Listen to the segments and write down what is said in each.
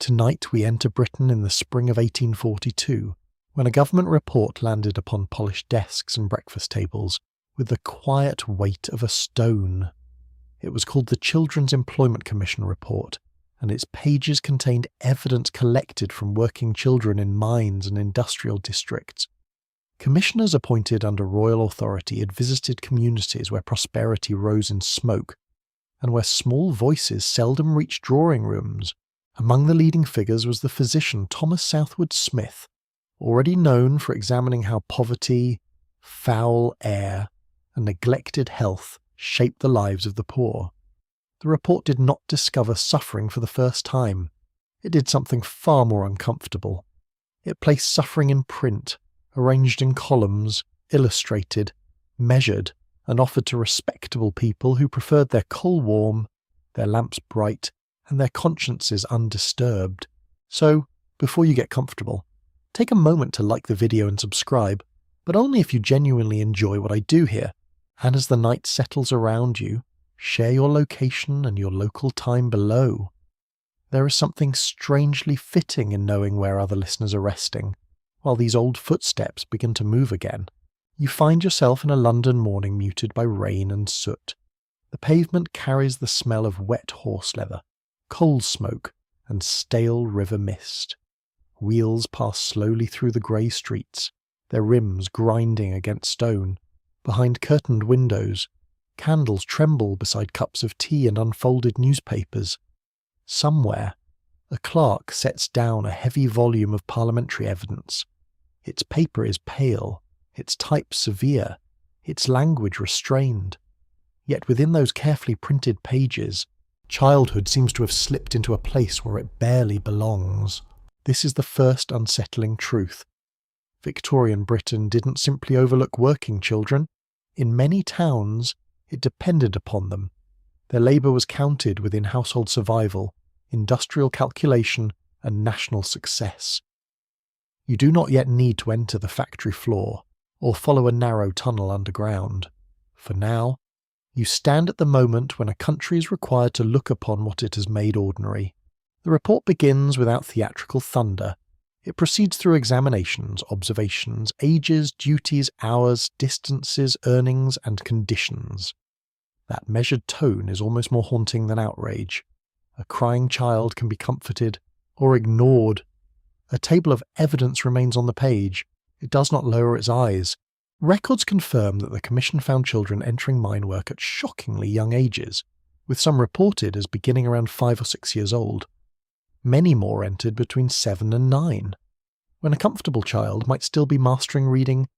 Tonight we enter Britain in the spring of 1842, when a government report landed upon polished desks and breakfast tables with the quiet weight of a stone. It was called the Children's Employment Commission Report, and its pages contained evidence collected from working children in mines and industrial districts. Commissioners appointed under royal authority had visited communities where prosperity rose in smoke, and where small voices seldom reached drawing rooms. Among the leading figures was the physician Thomas Southwood Smith, already known for examining how poverty, foul air, and neglected health shaped the lives of the poor. The report did not discover suffering for the first time. It did something far more uncomfortable. It placed suffering in print, arranged in columns, illustrated, measured, and offered to respectable people who preferred their coal warm, their lamps bright, and their consciences undisturbed. So, before you get comfortable, take a moment to like the video and subscribe, but only if you genuinely enjoy what I do here. And as the night settles around you, share your location and your local time below. There is something strangely fitting in knowing where other listeners are resting, while these old footsteps begin to move again. You find yourself in a London morning muted by rain and soot. The pavement carries the smell of wet horse leather, coal smoke, and stale river mist. Wheels pass slowly through the grey streets, their rims grinding against stone. Behind curtained windows, candles tremble beside cups of tea and unfolded newspapers. Somewhere, a clerk sets down a heavy volume of parliamentary evidence. Its paper is pale, its type severe, its language restrained. Yet within those carefully printed pages, childhood seems to have slipped into a place where it barely belongs. This is the first unsettling truth. Victorian Britain didn't simply overlook working children. In many towns, it depended upon them. Their labour was counted within household survival, industrial calculation, and national success. You do not yet need to enter the factory floor or follow a narrow tunnel underground. For now, you stand at the moment when a country is required to look upon what it has made ordinary. The report begins without theatrical thunder. It proceeds through examinations, observations, ages, duties, hours, distances, earnings, and conditions. That measured tone is almost more haunting than outrage. A crying child can be comforted or ignored. A table of evidence remains on the page. It does not lower its eyes. Records confirm that the Commission found children entering mine work at shockingly young ages, with some reported as beginning around 5 or 6 years old. Many more entered between 7 and 9, when a comfortable child might still be mastering reading,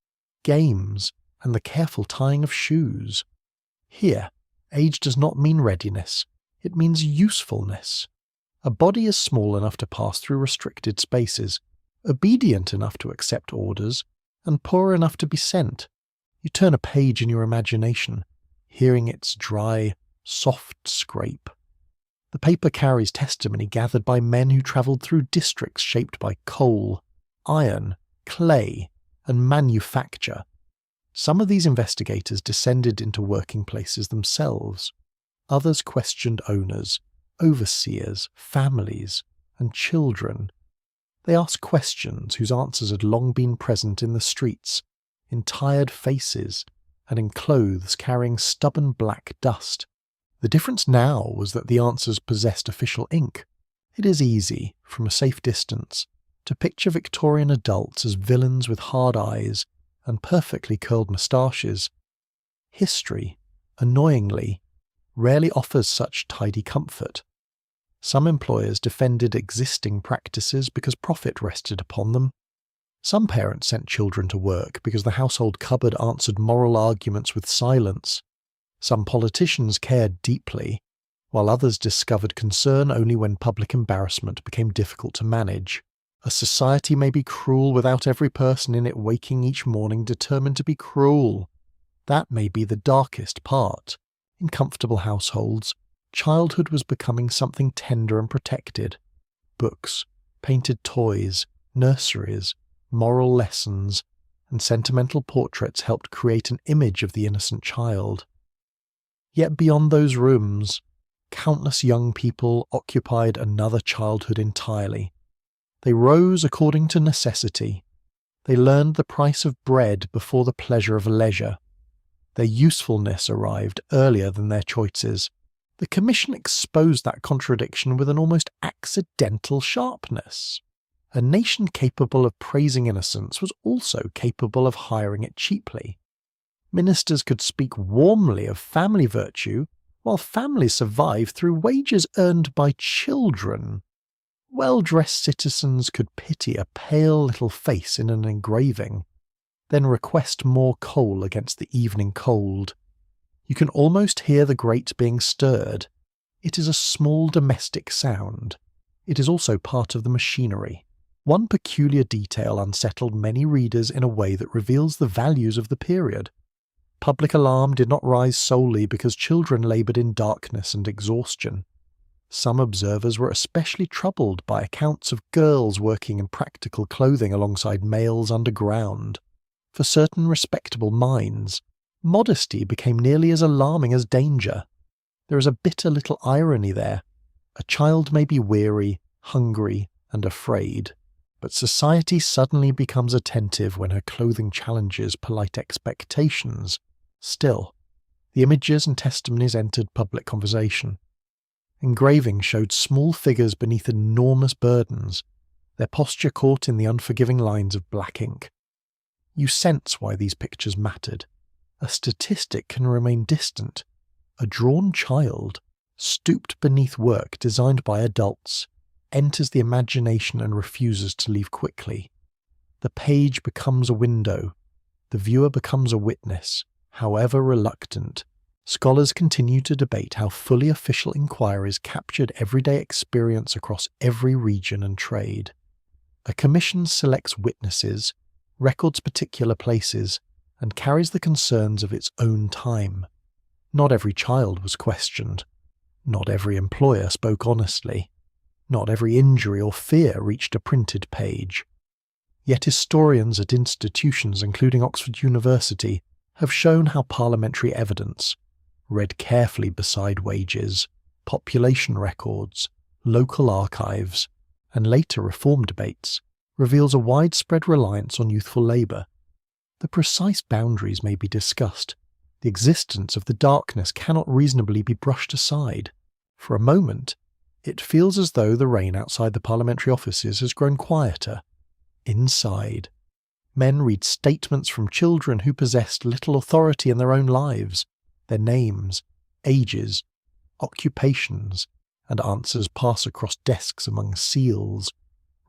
games, and the careful tying of shoes. Here, age does not mean readiness, it means usefulness. A body is small enough to pass through restricted spaces, obedient enough to accept orders, and poor enough to be sent. You turn a page in your imagination, hearing its dry, soft scrape. The paper carries testimony gathered by men who travelled through districts shaped by coal, iron, clay, and manufacture. Some of these investigators descended into working places themselves. Others questioned owners, overseers, families, and children. They asked questions whose answers had long been present in the streets, in tired faces, and in clothes carrying stubborn black dust. The difference now was that the answers possessed official ink. It is easy, from a safe distance, to picture Victorian adults as villains with hard eyes and perfectly curled moustaches. History, annoyingly, rarely offers such tidy comfort. Some employers defended existing practices because profit rested upon them. Some parents sent children to work because the household cupboard answered moral arguments with silence. Some politicians cared deeply, while others discovered concern only when public embarrassment became difficult to manage. A society may be cruel without every person in it waking each morning determined to be cruel. That may be the darkest part. In comfortable households, childhood was becoming something tender and protected. Books, painted toys, nurseries, moral lessons, and sentimental portraits helped create an image of the innocent child. Yet beyond those rooms, Countless young people occupied another childhood entirely. They rose according to necessity. They learned the price of bread before the pleasure of leisure. Their usefulness arrived earlier than their choices. The Commission exposed that contradiction with an almost accidental sharpness. A nation capable of praising innocence was also capable of hiring it cheaply. Ministers could speak warmly of family virtue, while families survived through wages earned by children. Well-dressed citizens could pity a pale little face in an engraving, then request more coal against the evening cold. You can almost hear the grate being stirred. It is a small domestic sound. It is also part of the machinery. One peculiar detail unsettled many readers in a way that reveals the values of the period. Public alarm did not rise solely because children laboured in darkness and exhaustion. Some observers were especially troubled by accounts of girls working in practical clothing alongside males underground. For certain respectable minds, modesty became nearly as alarming as danger. There is a bitter little irony there. A child may be weary, hungry, and afraid, but society suddenly becomes attentive when her clothing challenges polite expectations. Still, the images and testimonies entered public conversation. Engravings showed small figures beneath enormous burdens, their posture caught in the unforgiving lines of black ink. You sense why these pictures mattered. A statistic can remain distant. A drawn child, stooped beneath work designed by adults, enters the imagination and refuses to leave quickly. The page becomes a window. The viewer becomes a witness, however reluctant. Scholars continue to debate how fully official inquiries captured everyday experience across every region and trade. A commission selects witnesses, records particular places, and carries the concerns of its own time. Not every child was questioned. Not every employer spoke honestly. Not every injury or fear reached a printed page. Yet historians at institutions including Oxford University have shown how parliamentary evidence, read carefully beside wages, population records, local archives, and later reform debates, reveals a widespread reliance on youthful labour. The precise boundaries may be discussed. The existence of the darkness cannot reasonably be brushed aside. For a moment, it feels as though the rain outside the parliamentary offices has grown quieter. Inside, men read statements from children who possessed little authority in their own lives, their names, ages, occupations, and answers pass across desks among seals,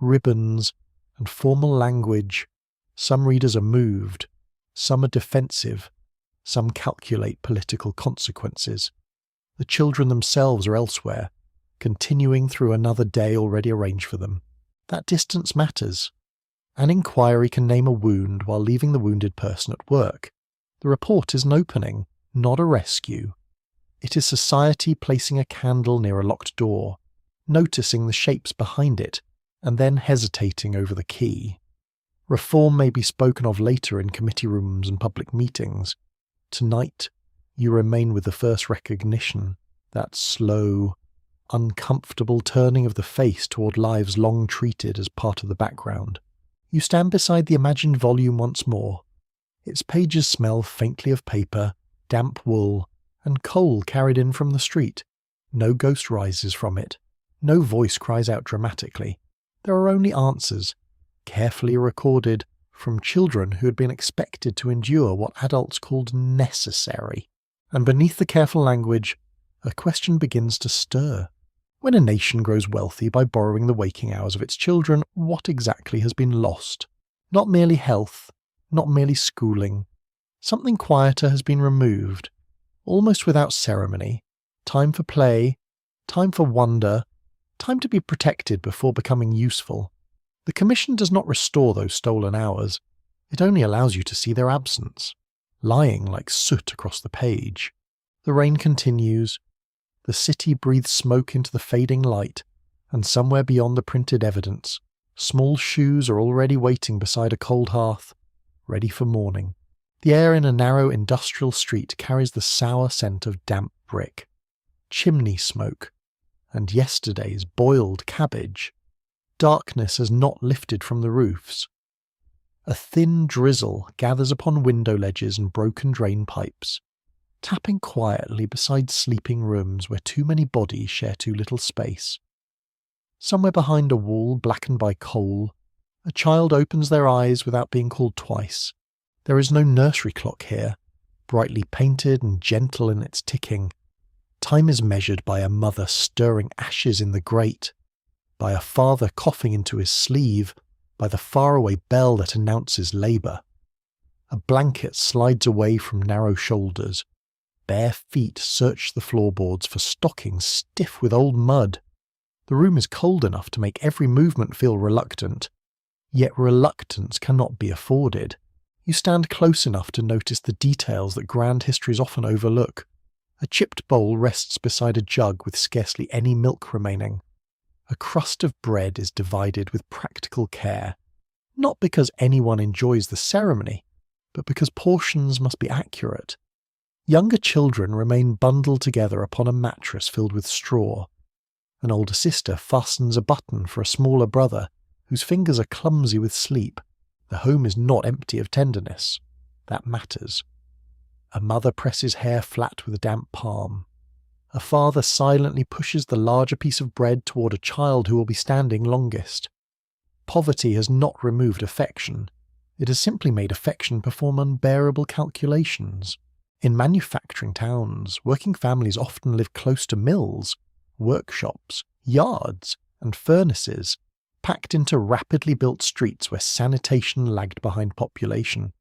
ribbons, and formal language. Some readers are moved, some are defensive, some calculate political consequences. The children themselves are elsewhere, continuing through another day already arranged for them. That distance matters. An inquiry can name a wound while leaving the wounded person at work. The report is an opening, not a rescue. It is society placing a candle near a locked door, noticing the shapes behind it, and then hesitating over the key. Reform may be spoken of later in committee rooms and public meetings. Tonight, you remain with the first recognition, that slow, uncomfortable turning of the face toward lives long treated as part of the background. You stand beside the imagined volume once more. Its pages smell faintly of paper, damp wool, and coal carried in from the street. No ghost rises from it. No voice cries out dramatically. There are only answers, carefully recorded, from children who had been expected to endure what adults called necessary. And beneath the careful language, a question begins to stir. When a nation grows wealthy by borrowing the waking hours of its children, what exactly has been lost? Not merely health, not merely schooling. Something quieter has been removed, almost without ceremony. Time for play, time for wonder, time to be protected before becoming useful. The Commission does not restore those stolen hours. It only allows you to see their absence, lying like soot across the page. The rain continues. The city breathes smoke into the fading light, and somewhere beyond the printed evidence, small shoes are already waiting beside a cold hearth, ready for morning. The air in a narrow industrial street carries the sour scent of damp brick. chimney smoke, and yesterday's boiled cabbage. Darkness has not lifted from the roofs. A thin drizzle gathers upon window ledges and broken drain pipes, tapping quietly beside sleeping rooms where too many bodies share too little space. Somewhere behind a wall blackened by coal, a child opens their eyes without being called twice. There is no nursery clock here, brightly painted and gentle in its ticking. Time is measured by a mother stirring ashes in the grate, by a father coughing into his sleeve, by the faraway bell that announces labour. A blanket slides away from narrow shoulders. Bare feet search the floorboards for stockings stiff with old mud. The room is cold enough to make every movement feel reluctant, yet reluctance cannot be afforded. You stand close enough to notice the details that grand histories often overlook. A chipped bowl rests beside a jug with scarcely any milk remaining. A crust of bread is divided with practical care, not because anyone enjoys the ceremony, but because portions must be accurate. Younger children remain bundled together upon a mattress filled with straw. An older sister fastens a button for a smaller brother, whose fingers are clumsy with sleep. The home is not empty of tenderness. That matters. A mother presses hair flat with a damp palm. A father silently pushes the larger piece of bread toward a child who will be standing longest. Poverty has not removed affection. It has simply made affection perform unbearable calculations. In manufacturing towns, working families often live close to mills, workshops, yards, and furnaces, packed into rapidly built streets where sanitation lagged behind population.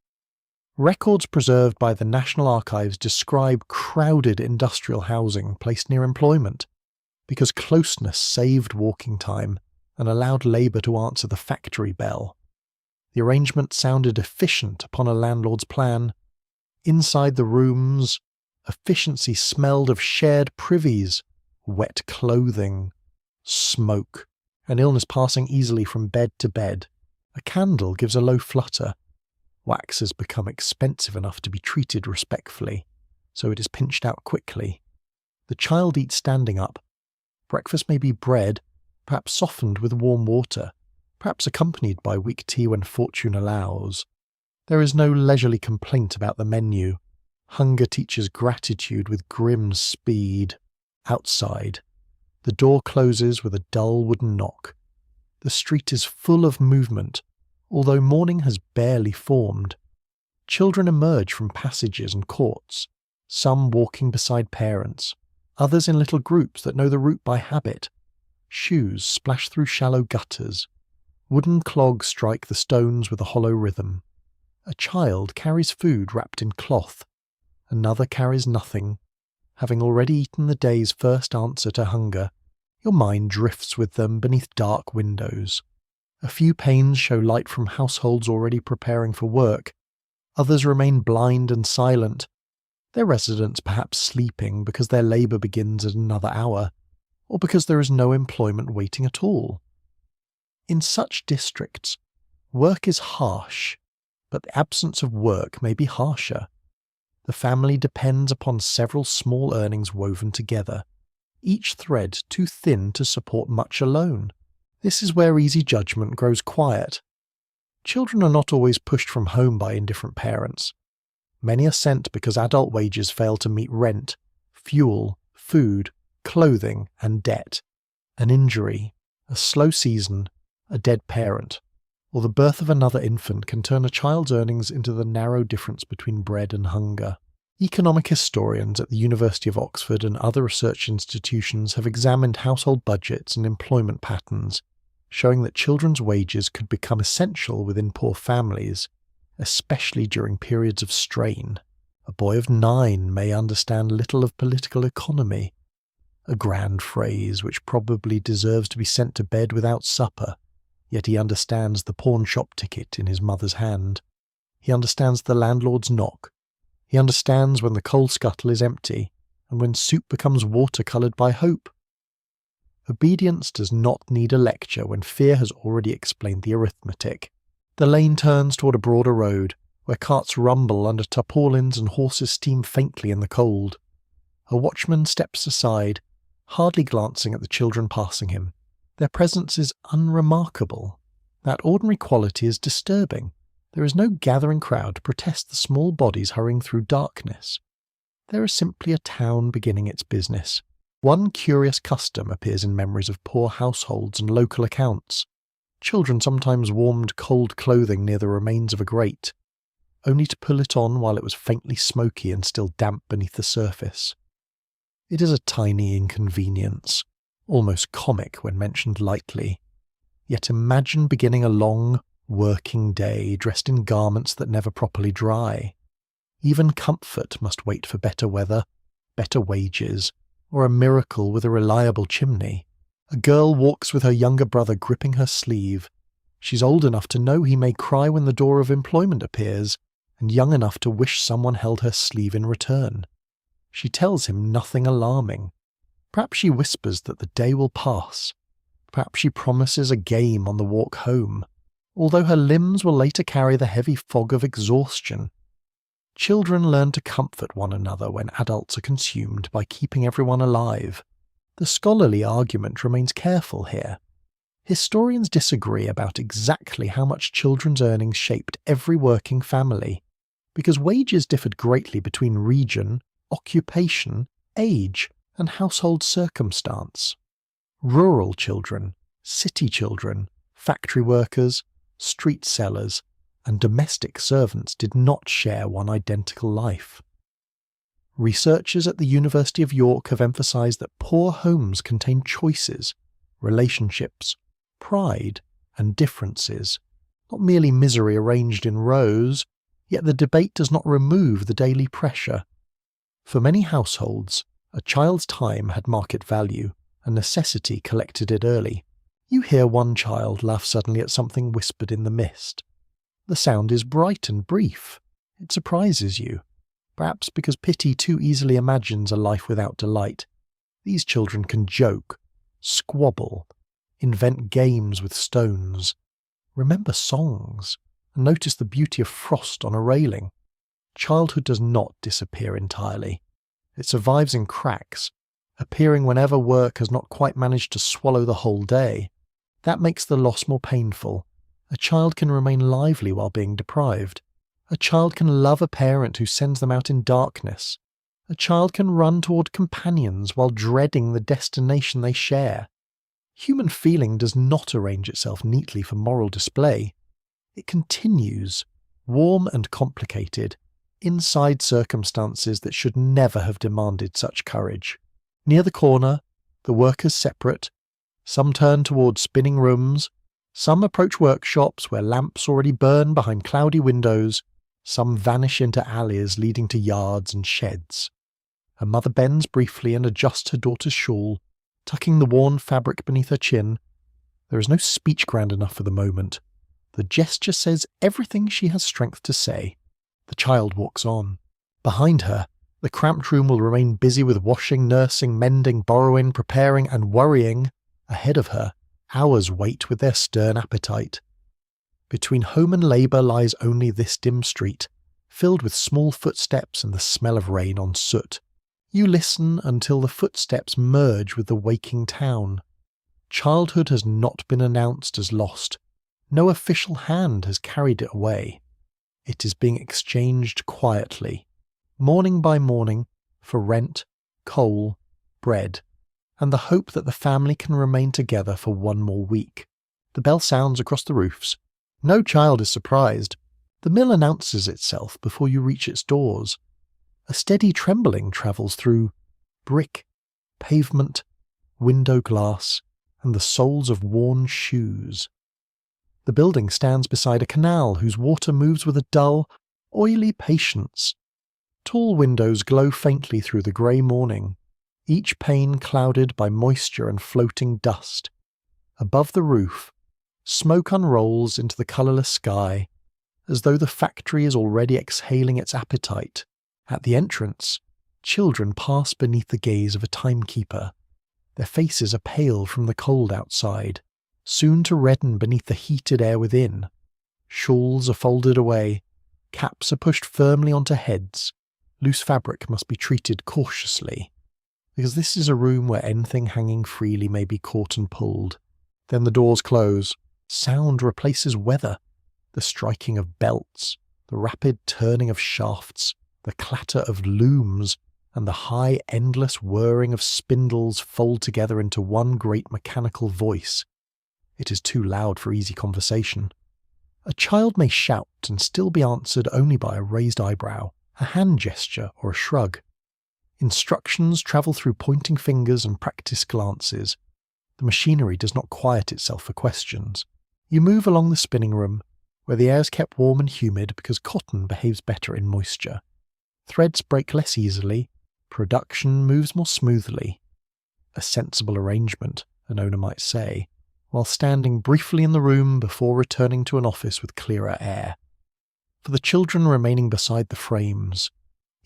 Records preserved by the National Archives describe crowded industrial housing placed near employment, because closeness saved walking time and allowed labour to answer the factory bell. The arrangement sounded efficient upon a landlord's plan. Inside the rooms, efficiency smelled of shared privies, wet clothing, smoke, an illness passing easily from bed to bed. A candle gives a low flutter. Wax has become expensive enough to be treated respectfully, so it is pinched out quickly. The child eats standing up. Breakfast may be bread, perhaps softened with warm water, perhaps accompanied by weak tea when fortune allows. There is no leisurely complaint about the menu. Hunger teaches gratitude with grim speed. Outside, the door closes with a dull wooden knock. The street is full of movement, although morning has barely formed. Children emerge from passages and courts, some walking beside parents, others in little groups that know the route by habit. Shoes splash through shallow gutters. Wooden clogs strike the stones with a hollow rhythm. A child carries food wrapped in cloth. Another carries nothing. Having already eaten the day's first answer to hunger, your mind drifts with them beneath dark windows. A few panes show light from households already preparing for work. Others remain blind and silent, their residents perhaps sleeping because their labour begins at another hour, or because there is no employment waiting at all. In such districts, work is harsh, but the absence of work may be harsher. The family depends upon several small earnings woven together, each thread too thin to support much alone. This is where easy judgment grows quiet. Children are not always pushed from home by indifferent parents. Many are sent because adult wages fail to meet rent, fuel, food, clothing, and debt. An injury, a slow season, a dead parent, or the birth of another infant can turn a child's earnings into the narrow difference between bread and hunger. Economic historians at the University of Oxford and other research institutions have examined household budgets and employment patterns, showing that children's wages could become essential within poor families, especially during periods of strain. A boy of 9 may understand little of political economy, a grand phrase which probably deserves to be sent to bed without supper, yet he understands the pawn-shop ticket in his mother's hand. He understands the landlord's knock. He understands when the coal scuttle is empty, and when soup becomes water-coloured by hope. Obedience does not need a lecture when fear has already explained the arithmetic. The lane turns toward a broader road, where carts rumble under tarpaulins and horses steam faintly in the cold. A watchman steps aside, hardly glancing at the children passing him. Their presence is unremarkable. That ordinary quality is disturbing. There is no gathering crowd to protest the small bodies hurrying through darkness. There is simply a town beginning its business. One curious custom appears in memories of poor households and local accounts. Children sometimes warmed cold clothing near the remains of a grate, only to pull it on while it was faintly smoky and still damp beneath the surface. It is a tiny inconvenience, almost comic when mentioned lightly. Yet imagine beginning a long, working day dressed in garments that never properly dry. Even comfort must wait for better weather, better wages, or a miracle with a reliable chimney. A girl walks with her younger brother gripping her sleeve. She's old enough to know he may cry when the door of employment appears, and young enough to wish someone held her sleeve in return. She tells him nothing alarming. Perhaps she whispers that the day will pass. Perhaps she promises a game on the walk home, although her limbs will later carry the heavy fog of exhaustion. Children learn to comfort one another when adults are consumed by keeping everyone alive. The scholarly argument remains careful here. Historians disagree about exactly how much children's earnings shaped every working family, because wages differed greatly between region, occupation, age, and household circumstance. Rural children, city children, factory workers, street sellers, and domestic servants did not share one identical life. Researchers at the University of York have emphasized that poor homes contain choices, relationships, pride, and differences, not merely misery arranged in rows, yet the debate does not remove the daily pressure. For many households, a child's time had market value, and necessity collected it early. You hear one child laugh suddenly at something whispered in the mist. The sound is bright and brief. It surprises you. Perhaps because pity too easily imagines a life without delight. These children can joke, squabble, invent games with stones, remember songs, and notice the beauty of frost on a railing. Childhood does not disappear entirely. It survives in cracks, appearing whenever work has not quite managed to swallow the whole day. That makes the loss more painful. A child can remain lively while being deprived. A child can love a parent who sends them out in darkness. A child can run toward companions while dreading the destination they share. Human feeling does not arrange itself neatly for moral display. It continues, warm and complicated, inside circumstances that should never have demanded such courage. Near the corner, the workers separate. Some turn toward spinning rooms. Some approach workshops where lamps already burn behind cloudy windows. Some vanish into alleys leading to yards and sheds. A mother bends briefly and adjusts her daughter's shawl, tucking the worn fabric beneath her chin. There is no speech grand enough for the moment. The gesture says everything she has strength to say. The child walks on. Behind her, the cramped room will remain busy with washing, nursing, mending, borrowing, preparing, and worrying. Ahead of her, hours wait with their stern appetite. Between home and labour lies only this dim street, filled with small footsteps and the smell of rain on soot. You listen until the footsteps merge with the waking town. Childhood has not been announced as lost. No official hand has carried it away. It is being exchanged quietly, morning by morning, for rent, coal, bread, and the hope that the family can remain together for one more week. The bell sounds across the roofs. No child is surprised. The mill announces itself before you reach its doors. A steady trembling travels through brick, pavement, window glass, and the soles of worn shoes. The building stands beside a canal whose water moves with a dull, oily patience. Tall windows glow faintly through the grey morning, each pane clouded by moisture and floating dust. Above the roof, smoke unrolls into the colourless sky, as though the factory is already exhaling its appetite. At the entrance, children pass beneath the gaze of a timekeeper. Their faces are pale from the cold outside, soon to redden beneath the heated air within. Shawls are folded away, caps are pushed firmly onto heads. Loose fabric must be treated cautiously. because this is a room where anything hanging freely may be caught and pulled. Then the doors close. Sound replaces weather. The striking of belts, the rapid turning of shafts, the clatter of looms, and the high, endless whirring of spindles fold together into one great mechanical voice. It is too loud for easy conversation. A child may shout and still be answered only by a raised eyebrow, a hand gesture, or a shrug. Instructions travel through pointing fingers and practiced glances. The machinery does not quiet itself for questions. You move along the spinning room, where the air is kept warm and humid because cotton behaves better in moisture. Threads break less easily, production moves more smoothly. A sensible arrangement, an owner might say, while standing briefly in the room before returning to an office with clearer air. For the children remaining beside the frames,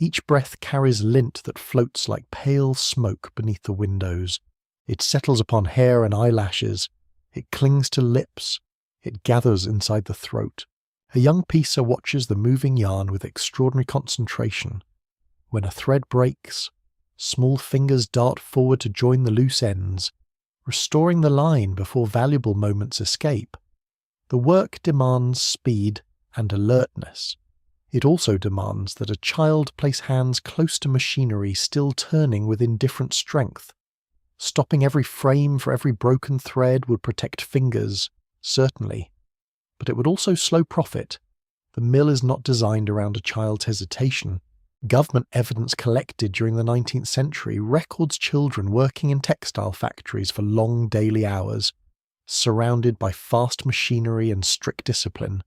each breath carries lint that floats like pale smoke beneath the windows. It settles upon hair and eyelashes. It clings to lips. It gathers inside the throat. A young piecer watches the moving yarn with extraordinary concentration. When a thread breaks, small fingers dart forward to join the loose ends, restoring the line before valuable moments escape. The work demands speed and alertness. It also demands that a child place hands close to machinery still turning with indifferent strength. Stopping every frame for every broken thread would protect fingers, certainly, but it would also slow profit. The mill is not designed around a child's hesitation. Government evidence collected during the 19th century records children working in textile factories for long daily hours, surrounded by fast machinery and strict discipline.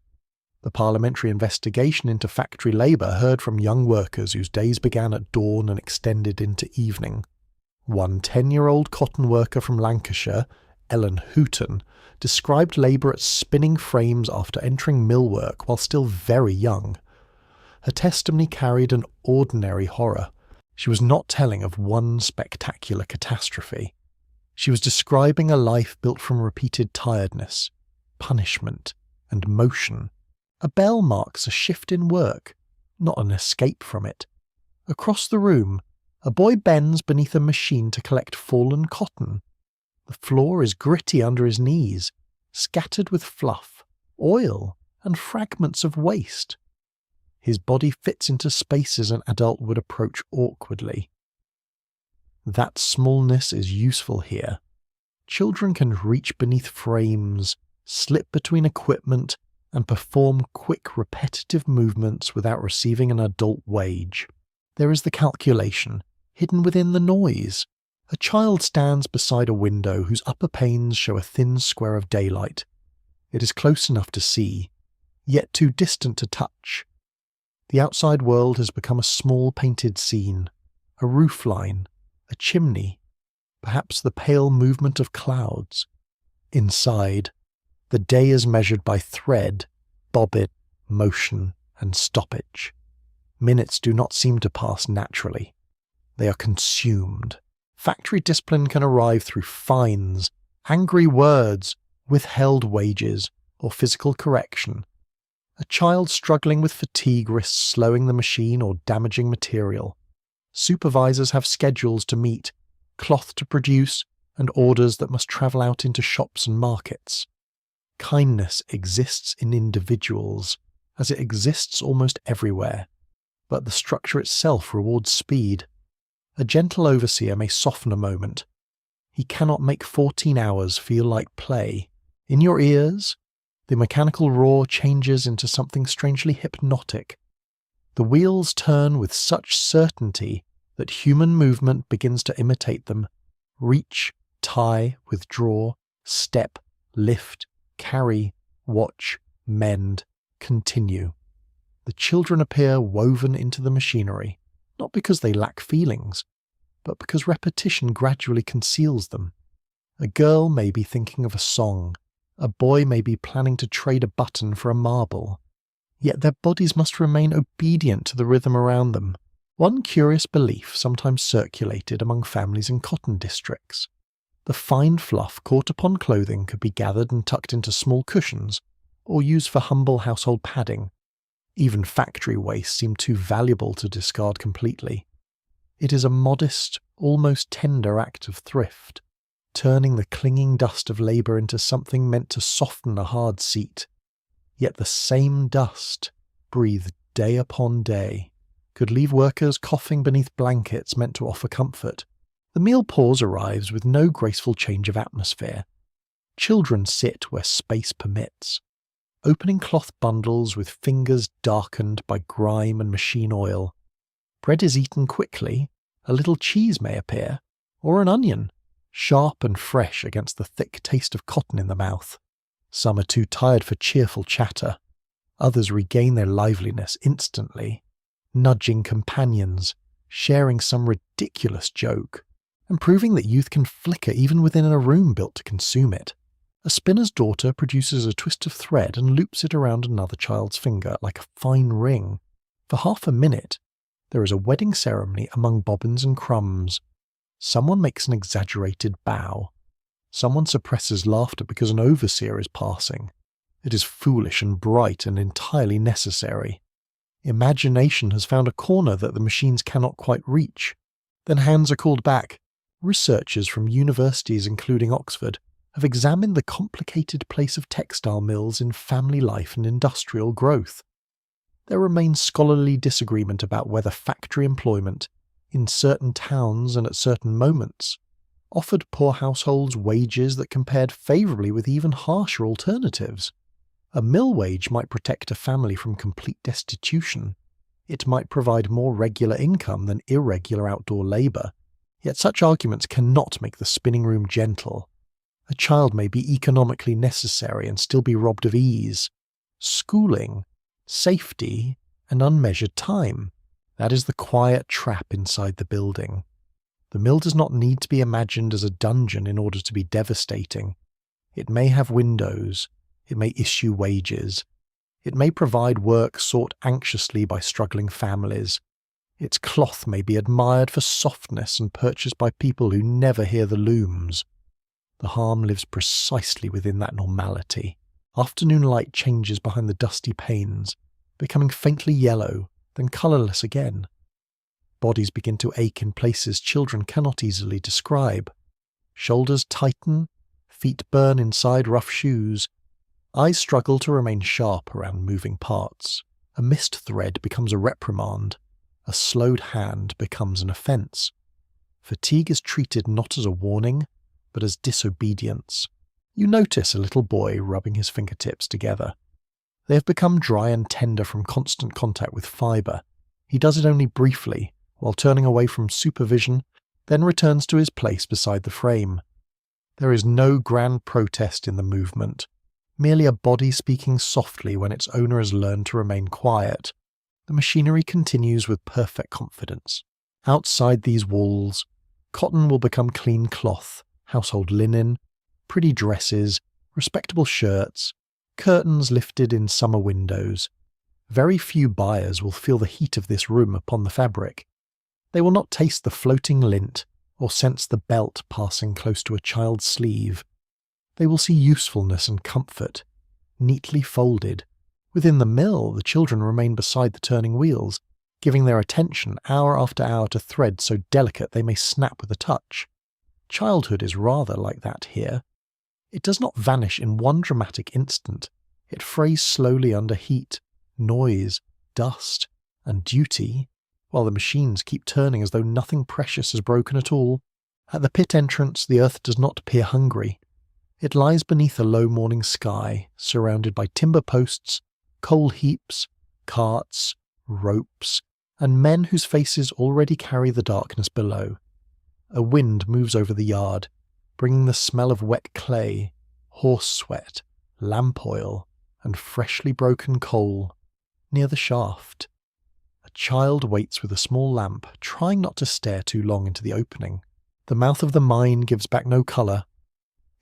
The parliamentary investigation into factory labour heard from young workers whose days began at dawn and extended into evening. One 10-year-old cotton worker from Lancashire, Ellen Houghton, described labour at spinning frames after entering mill work while still very young. Her testimony carried an ordinary horror. She was not telling of one spectacular catastrophe. She was describing a life built from repeated tiredness, punishment, and motion. A bell marks a shift in work, not an escape from it. Across the room, a boy bends beneath a machine to collect fallen cotton. The floor is gritty under his knees, scattered with fluff, oil, and fragments of waste. His body fits into spaces an adult would approach awkwardly. That smallness is useful here. Children can reach beneath frames, slip between equipment, and perform quick, repetitive movements without receiving an adult wage. There is the calculation, hidden within the noise. A child stands beside a window whose upper panes show a thin square of daylight. It is close enough to see, yet too distant to touch. The outside world has become a small painted scene, a roofline, a chimney, perhaps the pale movement of clouds. Inside, the day is measured by thread, bobbin, motion, and stoppage. Minutes do not seem to pass naturally. They are consumed. Factory discipline can arrive through fines, angry words, withheld wages, or physical correction. A child struggling with fatigue risks slowing the machine or damaging material. Supervisors have schedules to meet, cloth to produce, and orders that must travel out into shops and markets. Kindness exists in individuals, as it exists almost everywhere, but the structure itself rewards speed. A gentle overseer may soften a moment. He cannot make 14 hours feel like play. In your ears, the mechanical roar changes into something strangely hypnotic. The wheels turn with such certainty that human movement begins to imitate them. Reach, tie, withdraw, step, lift, carry, watch, mend, continue. The children appear woven into the machinery, not because they lack feelings, but because repetition gradually conceals them. A girl may be thinking of a song. A boy may be planning to trade a button for a marble, yet their bodies must remain obedient to the rhythm around them. One curious belief sometimes circulated among families in cotton districts. The fine fluff caught upon clothing could be gathered and tucked into small cushions, or used for humble household padding. Even factory waste seemed too valuable to discard completely. It is a modest, almost tender act of thrift, turning the clinging dust of labour into something meant to soften a hard seat. Yet the same dust, breathed day upon day, could leave workers coughing beneath blankets meant to offer comfort. The meal pause arrives with no graceful change of atmosphere. Children sit where space permits, opening cloth bundles with fingers darkened by grime and machine oil. Bread is eaten quickly, a little cheese may appear, or an onion, sharp and fresh against the thick taste of cotton in the mouth. Some are too tired for cheerful chatter. Others regain their liveliness instantly, nudging companions, sharing some ridiculous joke, and proving that youth can flicker even within a room built to consume it. A spinner's daughter produces a twist of thread and loops it around another child's finger like a fine ring. For half a minute, there is a wedding ceremony among bobbins and crumbs. Someone makes an exaggerated bow. Someone suppresses laughter because an overseer is passing. It is foolish and bright and entirely necessary. Imagination has found a corner that the machines cannot quite reach. Then hands are called back. Researchers from universities including Oxford have examined the complicated place of textile mills in family life and industrial growth. There remains scholarly disagreement about whether factory employment, in certain towns and at certain moments, offered poor households wages that compared favourably with even harsher alternatives. A mill wage might protect a family from complete destitution. It might provide more regular income than irregular outdoor labour. Yet such arguments cannot make the spinning room gentle. A child may be economically necessary and still be robbed of ease, schooling, safety, and unmeasured time. That is the quiet trap inside the building. The mill does not need to be imagined as a dungeon in order to be devastating. It may have windows, it may issue wages, it may provide work sought anxiously by struggling families. Its cloth may be admired for softness and purchased by people who never hear the looms. The harm lives precisely within that normality. Afternoon light changes behind the dusty panes, becoming faintly yellow, then colourless again. Bodies begin to ache in places children cannot easily describe. Shoulders tighten, feet burn inside rough shoes. Eyes struggle to remain sharp around moving parts. A missed thread becomes a reprimand. A slowed hand becomes an offence. Fatigue is treated not as a warning, but as disobedience. You notice a little boy rubbing his fingertips together. They have become dry and tender from constant contact with fibre. He does it only briefly, while turning away from supervision, then returns to his place beside the frame. There is no grand protest in the movement, merely a body speaking softly when its owner has learned to remain quiet. The machinery continues with perfect confidence. Outside these walls, cotton will become clean cloth, household linen, pretty dresses, respectable shirts, curtains lifted in summer windows. Very few buyers will feel the heat of this room upon the fabric. They will not taste the floating lint or sense the belt passing close to a child's sleeve. They will see usefulness and comfort, neatly folded. Within the mill, the children remain beside the turning wheels, giving their attention hour after hour to threads so delicate they may snap with a touch. Childhood is rather like that here. It does not vanish in one dramatic instant. It frays slowly under heat, noise, dust, and duty, while the machines keep turning as though nothing precious has broken at all. At the pit entrance, the earth does not appear hungry. It lies beneath a low morning sky, surrounded by timber posts, coal heaps, carts, ropes, and men whose faces already carry the darkness below. A wind moves over the yard, bringing the smell of wet clay, horse sweat, lamp oil, and freshly broken coal. Near the shaft, a child waits with a small lamp, trying not to stare too long into the opening. The mouth of the mine gives back no colour.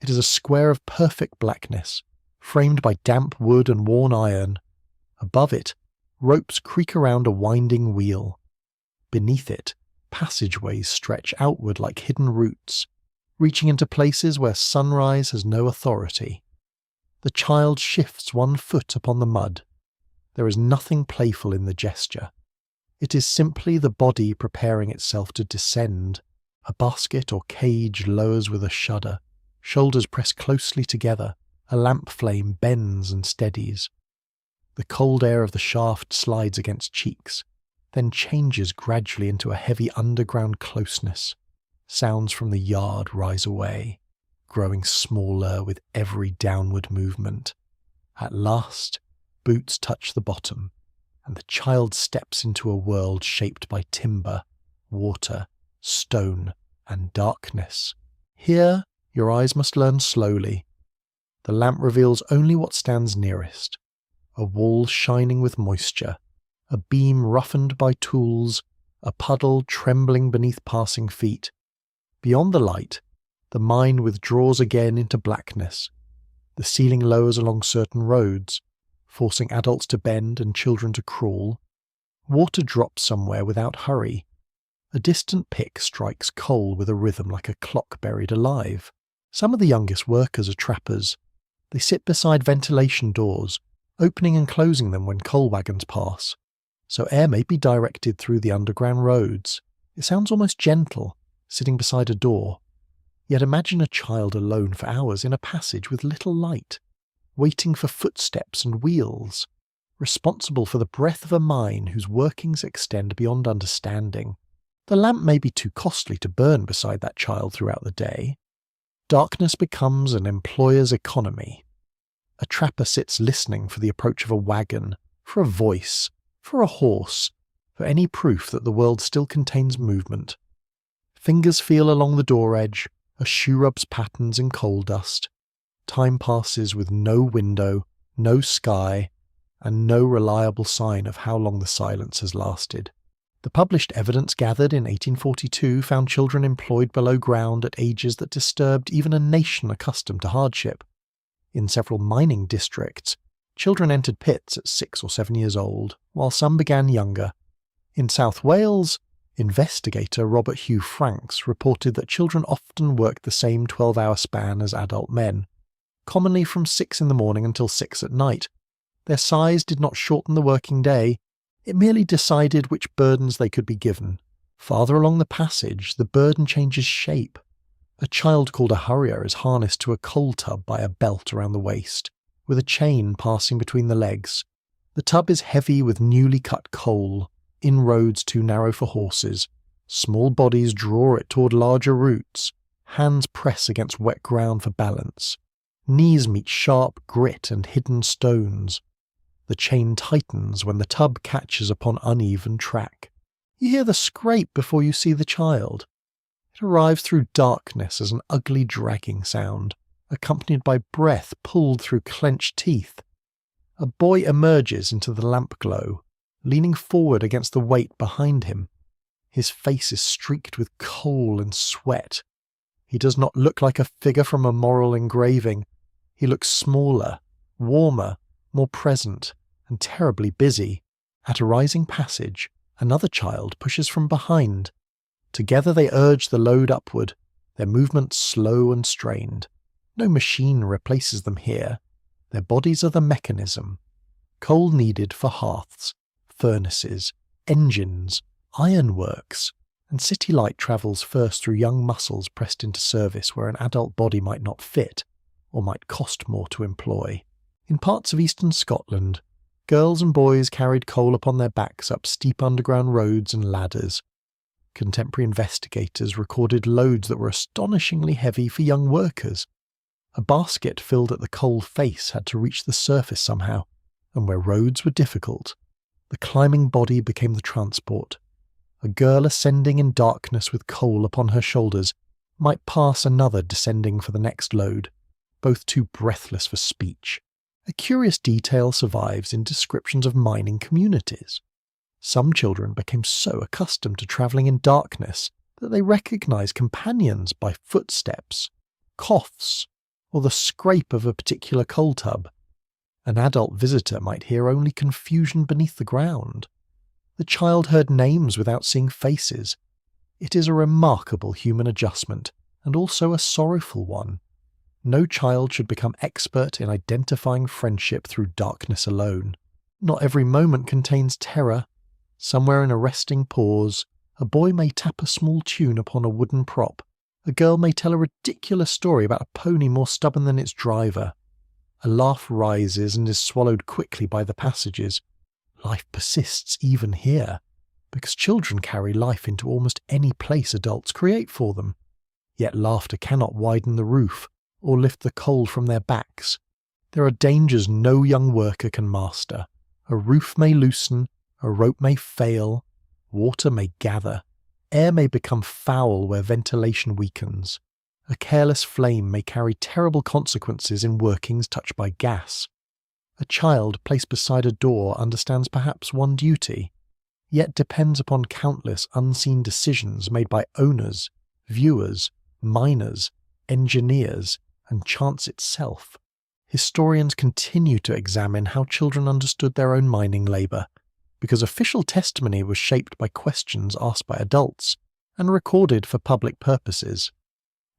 It is a square of perfect blackness, framed by damp wood and worn iron. Above it, ropes creak around a winding wheel. Beneath it, passageways stretch outward like hidden roots, reaching into places where sunrise has no authority. The child shifts one foot upon the mud. There is nothing playful in the gesture. It is simply the body preparing itself to descend. A basket or cage lowers with a shudder. Shoulders press closely together. A lamp flame bends and steadies. The cold air of the shaft slides against cheeks, then changes gradually into a heavy underground closeness. Sounds from the yard rise away, growing smaller with every downward movement. At last, boots touch the bottom, and the child steps into a world shaped by timber, water, stone, and darkness. Here, your eyes must learn slowly. The lamp reveals only what stands nearest. A wall shining with moisture, a beam roughened by tools, a puddle trembling beneath passing feet. Beyond the light, the mind withdraws again into blackness. The ceiling lowers along certain roads, forcing adults to bend and children to crawl. Water drops somewhere without hurry. A distant pick strikes coal with a rhythm like a clock buried alive. Some of the youngest workers are trappers. They sit beside ventilation doors, opening and closing them when coal wagons pass, so air may be directed through the underground roads. It sounds almost gentle, sitting beside a door. Yet imagine a child alone for hours in a passage with little light, waiting for footsteps and wheels, responsible for the breath of a mine whose workings extend beyond understanding. The lamp may be too costly to burn beside that child throughout the day. Darkness becomes an employer's economy. A trapper sits listening for the approach of a wagon, for a voice, for a horse, for any proof that the world still contains movement. Fingers feel along the door edge, a shoe rubs patterns in coal dust. Time passes with no window, no sky, and no reliable sign of how long the silence has lasted. The published evidence gathered in 1842 found children employed below ground at ages that disturbed even a nation accustomed to hardship. In several mining districts, children entered pits at 6 or 7 years old, while some began younger. In South Wales, investigator Robert Hugh Franks reported that children often worked the same 12-hour span as adult men, commonly from 6 in the morning until 6 at night. Their size did not shorten the working day, it merely decided which burdens they could be given. Farther along the passage, the burden changes shape. A child called a hurrier is harnessed to a coal tub by a belt around the waist, with a chain passing between the legs. The tub is heavy with newly cut coal, inroads too narrow for horses. Small bodies draw it toward larger roots. Hands press against wet ground for balance. Knees meet sharp grit and hidden stones. The chain tightens when the tub catches upon uneven track. You hear the scrape before you see the child. It arrives through darkness as an ugly dragging sound, accompanied by breath pulled through clenched teeth. A boy emerges into the lamp glow, leaning forward against the weight behind him. His face is streaked with coal and sweat. He does not look like a figure from a moral engraving. He looks smaller, warmer, more present, and terribly busy. At a rising passage, another child pushes from behind. Together they urge the load upward, their movements slow and strained. No machine replaces them here. Their bodies are the mechanism. Coal needed for hearths, furnaces, engines, ironworks, and city light travels first through young muscles pressed into service where an adult body might not fit, or might cost more to employ. In parts of eastern Scotland, girls and boys carried coal upon their backs up steep underground roads and ladders. Contemporary investigators recorded loads that were astonishingly heavy for young workers. A basket filled at the coal face had to reach the surface somehow, and where roads were difficult, the climbing body became the transport. A girl ascending in darkness with coal upon her shoulders might pass another descending for the next load, both too breathless for speech. A curious detail survives in descriptions of mining communities. Some children became so accustomed to travelling in darkness that they recognise companions by footsteps, coughs, or the scrape of a particular coal tub. An adult visitor might hear only confusion beneath the ground. The child heard names without seeing faces. It is a remarkable human adjustment, and also a sorrowful one. No child should become expert in identifying friendship through darkness alone. Not every moment contains terror. Somewhere in a resting pause, a boy may tap a small tune upon a wooden prop. A girl may tell a ridiculous story about a pony more stubborn than its driver. A laugh rises and is swallowed quickly by the passages. Life persists even here, because children carry life into almost any place adults create for them. Yet laughter cannot widen the roof or lift the coal from their backs. There are dangers no young worker can master. A roof may loosen, a rope may fail, water may gather, air may become foul where ventilation weakens. A careless flame may carry terrible consequences in workings touched by gas. A child placed beside a door understands perhaps one duty, yet depends upon countless unseen decisions made by owners, viewers, miners, engineers, and chance itself. Historians continue to examine how children understood their own mining labour, because official testimony was shaped by questions asked by adults and recorded for public purposes.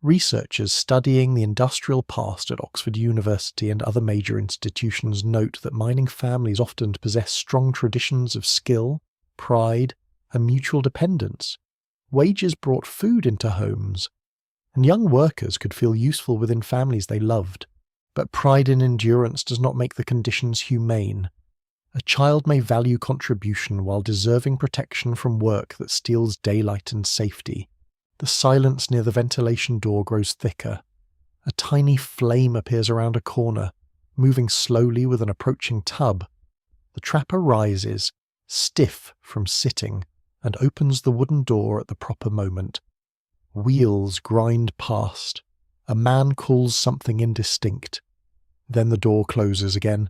Researchers studying the industrial past at Oxford University and other major institutions note that mining families often possess strong traditions of skill, pride, and mutual dependence. Wages brought food into homes, and young workers could feel useful within families they loved. But pride in endurance does not make the conditions humane. A child may value contribution while deserving protection from work that steals daylight and safety. The silence near the ventilation door grows thicker. A tiny flame appears around a corner, moving slowly with an approaching tub. The trapper rises, stiff from sitting, and opens the wooden door at the proper moment. Wheels grind past. A man calls something indistinct. Then the door closes again,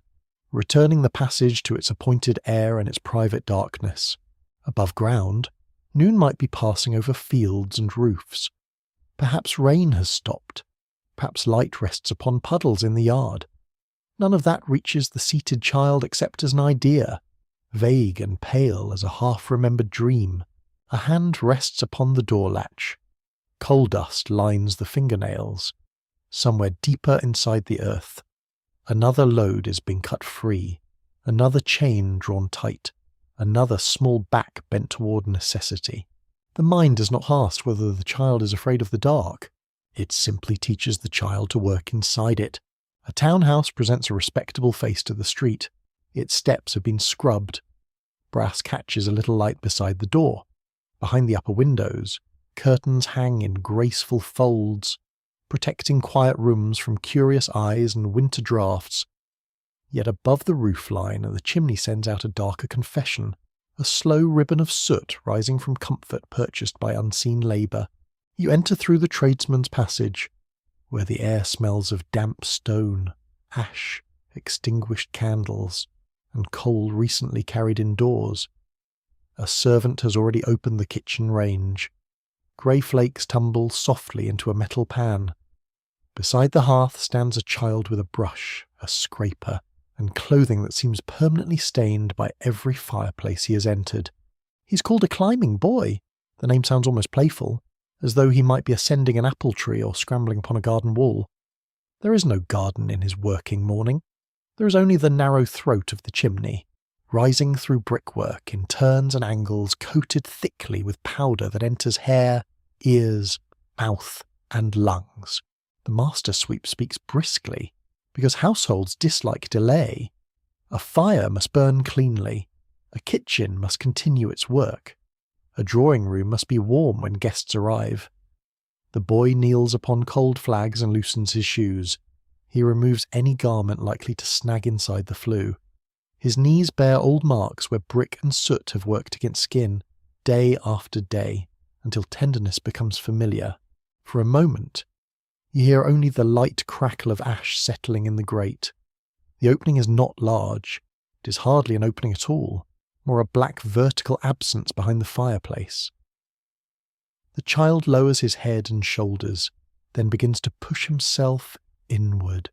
returning the passage to its appointed air and its private darkness. Above ground, noon might be passing over fields and roofs. Perhaps rain has stopped. Perhaps light rests upon puddles in the yard. None of that reaches the seated child except as an idea, vague and pale as a half-remembered dream. A hand rests upon the door latch. Coal dust lines the fingernails. Somewhere deeper inside the earth, another load is being cut free, another chain drawn tight, another small back bent toward necessity. The mind does not ask whether the child is afraid of the dark. It simply teaches the child to work inside it. A townhouse presents a respectable face to the street. Its steps have been scrubbed. Brass catches a little light beside the door. Behind the upper windows, curtains hang in graceful folds, protecting quiet rooms from curious eyes and winter draughts. Yet above the roofline, the chimney sends out a darker confession, a slow ribbon of soot rising from comfort purchased by unseen labour. You enter through the tradesman's passage, where the air smells of damp stone, ash, extinguished candles, and coal recently carried indoors. A servant has already opened the kitchen range. Grey flakes tumble softly into a metal pan. Beside the hearth stands a child with a brush, a scraper, and clothing that seems permanently stained by every fireplace he has entered. He's called a climbing boy. The name sounds almost playful, as though he might be ascending an apple tree or scrambling upon a garden wall. There is no garden in his working morning. There is only the narrow throat of the chimney, rising through brickwork in turns and angles coated thickly with powder that enters hair, ears, mouth, and lungs. The master sweep speaks briskly, because households dislike delay. A fire must burn cleanly. A kitchen must continue its work. A drawing room must be warm when guests arrive. The boy kneels upon cold flags and loosens his shoes. He removes any garment likely to snag inside the flue. His knees bear old marks where brick and soot have worked against skin, day after day, until tenderness becomes familiar. For a moment, you hear only the light crackle of ash settling in the grate. The opening is not large. It is hardly an opening at all, more a black vertical absence behind the fireplace. The child lowers his head and shoulders, then begins to push himself inward.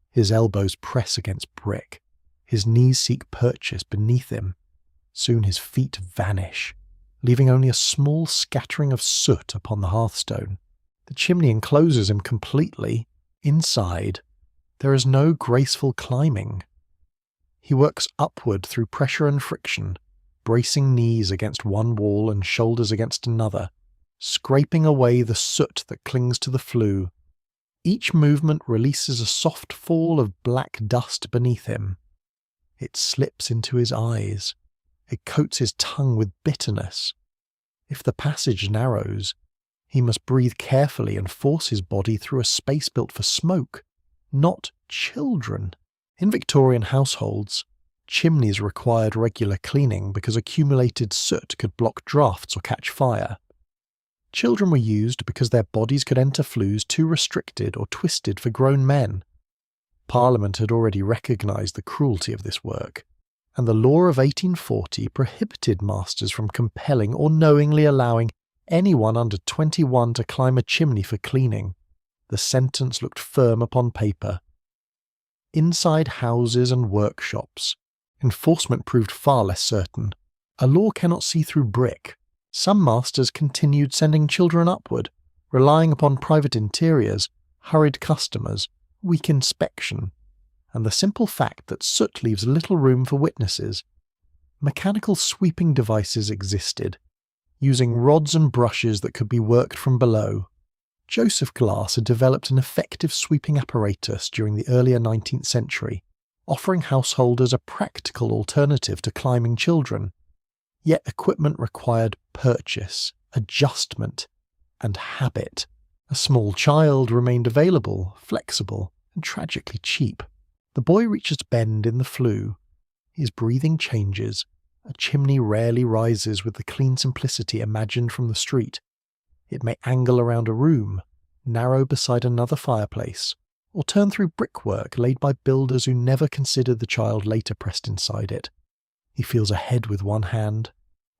His elbows press against brick. His knees seek purchase beneath him. Soon his feet vanish, leaving only a small scattering of soot upon the hearthstone. The chimney encloses him completely. Inside, there is no graceful climbing. He works upward through pressure and friction, bracing knees against one wall and shoulders against another, scraping away the soot that clings to the flue. Each movement releases a soft fall of black dust beneath him. It slips into his eyes. It coats his tongue with bitterness. If the passage narrows, he must breathe carefully and force his body through a space built for smoke, not children. In Victorian households, chimneys required regular cleaning because accumulated soot could block drafts or catch fire. Children were used because their bodies could enter flues too restricted or twisted for grown men. Parliament had already recognised the cruelty of this work, and the law of 1840 prohibited masters from compelling or knowingly allowing anyone under 21 to climb a chimney for cleaning. The sentence looked firm upon paper. Inside houses and workshops, enforcement proved far less certain. A law cannot see through brick. Some masters continued sending children upward, relying upon private interiors, hurried customers, weak inspection, and the simple fact that soot leaves little room for witnesses. Mechanical sweeping devices existed, using rods and brushes that could be worked from below. Joseph Glass had developed an effective sweeping apparatus during the earlier 19th century, offering householders a practical alternative to climbing children. Yet equipment required purchase, adjustment, and habit. A small child remained available, flexible, and tragically cheap. The boy reaches a bend in the flue. His breathing changes. A chimney rarely rises with the clean simplicity imagined from the street. It may angle around a room, narrow beside another fireplace, or turn through brickwork laid by builders who never considered the child later pressed inside it. He feels a head with one hand,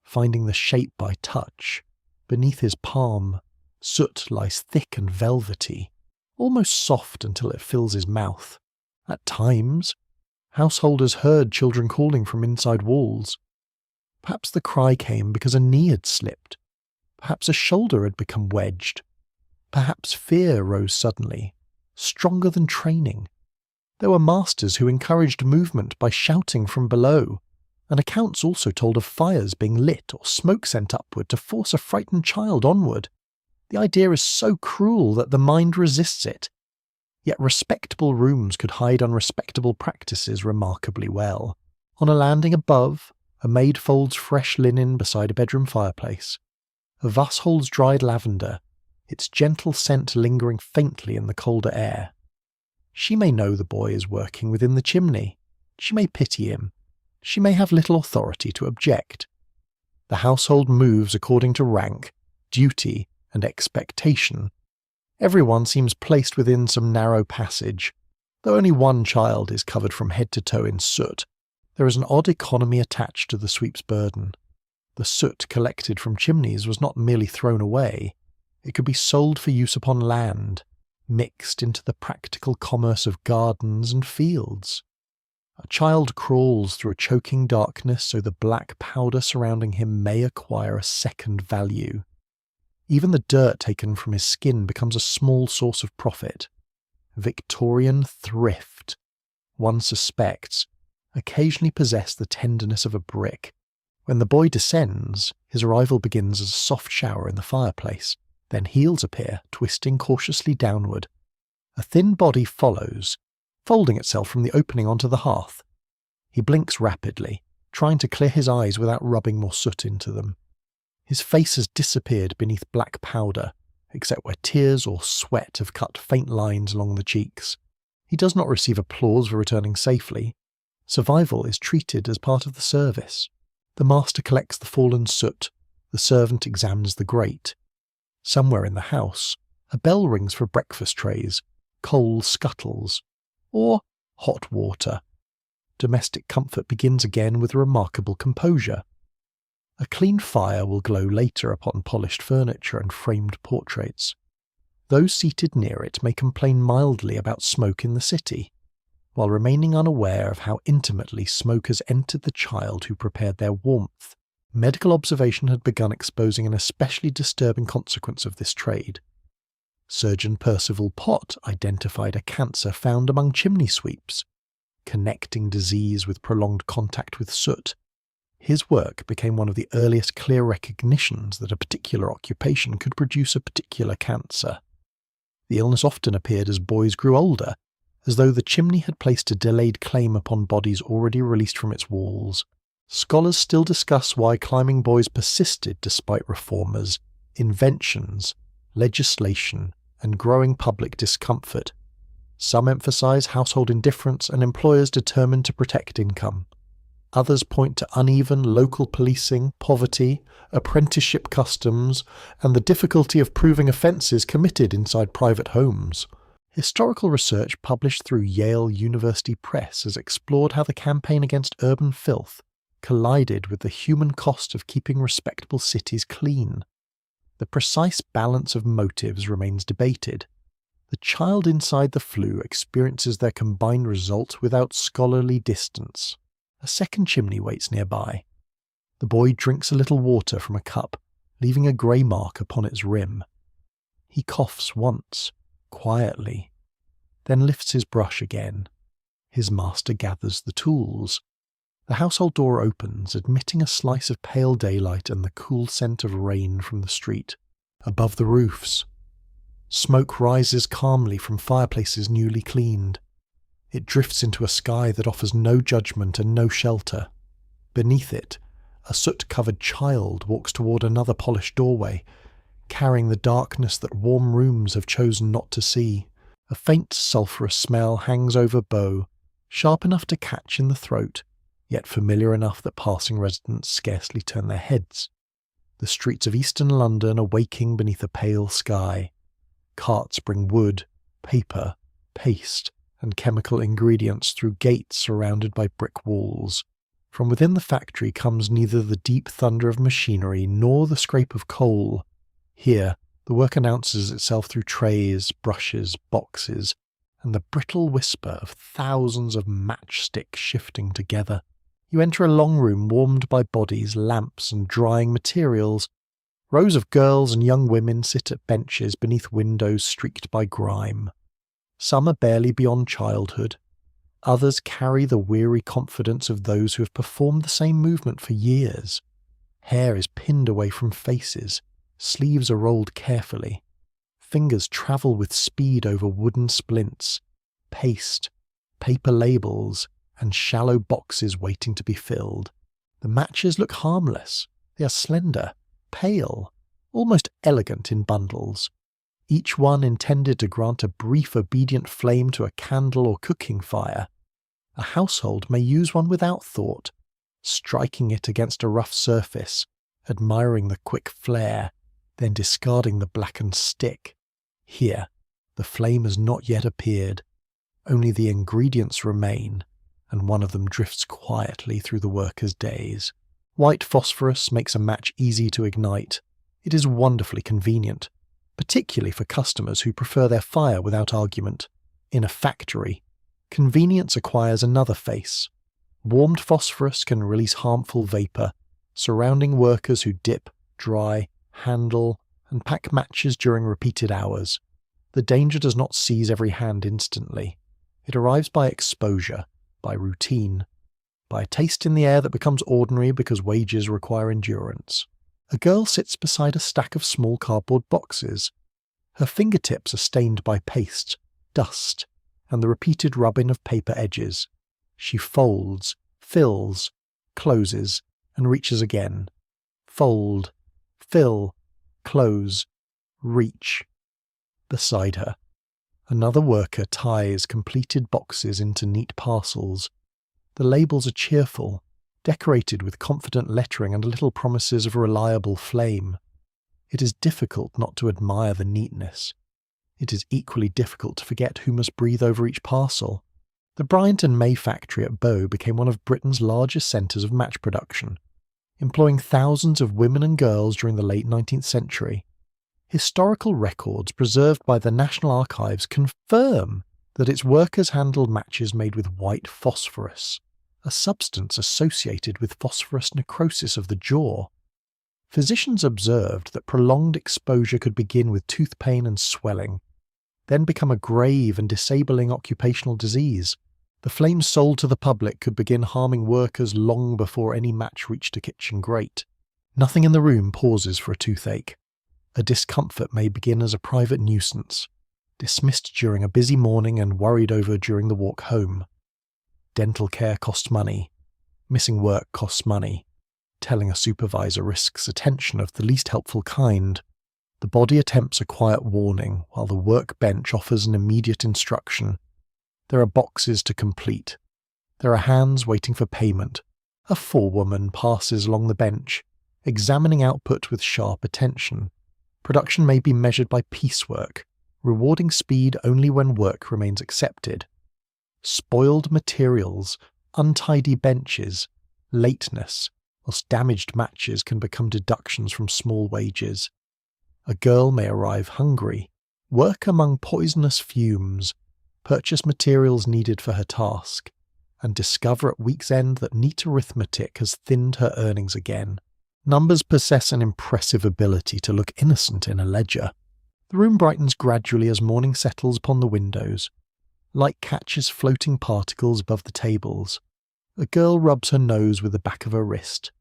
finding the shape by touch. Beneath his palm, soot lies thick and velvety, almost soft until it fills his mouth. At times, householders heard children calling from inside walls. Perhaps the cry came because a knee had slipped. Perhaps a shoulder had become wedged. Perhaps fear rose suddenly, stronger than training. There were masters who encouraged movement by shouting from below, and accounts also told of fires being lit or smoke sent upward to force a frightened child onward. The idea is so cruel that the mind resists it. Yet respectable rooms could hide unrespectable practices remarkably well. On a landing above, a maid folds fresh linen beside a bedroom fireplace. A vase holds dried lavender, its gentle scent lingering faintly in the colder air. She may know the boy is working within the chimney. She may pity him. She may have little authority to object. The household moves according to rank, duty, and expectation. Everyone seems placed within some narrow passage. Though only one child is covered from head to toe in soot, there is an odd economy attached to the sweep's burden. The soot collected from chimneys was not merely thrown away. It could be sold for use upon land, mixed into the practical commerce of gardens and fields. A child crawls through a choking darkness so the black powder surrounding him may acquire a second value. Even the dirt taken from his skin becomes a small source of profit. Victorian thrift, one suspects, occasionally possessed the tenderness of a brick. When the boy descends, his arrival begins as a soft shower in the fireplace. Then heels appear, twisting cautiously downward. A thin body follows, folding itself from the opening onto the hearth. He blinks rapidly, trying to clear his eyes without rubbing more soot into them. His face has disappeared beneath black powder, except where tears or sweat have cut faint lines along the cheeks. He does not receive applause for returning safely. Survival is treated as part of the service. The master collects the fallen soot. The servant examines the grate. Somewhere in the house, a bell rings for breakfast trays, coal scuttles, or hot water. Domestic comfort begins again with remarkable composure. A clean fire will glow later upon polished furniture and framed portraits. Those seated near it may complain mildly about smoke in the city, while remaining unaware of how intimately smoke has entered the child who prepared their warmth. Medical observation had begun exposing an especially disturbing consequence of this trade. Surgeon Percival Pott identified a cancer found among chimney sweeps, connecting disease with prolonged contact with soot. His work became one of the earliest clear recognitions that a particular occupation could produce a particular cancer. The illness often appeared as boys grew older, as though the chimney had placed a delayed claim upon bodies already released from its walls. Scholars still discuss why climbing boys persisted despite reformers, inventions, legislation, and growing public discomfort. Some emphasize household indifference and employers determined to protect income. Others point to uneven local policing, poverty, apprenticeship customs, and the difficulty of proving offences committed inside private homes. Historical research published through Yale University Press has explored how the campaign against urban filth collided with the human cost of keeping respectable cities clean. The precise balance of motives remains debated. The child inside the flue experiences their combined result without scholarly distance. A second chimney waits nearby. The boy drinks a little water from a cup, leaving a grey mark upon its rim. He coughs once, quietly, then lifts his brush again. His master gathers the tools. The household door opens, admitting a slice of pale daylight and the cool scent of rain from the street. Above the roofs, smoke rises calmly from fireplaces newly cleaned. It drifts into a sky that offers no judgment and no shelter. Beneath it, a soot-covered child walks toward another polished doorway, carrying the darkness that warm rooms have chosen not to see. A faint sulphurous smell hangs over Bow, sharp enough to catch in the throat, yet familiar enough that passing residents scarcely turn their heads. The streets of eastern London are waking beneath a pale sky. Carts bring wood, paper, paste, and chemical ingredients through gates surrounded by brick walls. From within the factory comes neither the deep thunder of machinery nor the scrape of coal. Here, the work announces itself through trays, brushes, boxes, and the brittle whisper of thousands of matchsticks shifting together. You enter a long room warmed by bodies, lamps, and drying materials. Rows of girls and young women sit at benches beneath windows streaked by grime. Some are barely beyond childhood. Others carry the weary confidence of those who have performed the same movement for years. Hair is pinned away from faces. Sleeves are rolled carefully. Fingers travel with speed over wooden splints, paste, paper labels, and shallow boxes waiting to be filled. The matches look harmless. They are slender, pale, almost elegant in bundles. Each one intended to grant a brief obedient flame to a candle or cooking fire. A household may use one without thought, striking it against a rough surface, admiring the quick flare, then discarding the blackened stick. Here, the flame has not yet appeared. Only the ingredients remain, and one of them drifts quietly through the worker's days. White phosphorus makes a match easy to ignite. It is wonderfully convenient, particularly for customers who prefer their fire without argument. In a factory, convenience acquires another face. Warmed phosphorus can release harmful vapour, surrounding workers who dip, dry, handle, and pack matches during repeated hours. The danger does not seize every hand instantly. It arrives by exposure, by routine, by a taste in the air that becomes ordinary because wages require endurance. A girl sits beside a stack of small cardboard boxes. Her fingertips are stained by paste, dust, and the repeated rubbing of paper edges. She folds, fills, closes, and reaches again. Fold, fill, close, reach. Beside her, another worker ties completed boxes into neat parcels. The labels are cheerful, decorated with confident lettering and little promises of reliable flame. It is difficult not to admire the neatness. It is equally difficult to forget who must breathe over each parcel. The Bryant and May factory at Bow became one of Britain's largest centres of match production, employing thousands of women and girls during the late 19th century. Historical records preserved by the National Archives confirm that its workers handled matches made with white phosphorus, a substance associated with phosphorus necrosis of the jaw. Physicians observed that prolonged exposure could begin with tooth pain and swelling, then become a grave and disabling occupational disease. The flames sold to the public could begin harming workers long before any match reached a kitchen grate. Nothing in the room pauses for a toothache. A discomfort may begin as a private nuisance, dismissed during a busy morning and worried over during the walk home. Dental care costs money. Missing work costs money. Telling a supervisor risks attention of the least helpful kind. The body attempts a quiet warning, while the workbench offers an immediate instruction. There are boxes to complete. There are hands waiting for payment. A forewoman passes along the bench, examining output with sharp attention. Production may be measured by piecework, rewarding speed only when work remains accepted. Spoiled materials, untidy benches, lateness, whilst damaged matches can become deductions from small wages. A girl may arrive hungry, work among poisonous fumes, purchase materials needed for her task, and discover at week's end that neat arithmetic has thinned her earnings again. Numbers possess an impressive ability to look innocent in a ledger. The room brightens gradually as morning settles upon the windows. Light catches floating particles above the tables. A girl rubs her nose with the back of her wrist,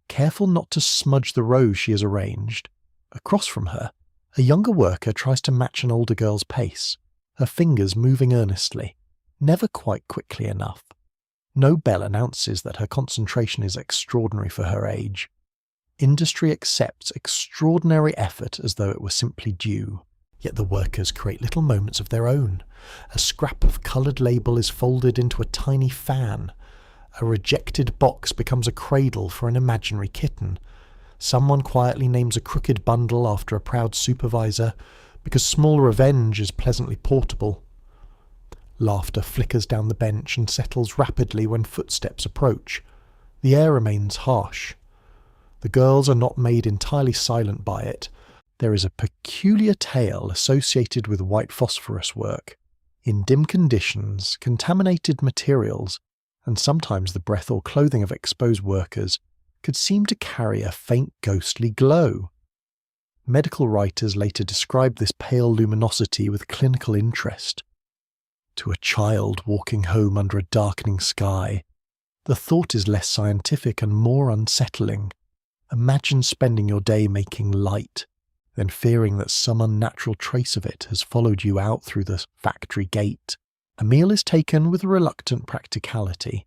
careful not to smudge the rows she has arranged. Across from her, a younger worker tries to match an older girl's pace, her fingers moving earnestly, never quite quickly enough. No bell announces that her concentration is extraordinary for her age. Industry accepts extraordinary effort as though it were simply due. Yet the workers create little moments of their own. A scrap of coloured label is folded into a tiny fan. A rejected box becomes a cradle for an imaginary kitten. Someone quietly names a crooked bundle after a proud supervisor, because small revenge is pleasantly portable. Laughter flickers down the bench and settles rapidly when footsteps approach. The air remains harsh. The girls are not made entirely silent by it. There is a peculiar tale associated with white phosphorus work. In dim conditions, contaminated materials, and sometimes the breath or clothing of exposed workers, could seem to carry a faint ghostly glow. Medical writers later described this pale luminosity with clinical interest. To a child walking home under a darkening sky, the thought is less scientific and more unsettling. Imagine spending your day making light, then fearing that some unnatural trace of it has followed you out through the factory gate. A meal is taken with a reluctant practicality.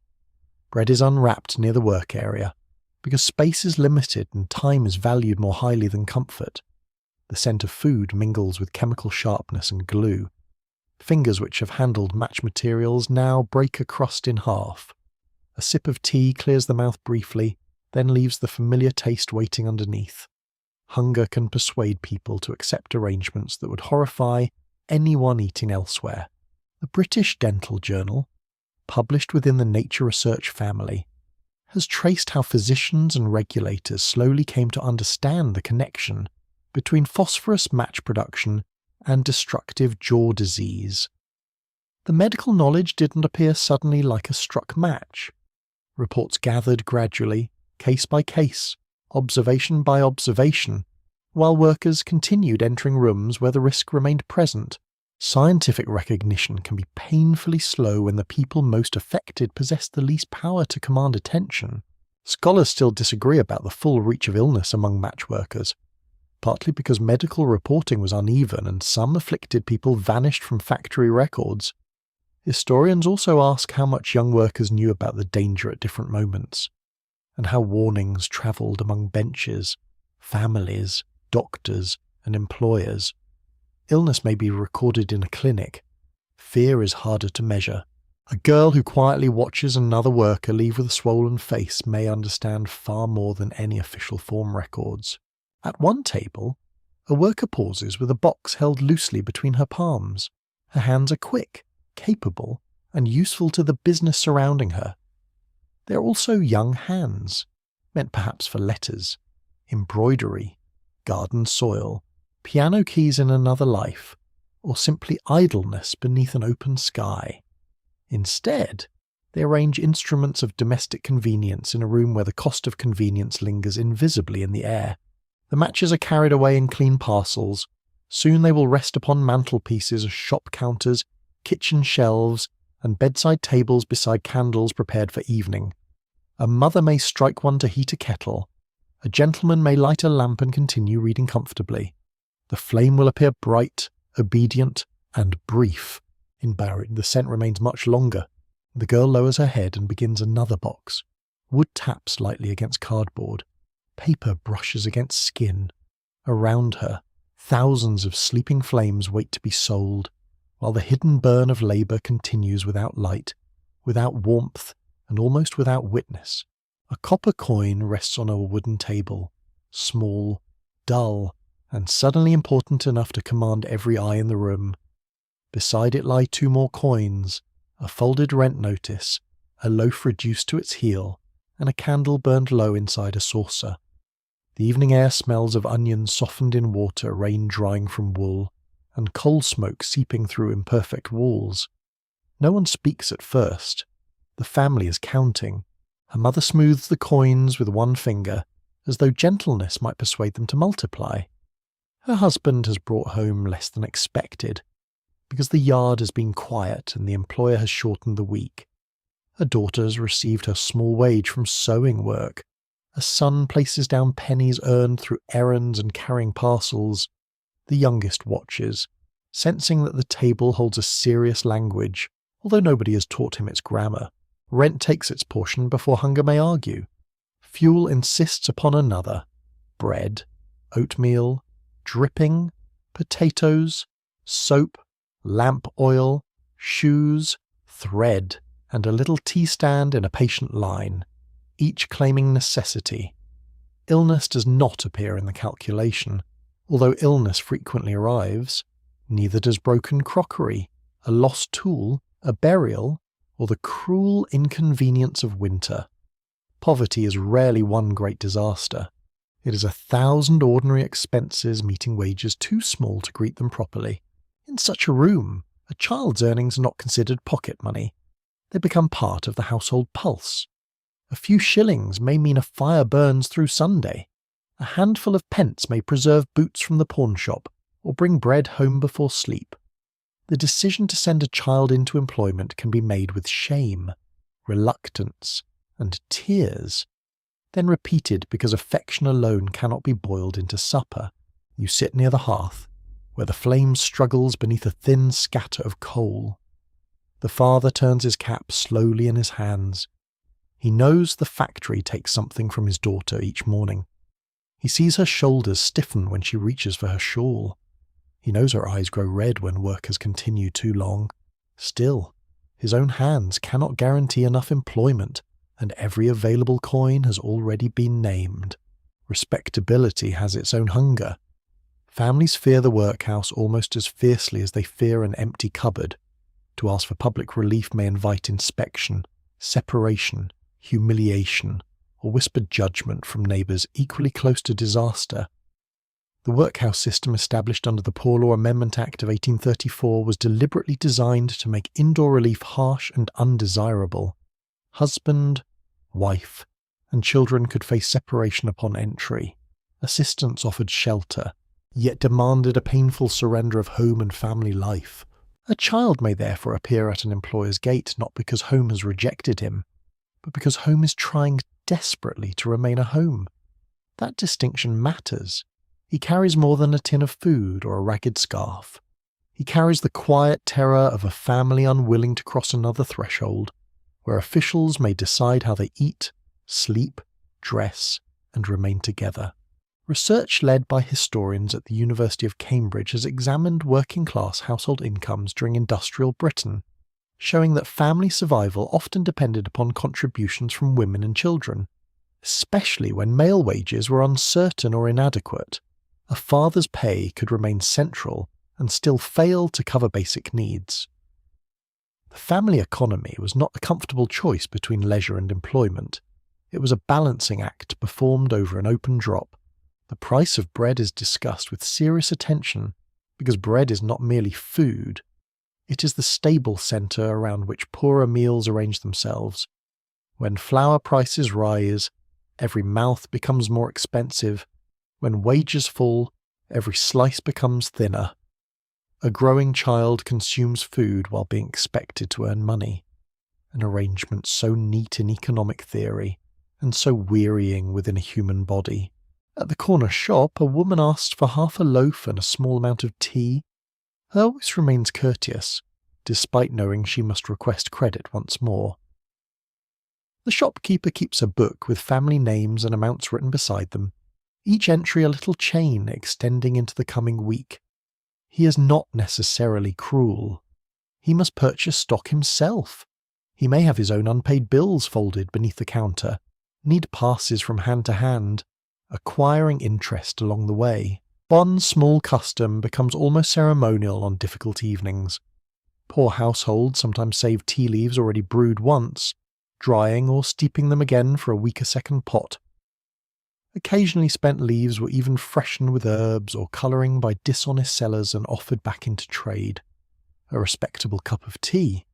Bread is unwrapped near the work area, because space is limited and time is valued more highly than comfort. The scent of food mingles with chemical sharpness and glue. Fingers which have handled match materials now break a crust in half. A sip of tea clears the mouth briefly, then leaves the familiar taste waiting underneath. Hunger can persuade people to accept arrangements that would horrify anyone eating elsewhere. The British Dental Journal, published within the Nature Research family, has traced how physicians and regulators slowly came to understand the connection between phosphorus match production and destructive jaw disease. The medical knowledge didn't appear suddenly like a struck match. Reports gathered gradually, case by case, observation by observation, while workers continued entering rooms where the risk remained present. Scientific recognition can be painfully slow when the people most affected possess the least power to command attention. Scholars still disagree about the full reach of illness among match workers, partly because medical reporting was uneven and some afflicted people vanished from factory records. Historians also ask how much young workers knew about the danger at different moments, and how warnings travelled among benches, families, doctors, and employers. Illness may be recorded in a clinic. Fear is harder to measure. A girl who quietly watches another worker leave with a swollen face may understand far more than any official form records. At one table, a worker pauses with a box held loosely between her palms. Her hands are quick, capable, and useful to the business surrounding her. They are also young hands, meant perhaps for letters, embroidery, garden soil, piano keys in another life, or simply idleness beneath an open sky. Instead, they arrange instruments of domestic convenience in a room where the cost of convenience lingers invisibly in the air. The matches are carried away in clean parcels. Soon they will rest upon mantelpieces, shop counters, kitchen shelves, and bedside tables beside candles prepared for evening. A mother may strike one to heat a kettle. A gentleman may light a lamp and continue reading comfortably. The flame will appear bright, obedient, and brief. In Barry, the scent remains much longer. The girl lowers her head and begins another box. Wood taps lightly against cardboard. Paper brushes against skin. Around her, thousands of sleeping flames wait to be sold, while the hidden burn of labour continues without light, without warmth, and almost without witness. A copper coin rests on a wooden table, small, dull, and suddenly important enough to command every eye in the room. Beside it lie 2 more coins, a folded rent notice, a loaf reduced to its heel, and a candle burned low inside a saucer. The evening air smells of onions softened in water, rain drying from wool, and coal smoke seeping through imperfect walls. No one speaks at first. The family is counting. Her mother smooths the coins with one finger, as though gentleness might persuade them to multiply. Her husband has brought home less than expected, because the yard has been quiet and the employer has shortened the week. A daughter has received her small wage from sewing work. A son places down pennies earned through errands and carrying parcels. The youngest watches, sensing that the table holds a serious language, although nobody has taught him its grammar. Rent takes its portion before hunger may argue. Fuel insists upon another. Bread, oatmeal, dripping, potatoes, soap, lamp oil, shoes, thread, and a little tea stand in a patient line, each claiming necessity. Illness does not appear in the calculation, although illness frequently arrives. Neither does broken crockery, a lost tool, a burial, or the cruel inconvenience of winter. Poverty is rarely one great disaster. It is 1,000 ordinary expenses meeting wages too small to greet them properly. In such a room, a child's earnings are not considered pocket money. They become part of the household pulse. A few shillings may mean a fire burns through Sunday. A handful of pence may preserve boots from the pawnshop, or bring bread home before sleep. The decision to send a child into employment can be made with shame, reluctance, and tears, then repeated because affection alone cannot be boiled into supper. You sit near the hearth, where the flame struggles beneath a thin scatter of coal. The father turns his cap slowly in his hands. He knows the factory takes something from his daughter each morning. He sees her shoulders stiffen when she reaches for her shawl. He knows her eyes grow red when work has continued too long. Still, his own hands cannot guarantee enough employment, and every available coin has already been named. Respectability has its own hunger. Families fear the workhouse almost as fiercely as they fear an empty cupboard. To ask for public relief may invite inspection, separation, humiliation, or whispered judgment from neighbours equally close to disaster. The workhouse system established under the Poor Law Amendment Act of 1834 was deliberately designed to make indoor relief harsh and undesirable. Husband, wife, and children could face separation upon entry. Assistants offered shelter, yet demanded a painful surrender of home and family life. A child may therefore appear at an employer's gate not because home has rejected him, but because home is trying desperately to remain a home. That distinction matters. He carries more than a tin of food or a ragged scarf. He carries the quiet terror of a family unwilling to cross another threshold, where officials may decide how they eat, sleep, dress, and remain together. Research led by historians at the University of Cambridge has examined working-class household incomes during industrial Britain, showing that family survival often depended upon contributions from women and children, especially when male wages were uncertain or inadequate. A father's pay could remain central and still fail to cover basic needs. The family economy was not a comfortable choice between leisure and employment. It was a balancing act performed over an open drop. The price of bread is discussed with serious attention because bread is not merely food. It is the stable centre around which poorer meals arrange themselves. When flour prices rise, every mouth becomes more expensive. When wages fall, every slice becomes thinner. A growing child consumes food while being expected to earn money. An arrangement so neat in economic theory and so wearying within a human body. At the corner shop, a woman asks for half a loaf and a small amount of tea. Her voice remains courteous, despite knowing she must request credit once more. The shopkeeper keeps a book with family names and amounts written beside them, each entry a little chain extending into the coming week. He is not necessarily cruel. He must purchase stock himself. He may have his own unpaid bills folded beneath the counter, need passes from hand to hand, acquiring interest along the way. One small custom becomes almost ceremonial on difficult evenings. Poor households sometimes save tea leaves already brewed once, drying or steeping them again for a weaker second pot. Occasionally spent leaves were even freshened with herbs or colouring by dishonest sellers and offered back into trade. A respectable cup of tea,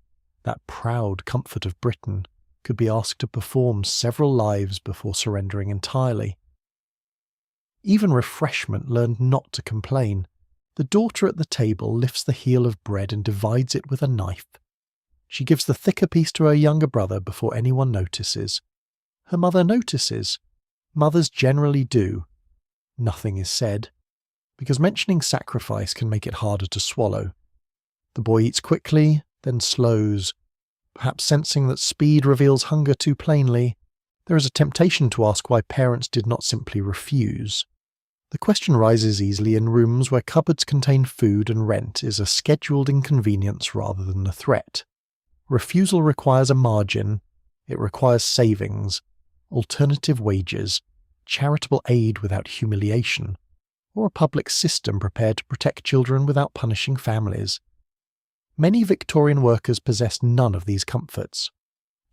that proud comfort of Britain, could be asked to perform several lives before surrendering entirely. Even refreshment learned not to complain. The daughter at the table lifts the heel of bread and divides it with a knife. She gives the thicker piece to her younger brother before anyone notices. Her mother notices. Mothers generally do. Nothing is said, because mentioning sacrifice can make it harder to swallow. The boy eats quickly, then slows. Perhaps sensing that speed reveals hunger too plainly, there is a temptation to ask why parents did not simply refuse. The question rises easily in rooms where cupboards contain food and rent is a scheduled inconvenience rather than a threat. Refusal requires a margin, it requires savings, alternative wages, charitable aid without humiliation, or a public system prepared to protect children without punishing families. Many Victorian workers possessed none of these comforts.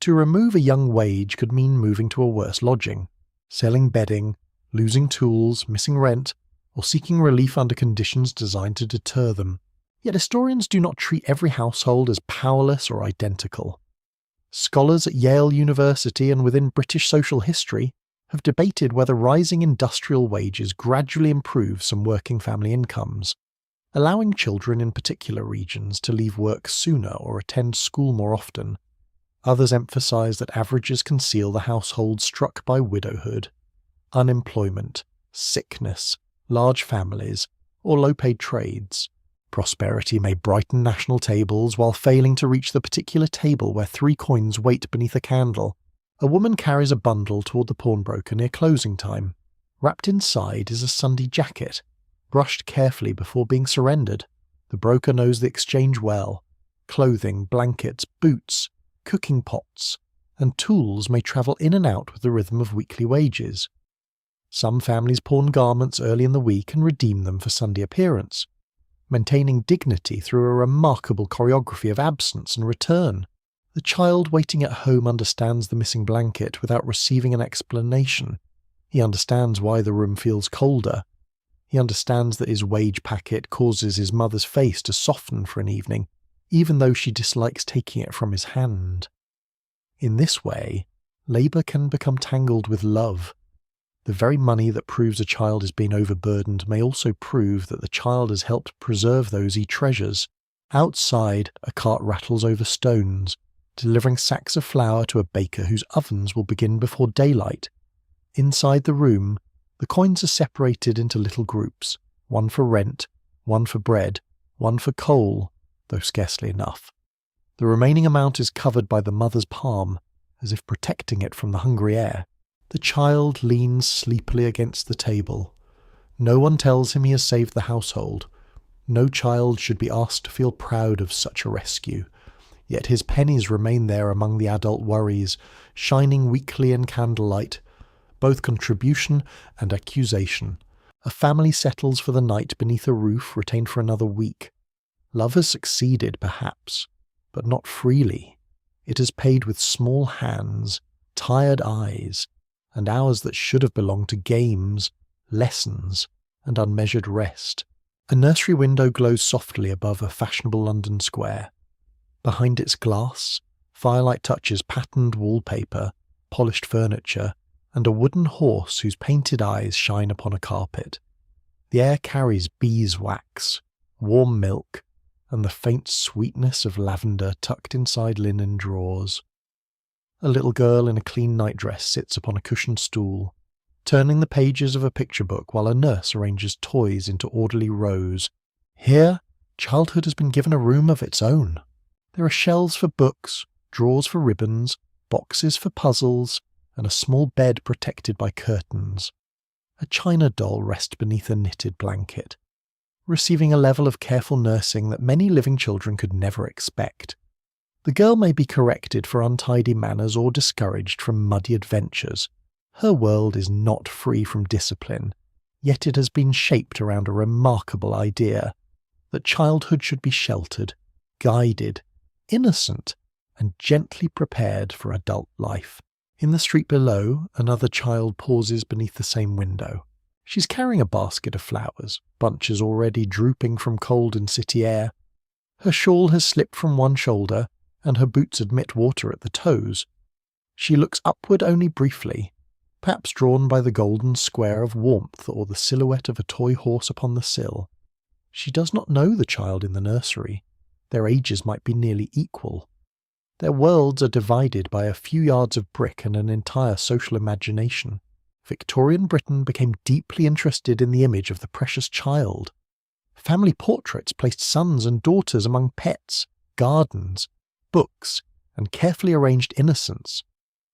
To remove a young wage could mean moving to a worse lodging, selling bedding, losing tools, missing rent, or seeking relief under conditions designed to deter them. Yet historians do not treat every household as powerless or identical. Scholars at Yale University and within British social history have debated whether rising industrial wages gradually improve some working family incomes, allowing children in particular regions to leave work sooner or attend school more often. Others emphasise that averages conceal the households struck by widowhood, unemployment, sickness, large families, or low-paid trades. Prosperity may brighten national tables while failing to reach the particular table where 3 coins wait beneath a candle. A woman carries a bundle toward the pawnbroker near closing time. Wrapped inside is a Sunday jacket, brushed carefully before being surrendered. The broker knows the exchange well. Clothing, blankets, boots, cooking pots, and tools may travel in and out with the rhythm of weekly wages. Some families pawn garments early in the week and redeem them for Sunday appearance, maintaining dignity through a remarkable choreography of absence and return. The child waiting at home understands the missing blanket without receiving an explanation. He understands why the room feels colder. He understands that his wage packet causes his mother's face to soften for an evening, even though she dislikes taking it from his hand. In this way, labour can become tangled with love. The very money that proves a child is being overburdened may also prove that the child has helped preserve those he treasures. Outside, a cart rattles over stones, delivering sacks of flour to a baker whose ovens will begin before daylight. Inside the room, the coins are separated into little groups, one for rent, one for bread, one for coal, though scarcely enough. The remaining amount is covered by the mother's palm, as if protecting it from the hungry air. The child leans sleepily against the table. No one tells him he has saved the household. No child should be asked to feel proud of such a rescue. Yet his pennies remain there among the adult worries, shining weekly in candlelight, both contribution and accusation. A family settles for the night beneath a roof retained for another week. Love has succeeded, perhaps, but not freely. It has paid with small hands, tired eyes, and hours that should have belonged to games, lessons, and unmeasured rest. A nursery window glows softly above a fashionable London square. Behind its glass, firelight touches patterned wallpaper, polished furniture, and a wooden horse whose painted eyes shine upon a carpet. The air carries beeswax, warm milk, and the faint sweetness of lavender tucked inside linen drawers. A little girl in a clean nightdress sits upon a cushioned stool, turning the pages of a picture book while a nurse arranges toys into orderly rows. Here, childhood has been given a room of its own. There are shelves for books, drawers for ribbons, boxes for puzzles, and a small bed protected by curtains. A china doll rests beneath a knitted blanket, receiving a level of careful nursing that many living children could never expect. The girl may be corrected for untidy manners or discouraged from muddy adventures. Her world is not free from discipline, yet it has been shaped around a remarkable idea that childhood should be sheltered, guided, innocent, and gently prepared for adult life. In the street below, another child pauses beneath the same window. She's carrying a basket of flowers, bunches already drooping from cold and city air. Her shawl has slipped from one shoulder, and her boots admit water at the toes. She looks upward only briefly, perhaps drawn by the golden square of warmth or the silhouette of a toy horse upon the sill. She does not know the child in the nursery. Their ages might be nearly equal. Their worlds are divided by a few yards of brick and an entire social imagination. Victorian Britain became deeply interested in the image of the precious child. Family portraits placed sons and daughters among pets, gardens, books, and carefully arranged innocence.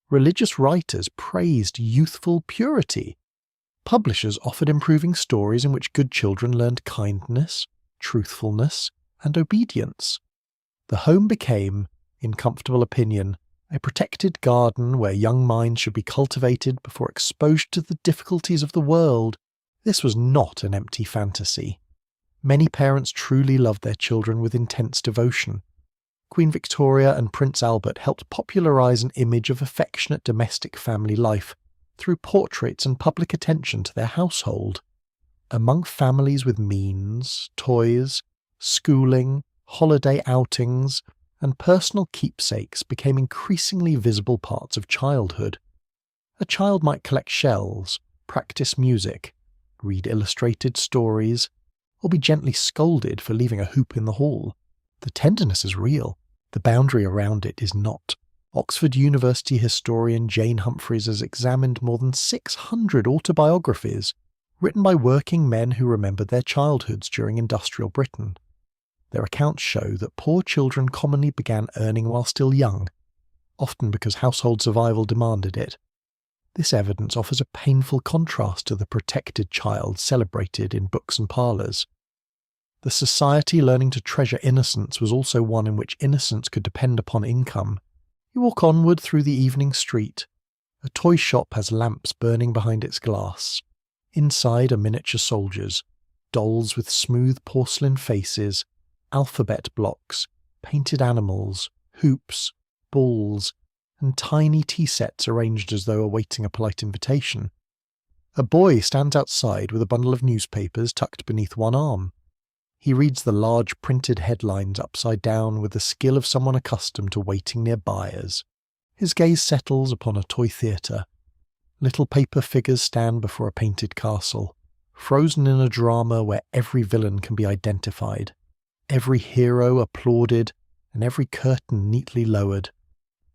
Religious writers praised youthful purity. Publishers offered improving stories in which good children learned kindness, truthfulness, and obedience. The home became, in comfortable opinion, a protected garden where young minds should be cultivated before exposed to the difficulties of the world. This was not an empty fantasy. Many parents truly loved their children with intense devotion. Queen Victoria and Prince Albert helped popularise an image of affectionate domestic family life through portraits and public attention to their household. Among families with means, toys, schooling, holiday outings, and personal keepsakes became increasingly visible parts of childhood. A child might collect shells, practice music, read illustrated stories, or be gently scolded for leaving a hoop in the hall. The tenderness is real, the boundary around it is not. Oxford University historian Jane Humphreys has examined more than 600 autobiographies written by working men who remembered their childhoods during industrial Britain. Their accounts show that poor children commonly began earning while still young, often because household survival demanded it. This evidence offers a painful contrast to the protected child celebrated in books and parlours. The society learning to treasure innocence was also one in which innocence could depend upon income. You walk onward through the evening street. A toy shop has lamps burning behind its glass. Inside are miniature soldiers, dolls with smooth porcelain faces, alphabet blocks, painted animals, hoops, balls, and tiny tea sets arranged as though awaiting a polite invitation. A boy stands outside with a bundle of newspapers tucked beneath one arm. He reads the large printed headlines upside down with the skill of someone accustomed to waiting near buyers. His gaze settles upon a toy theatre. Little paper figures stand before a painted castle, frozen in a drama where every villain can be identified, every hero applauded, and every curtain neatly lowered.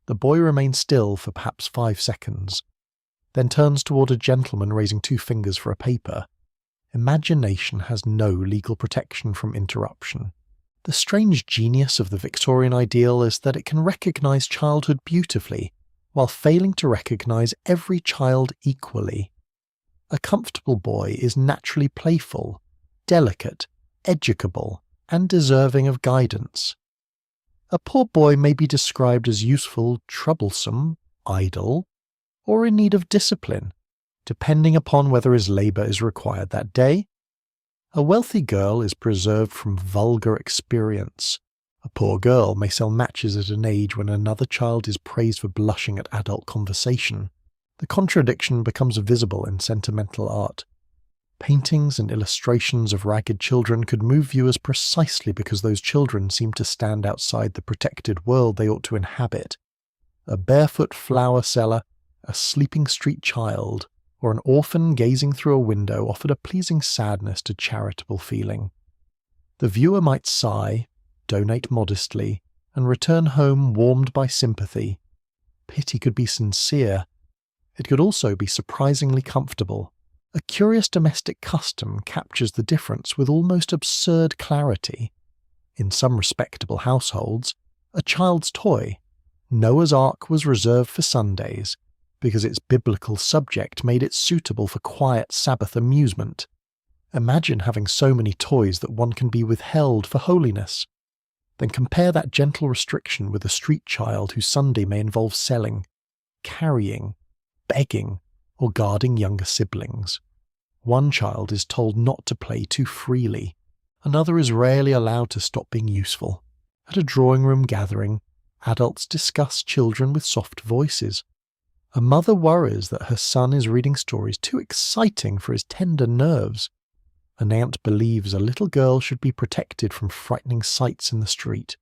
The boy remains still for perhaps 5 seconds, then turns toward a gentleman raising 2 fingers for a paper. Imagination has no legal protection from interruption. The strange genius of the Victorian ideal is that it can recognise childhood beautifully, while failing to recognise every child equally. A comfortable boy is naturally playful, delicate, educable, and deserving of guidance. A poor boy may be described as useful, troublesome, idle, or in need of discipline, depending upon whether his labour is required that day. A wealthy girl is preserved from vulgar experience. A poor girl may sell matches at an age when another child is praised for blushing at adult conversation. The contradiction becomes visible in sentimental art. Paintings and illustrations of ragged children could move viewers precisely because those children seem to stand outside the protected world they ought to inhabit. A barefoot flower seller, a sleeping street child, or an orphan gazing through a window offered a pleasing sadness to charitable feeling. The viewer might sigh, donate modestly, and return home warmed by sympathy. Pity could be sincere. It could also be surprisingly comfortable. A curious domestic custom captures the difference with almost absurd clarity. In some respectable households, a child's toy, Noah's Ark, was reserved for Sundays because its biblical subject made it suitable for quiet Sabbath amusement. Imagine having so many toys that one can be withheld for holiness. Then compare that gentle restriction with a street child whose Sunday may involve selling, carrying, begging, or guarding younger siblings. One child is told not to play too freely. Another is rarely allowed to stop being useful. At a drawing room gathering, adults discuss children with soft voices. A mother worries that her son is reading stories too exciting for his tender nerves. An aunt believes a little girl should be protected from frightening sights in the street.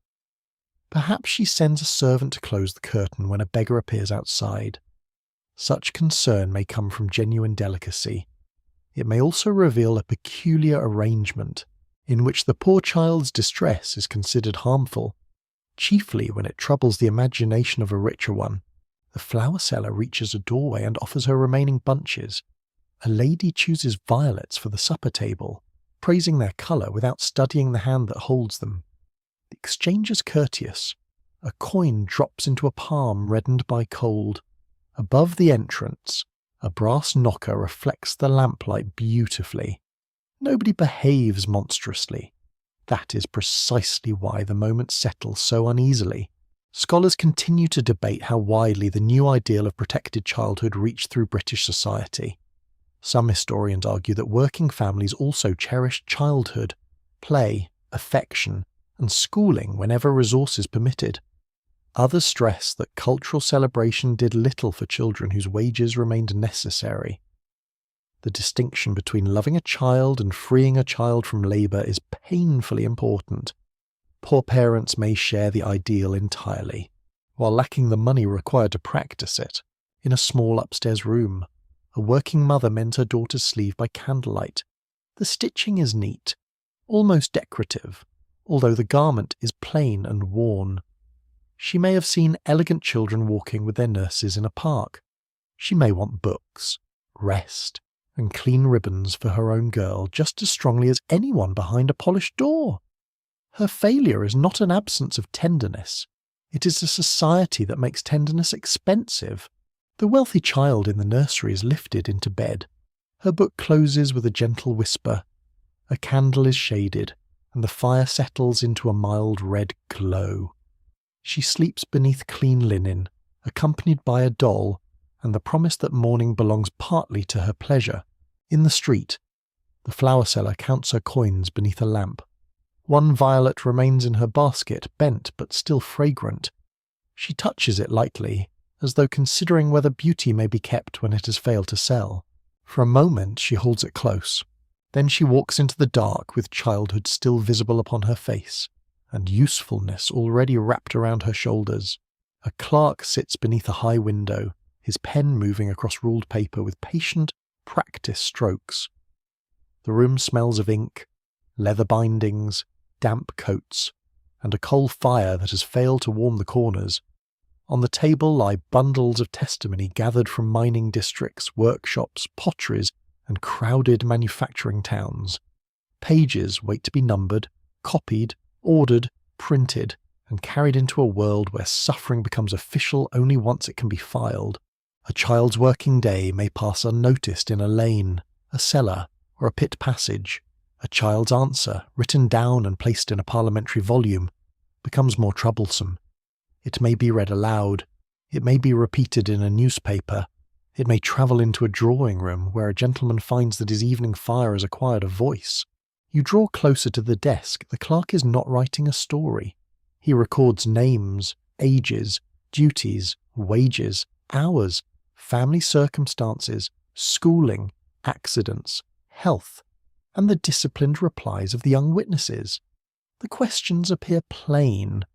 Perhaps she sends a servant to close the curtain when a beggar appears outside. Such concern may come from genuine delicacy. It may also reveal a peculiar arrangement in which the poor child's distress is considered harmful, chiefly when it troubles the imagination of a richer one. The flower seller reaches a doorway and offers her remaining bunches. A lady chooses violets for the supper table, praising their colour without studying the hand that holds them. The exchange is courteous. A coin drops into a palm reddened by cold. Above the entrance, a brass knocker reflects the lamplight beautifully. Nobody behaves monstrously. That is precisely why the moment settles so uneasily. Scholars continue to debate how widely the new ideal of protected childhood reached through British society. Some historians argue that working families also cherished childhood, play, affection, and schooling whenever resources permitted. Others stress that cultural celebration did little for children whose wages remained necessary. The distinction between loving a child and freeing a child from labour is painfully important. Poor parents may share the ideal entirely, while lacking the money required to practice it. In a small upstairs room, a working mother mends her daughter's sleeve by candlelight. The stitching is neat, almost decorative, although the garment is plain and worn. She may have seen elegant children walking with their nurses in a park. She may want books, rest, and clean ribbons for her own girl just as strongly as anyone behind a polished door. Her failure is not an absence of tenderness. It is a society that makes tenderness expensive. The wealthy child in the nursery is lifted into bed. Her book closes with a gentle whisper. A candle is shaded, and the fire settles into a mild red glow. She sleeps beneath clean linen, accompanied by a doll, and the promise that morning belongs partly to her pleasure. In the street, the flower seller counts her coins beneath a lamp. One violet remains in her basket, bent but still fragrant. She touches it lightly, as though considering whether beauty may be kept when it has failed to sell. For a moment she holds it close. Then she walks into the dark with childhood still visible upon her face, and usefulness already wrapped around her shoulders. A clerk sits beneath a high window, his pen moving across ruled paper with patient, practiced strokes. The room smells of ink, leather bindings, damp coats, and a coal fire that has failed to warm the corners. On the table lie bundles of testimony gathered from mining districts, workshops, potteries, and crowded manufacturing towns. Pages wait to be numbered, copied, ordered, printed, and carried into a world where suffering becomes official only once it can be filed. A child's working day may pass unnoticed in a lane, a cellar, or a pit passage. A child's answer, written down and placed in a parliamentary volume, becomes more troublesome. It may be read aloud. It may be repeated in a newspaper. It may travel into a drawing room where a gentleman finds that his evening fire has acquired a voice. You draw closer to the desk. The clerk is not writing a story. He records names, ages, duties, wages, hours, family circumstances, schooling, accidents, health, and the disciplined replies of the young witnesses. The questions appear plain.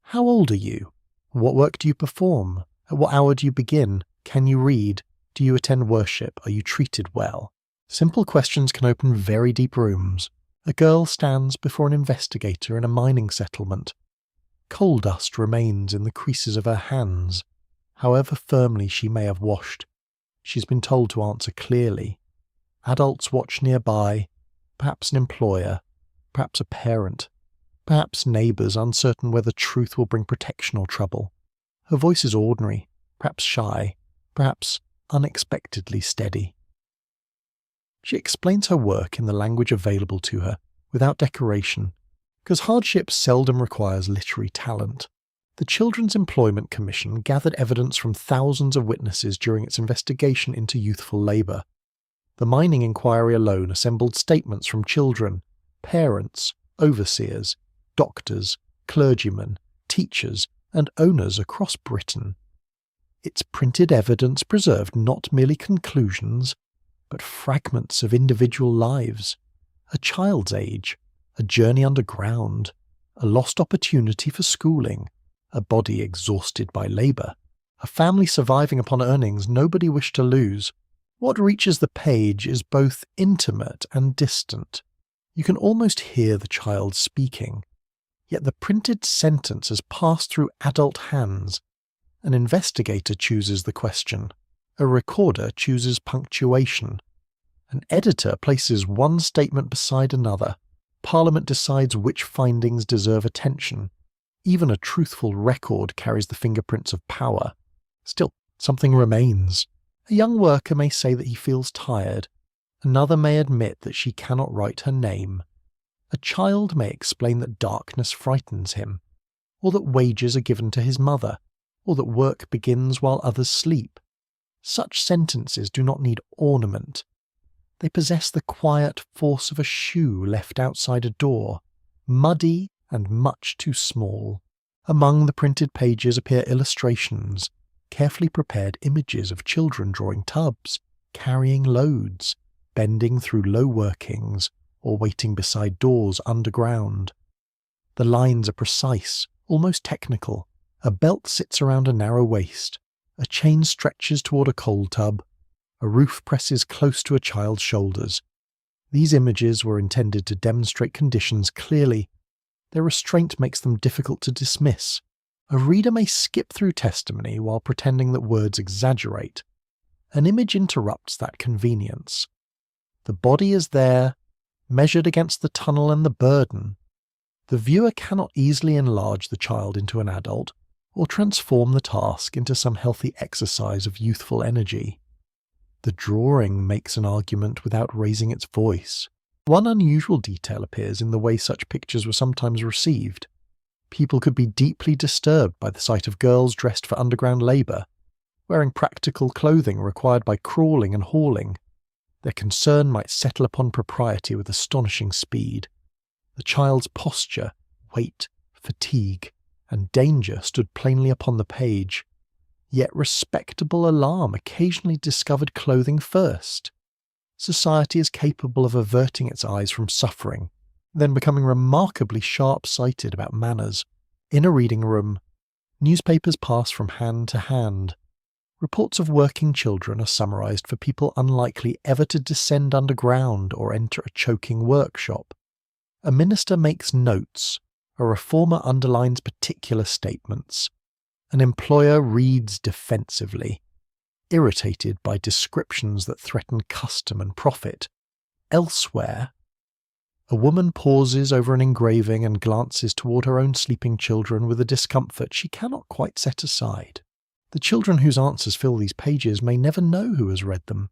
How old are you? What work do you perform? At what hour do you begin? Can you read? Do you attend worship? Are you treated well? Simple questions can open very deep rooms. A girl stands before an investigator in a mining settlement. Coal dust remains in the creases of her hands. However firmly she may have washed, she's been told to answer clearly. Adults watch nearby, perhaps an employer, perhaps a parent, perhaps neighbours uncertain whether truth will bring protection or trouble. Her voice is ordinary, perhaps shy, perhaps unexpectedly steady. She explains her work in the language available to her, without decoration, because hardship seldom requires literary talent. The Children's Employment Commission gathered evidence from thousands of witnesses during its investigation into youthful labour. The mining inquiry alone assembled statements from children, parents, overseers, doctors, clergymen, teachers, and owners across Britain. Its printed evidence preserved not merely conclusions, but fragments of individual lives, a child's age, a journey underground, a lost opportunity for schooling, a body exhausted by labour, a family surviving upon earnings nobody wished to lose. What reaches the page is both intimate and distant. You can almost hear the child speaking, yet the printed sentence has passed through adult hands. An investigator chooses the question. A recorder chooses punctuation. An editor places one statement beside another. Parliament decides which findings deserve attention. Even a truthful record carries the fingerprints of power. Still, something remains. A young worker may say that he feels tired. Another may admit that she cannot write her name. A child may explain that darkness frightens him, or that wages are given to his mother, or that work begins while others sleep. Such sentences do not need ornament. They possess the quiet force of a shoe left outside a door, muddy and much too small. Among the printed pages appear illustrations, carefully prepared images of children drawing tubs, carrying loads, bending through low workings, or waiting beside doors underground. The lines are precise, almost technical. A belt sits around a narrow waist. A chain stretches toward a coal tub. A roof presses close to a child's shoulders. These images were intended to demonstrate conditions clearly. Their restraint makes them difficult to dismiss. A reader may skip through testimony while pretending that words exaggerate. An image interrupts that convenience. The body is there, measured against the tunnel and the burden. The viewer cannot easily enlarge the child into an adult, or transform the task into some healthy exercise of youthful energy. The drawing makes an argument without raising its voice. One unusual detail appears in the way such pictures were sometimes received. People could be deeply disturbed by the sight of girls dressed for underground labour, wearing practical clothing required by crawling and hauling. Their concern might settle upon propriety with astonishing speed. The child's posture, weight, fatigue, and danger stood plainly upon the page. Yet respectable alarm occasionally discovered clothing first. Society is capable of averting its eyes from suffering, then becoming remarkably sharp-sighted about manners. In a reading room, newspapers pass from hand to hand. Reports of working children are summarised for people unlikely ever to descend underground or enter a choking workshop. A minister makes notes. A reformer underlines particular statements. An employer reads defensively, irritated by descriptions that threaten custom and profit. Elsewhere, a woman pauses over an engraving and glances toward her own sleeping children with a discomfort she cannot quite set aside. The children whose answers fill these pages may never know who has read them.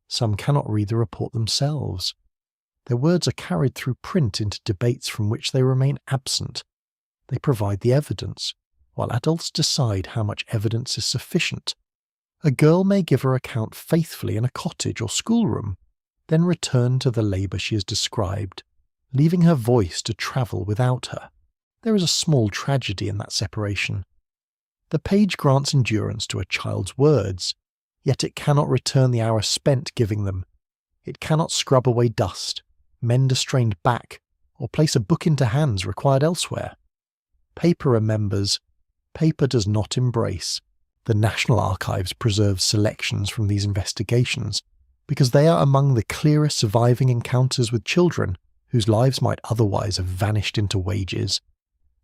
Some cannot read the report themselves. Their words are carried through print into debates from which they remain absent. They provide the evidence, while adults decide how much evidence is sufficient. A girl may give her account faithfully in a cottage or schoolroom, then return to the labour she has described, leaving her voice to travel without her. There is a small tragedy in that separation. The page grants endurance to a child's words, yet it cannot return the hour spent giving them. It cannot scrub away dust, mend a strained back, or place a book into hands required elsewhere. Paper remembers, paper does not embrace. The National Archives preserves selections from these investigations because they are among the clearest surviving encounters with children whose lives might otherwise have vanished into wages,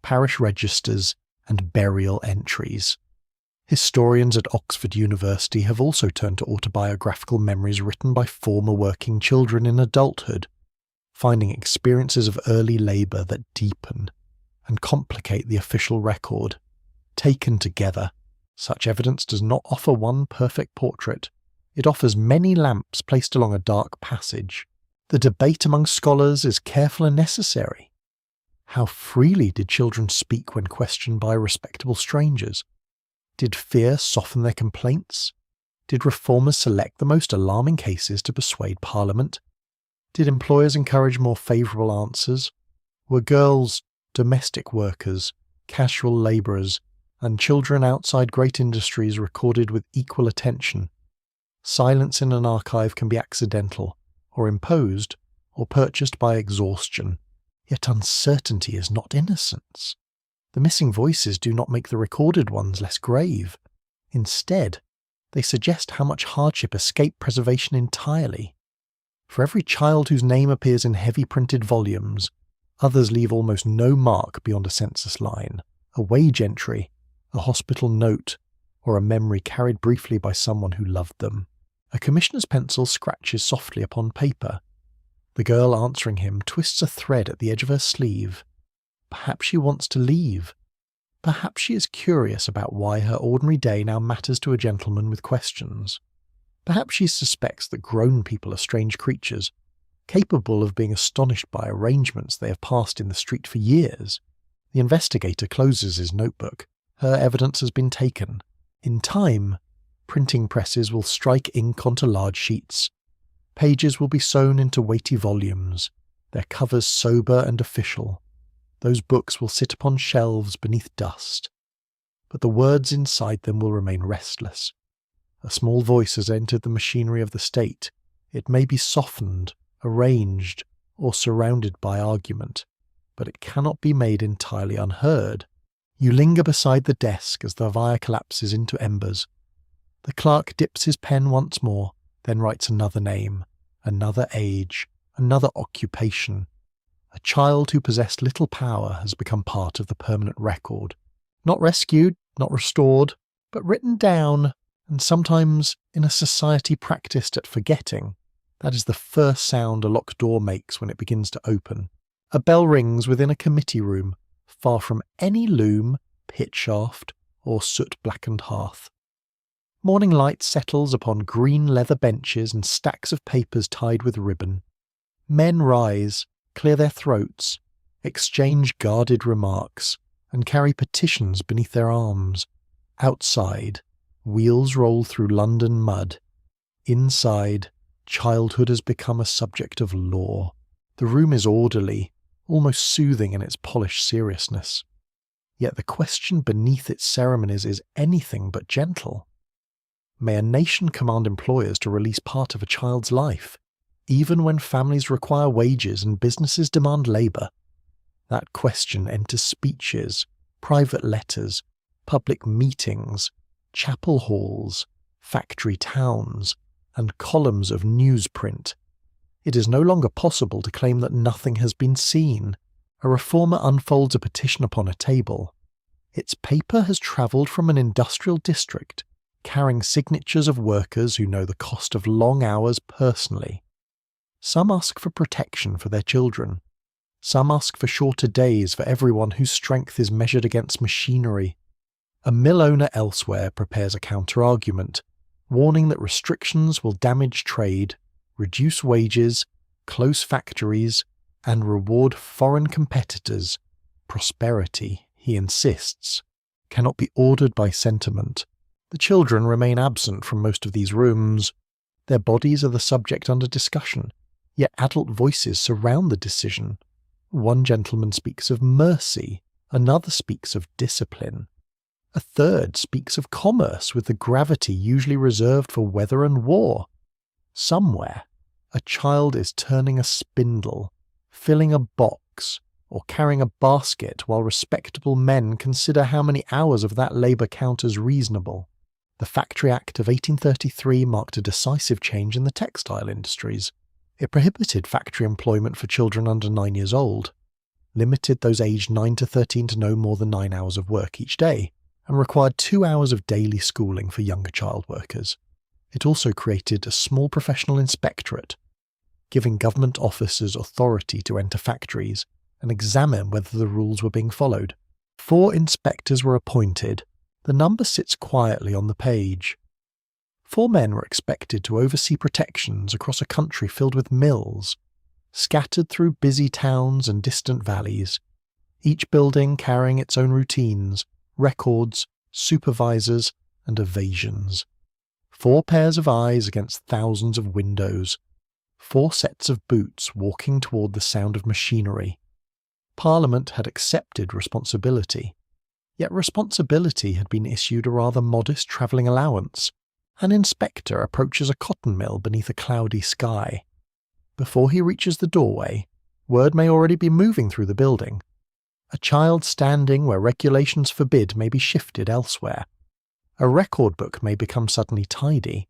parish registers, and burial entries. Historians at Oxford University have also turned to autobiographical memories written by former working children in adulthood, finding experiences of early labour that deepen and complicate the official record. Taken together, such evidence does not offer one perfect portrait. It offers many lamps placed along a dark passage. The debate among scholars is careful and necessary. How freely did children speak when questioned by respectable strangers? Did fear soften their complaints? Did reformers select the most alarming cases to persuade Parliament? Did employers encourage more favourable answers? Were girls domestic workers, casual labourers, and children outside great industries recorded with equal attention? Silence in an archive can be accidental, or imposed, or purchased by exhaustion. Yet uncertainty is not innocence. The missing voices do not make the recorded ones less grave. Instead, they suggest how much hardship escaped preservation entirely. For every child whose name appears in heavy printed volumes, others leave almost no mark beyond a census line, a wage entry, a hospital note, or a memory carried briefly by someone who loved them. A commissioner's pencil scratches softly upon paper. The girl answering him twists a thread at the edge of her sleeve. Perhaps she wants to leave. Perhaps she is curious about why her ordinary day now matters to a gentleman with questions. Perhaps she suspects that grown people are strange creatures, capable of being astonished by arrangements they have passed in the street for years. The investigator closes his notebook. Her evidence has been taken. In time, printing presses will strike ink onto large sheets. Pages will be sewn into weighty volumes, their covers sober and official. Those books will sit upon shelves beneath dust, but the words inside them will remain restless. A small voice has entered the machinery of the state. It may be softened, arranged, or surrounded by argument, but it cannot be made entirely unheard. You linger beside the desk as the fire collapses into embers. The clerk dips his pen once more, then writes another name, another age, another occupation. A child who possessed little power has become part of the permanent record. Not rescued, not restored, but written down, and sometimes in a society practised at forgetting. That is the first sound a locked door makes when it begins to open. A bell rings within a committee room, far from any loom, pit shaft, or soot-blackened hearth. Morning light settles upon green leather benches and stacks of papers tied with ribbon. Men rise, clear their throats, exchange guarded remarks, and carry petitions beneath their arms. Outside, wheels roll through London mud. Inside, childhood has become a subject of law. The room is orderly, almost soothing in its polished seriousness. Yet the question beneath its ceremonies is anything but gentle. May a nation command employers to release part of a child's life, even when families require wages and businesses demand labour? That question enters speeches, private letters, public meetings, chapel halls, factory towns, and columns of newsprint. It is no longer possible to claim that nothing has been seen. A reformer unfolds a petition upon a table. Its paper has travelled from an industrial district, carrying signatures of workers who know the cost of long hours personally. Some ask for protection for their children. Some ask for shorter days for everyone whose strength is measured against machinery. A mill owner elsewhere prepares a counter-argument, warning that restrictions will damage trade, reduce wages, close factories, and reward foreign competitors. Prosperity, he insists, cannot be ordered by sentiment. The children remain absent from most of these rooms. Their bodies are the subject under discussion, yet adult voices surround the decision. One gentleman speaks of mercy, another speaks of discipline. A third speaks of commerce with the gravity usually reserved for weather and war. Somewhere, a child is turning a spindle, filling a box, or carrying a basket while respectable men consider how many hours of that labour count as reasonable. The Factory Act of 1833 marked a decisive change in the textile industries. It prohibited factory employment for children under 9 years old, limited those aged 9 to 13 to no more than 9 hours of work each day, and required 2 hours of daily schooling for younger child workers. It also created a small professional inspectorate, giving government officers authority to enter factories and examine whether the rules were being followed. 4 inspectors were appointed. The number sits quietly on the page. 4 men were expected to oversee protections across a country filled with mills, scattered through busy towns and distant valleys, each building carrying its own routines, records, supervisors, and evasions. 4 pairs of eyes against thousands of windows. 4 sets of boots walking toward the sound of machinery. Parliament had accepted responsibility, yet responsibility had been issued a rather modest travelling allowance. An inspector approaches a cotton mill beneath a cloudy sky. Before he reaches the doorway, word may already be moving through the building. A child standing where regulations forbid may be shifted elsewhere. A record book may become suddenly tidy.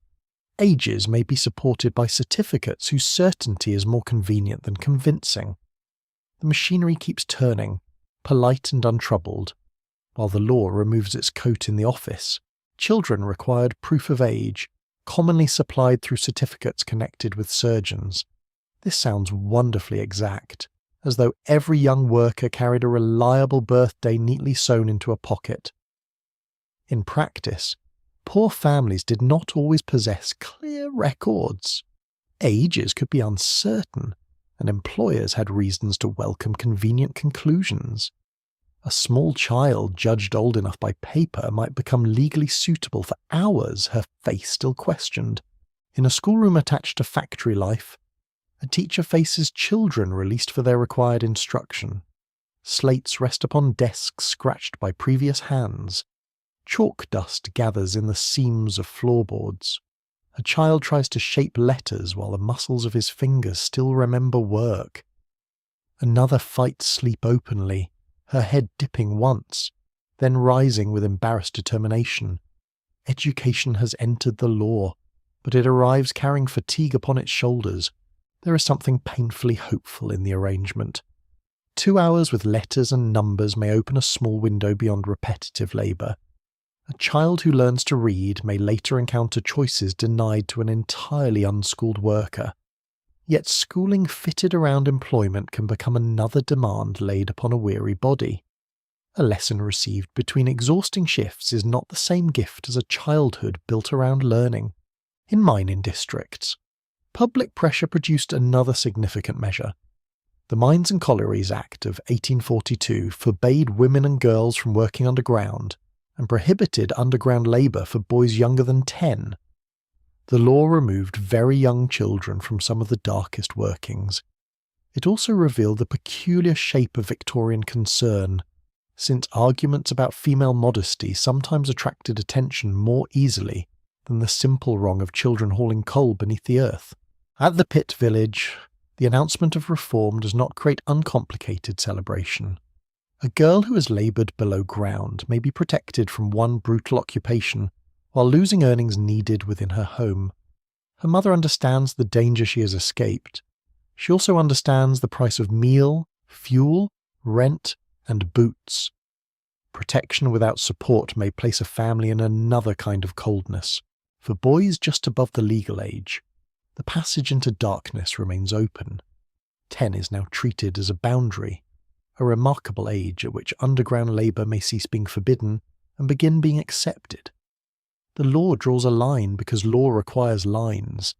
Ages may be supported by certificates whose certainty is more convenient than convincing. The machinery keeps turning, polite and untroubled, while the law removes its coat in the office. Children required proof of age, commonly supplied through certificates connected with surgeons. This sounds wonderfully exact, as though every young worker carried a reliable birthday neatly sewn into a pocket. In practice, poor families did not always possess clear records. Ages could be uncertain, and employers had reasons to welcome convenient conclusions. A small child judged old enough by paper might become legally suitable for hours, her face still questioned. In a schoolroom attached to factory life, a teacher faces children released for their required instruction. Slates rest upon desks scratched by previous hands. Chalk dust gathers in the seams of floorboards. A child tries to shape letters while the muscles of his fingers still remember work. Another fights sleep openly, her head dipping once, then rising with embarrassed determination. Education has entered the law, but it arrives carrying fatigue upon its shoulders. There is something painfully hopeful in the arrangement. 2 hours with letters and numbers may open a small window beyond repetitive labour. A child who learns to read may later encounter choices denied to an entirely unschooled worker. Yet schooling fitted around employment can become another demand laid upon a weary body. A lesson received between exhausting shifts is not the same gift as a childhood built around learning. In mining districts, public pressure produced another significant measure. The Mines and Collieries Act of 1842 forbade women and girls from working underground and prohibited underground labour for boys younger than 10. The law removed very young children from some of the darkest workings. It also revealed the peculiar shape of Victorian concern, since arguments about female modesty sometimes attracted attention more easily than the simple wrong of children hauling coal beneath the earth. At the pit village, the announcement of reform does not create uncomplicated celebration. A girl who has laboured below ground may be protected from one brutal occupation while losing earnings needed within her home. Her mother understands the danger she has escaped. She also understands the price of meal, fuel, rent, and boots. Protection without support may place a family in another kind of coldness. For boys just above the legal age, the passage into darkness remains open. 10 is now treated as a boundary, a remarkable age at which underground labour may cease being forbidden and begin being accepted. The law draws a line because law requires lines.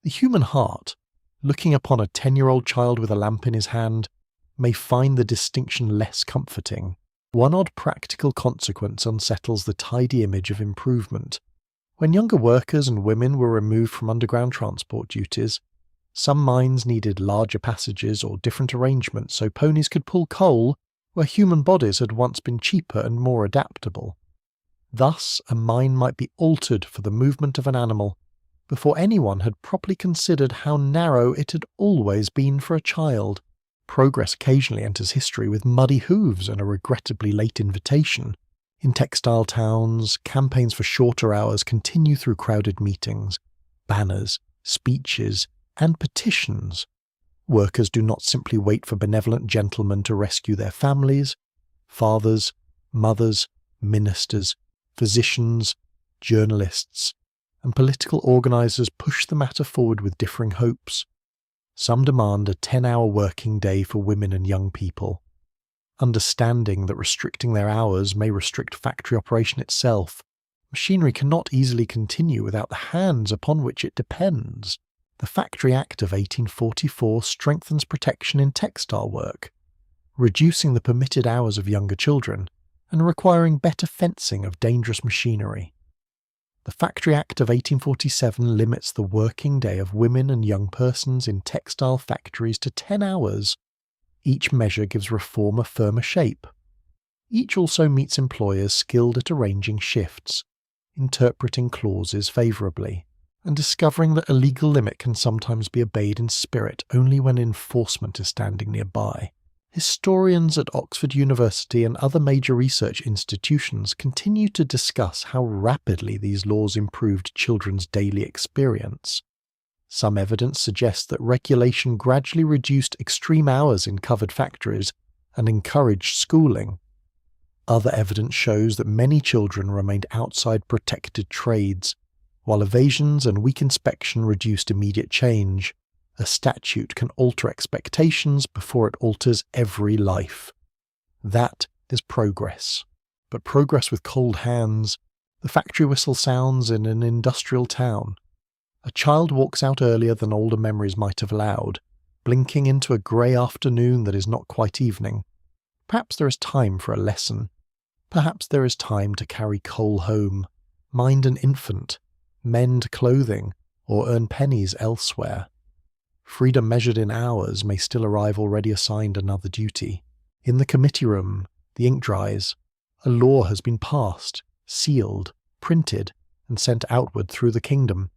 The human heart, looking upon a 10-year-old child with a lamp in his hand, may find the distinction less comforting. One odd practical consequence unsettles the tidy image of improvement. When younger workers and women were removed from underground transport duties, some mines needed larger passages or different arrangements so ponies could pull coal where human bodies had once been cheaper and more adaptable. Thus, a mine might be altered for the movement of an animal before anyone had properly considered how narrow it had always been for a child. Progress occasionally enters history with muddy hooves and a regrettably late invitation. In textile towns, campaigns for shorter hours continue through crowded meetings. Banners, speeches, and petitions. Workers do not simply wait for benevolent gentlemen to rescue their families. Fathers, mothers, ministers, physicians, journalists, and political organisers push the matter forward with differing hopes. Some demand a 10-hour working day for women and young people. Understanding that restricting their hours may restrict factory operation itself, machinery cannot easily continue without the hands upon which it depends. The Factory Act of 1844 strengthens protection in textile work, reducing the permitted hours of younger children and requiring better fencing of dangerous machinery. The Factory Act of 1847 limits the working day of women and young persons in textile factories to 10 hours. Each measure gives reform a firmer shape. Each also meets employers skilled at arranging shifts, interpreting clauses favourably, and discovering that a legal limit can sometimes be obeyed in spirit only when enforcement is standing nearby. Historians at Oxford University and other major research institutions continue to discuss how rapidly these laws improved children's daily experience. Some evidence suggests that regulation gradually reduced extreme hours in covered factories and encouraged schooling. Other evidence shows that many children remained outside protected trades, while evasions and weak inspection reduced immediate change. A statute can alter expectations before it alters every life. That is progress. But progress with cold hands. The factory whistle sounds in an industrial town. A child walks out earlier than older memories might have allowed, blinking into a grey afternoon that is not quite evening. Perhaps there is time for a lesson. Perhaps there is time to carry coal home, mind an infant, mend clothing, or earn pennies elsewhere. Freedom measured in hours may still arrive already assigned another duty. In the committee room, the ink dries. A law has been passed, sealed, printed, and sent outward through the kingdom.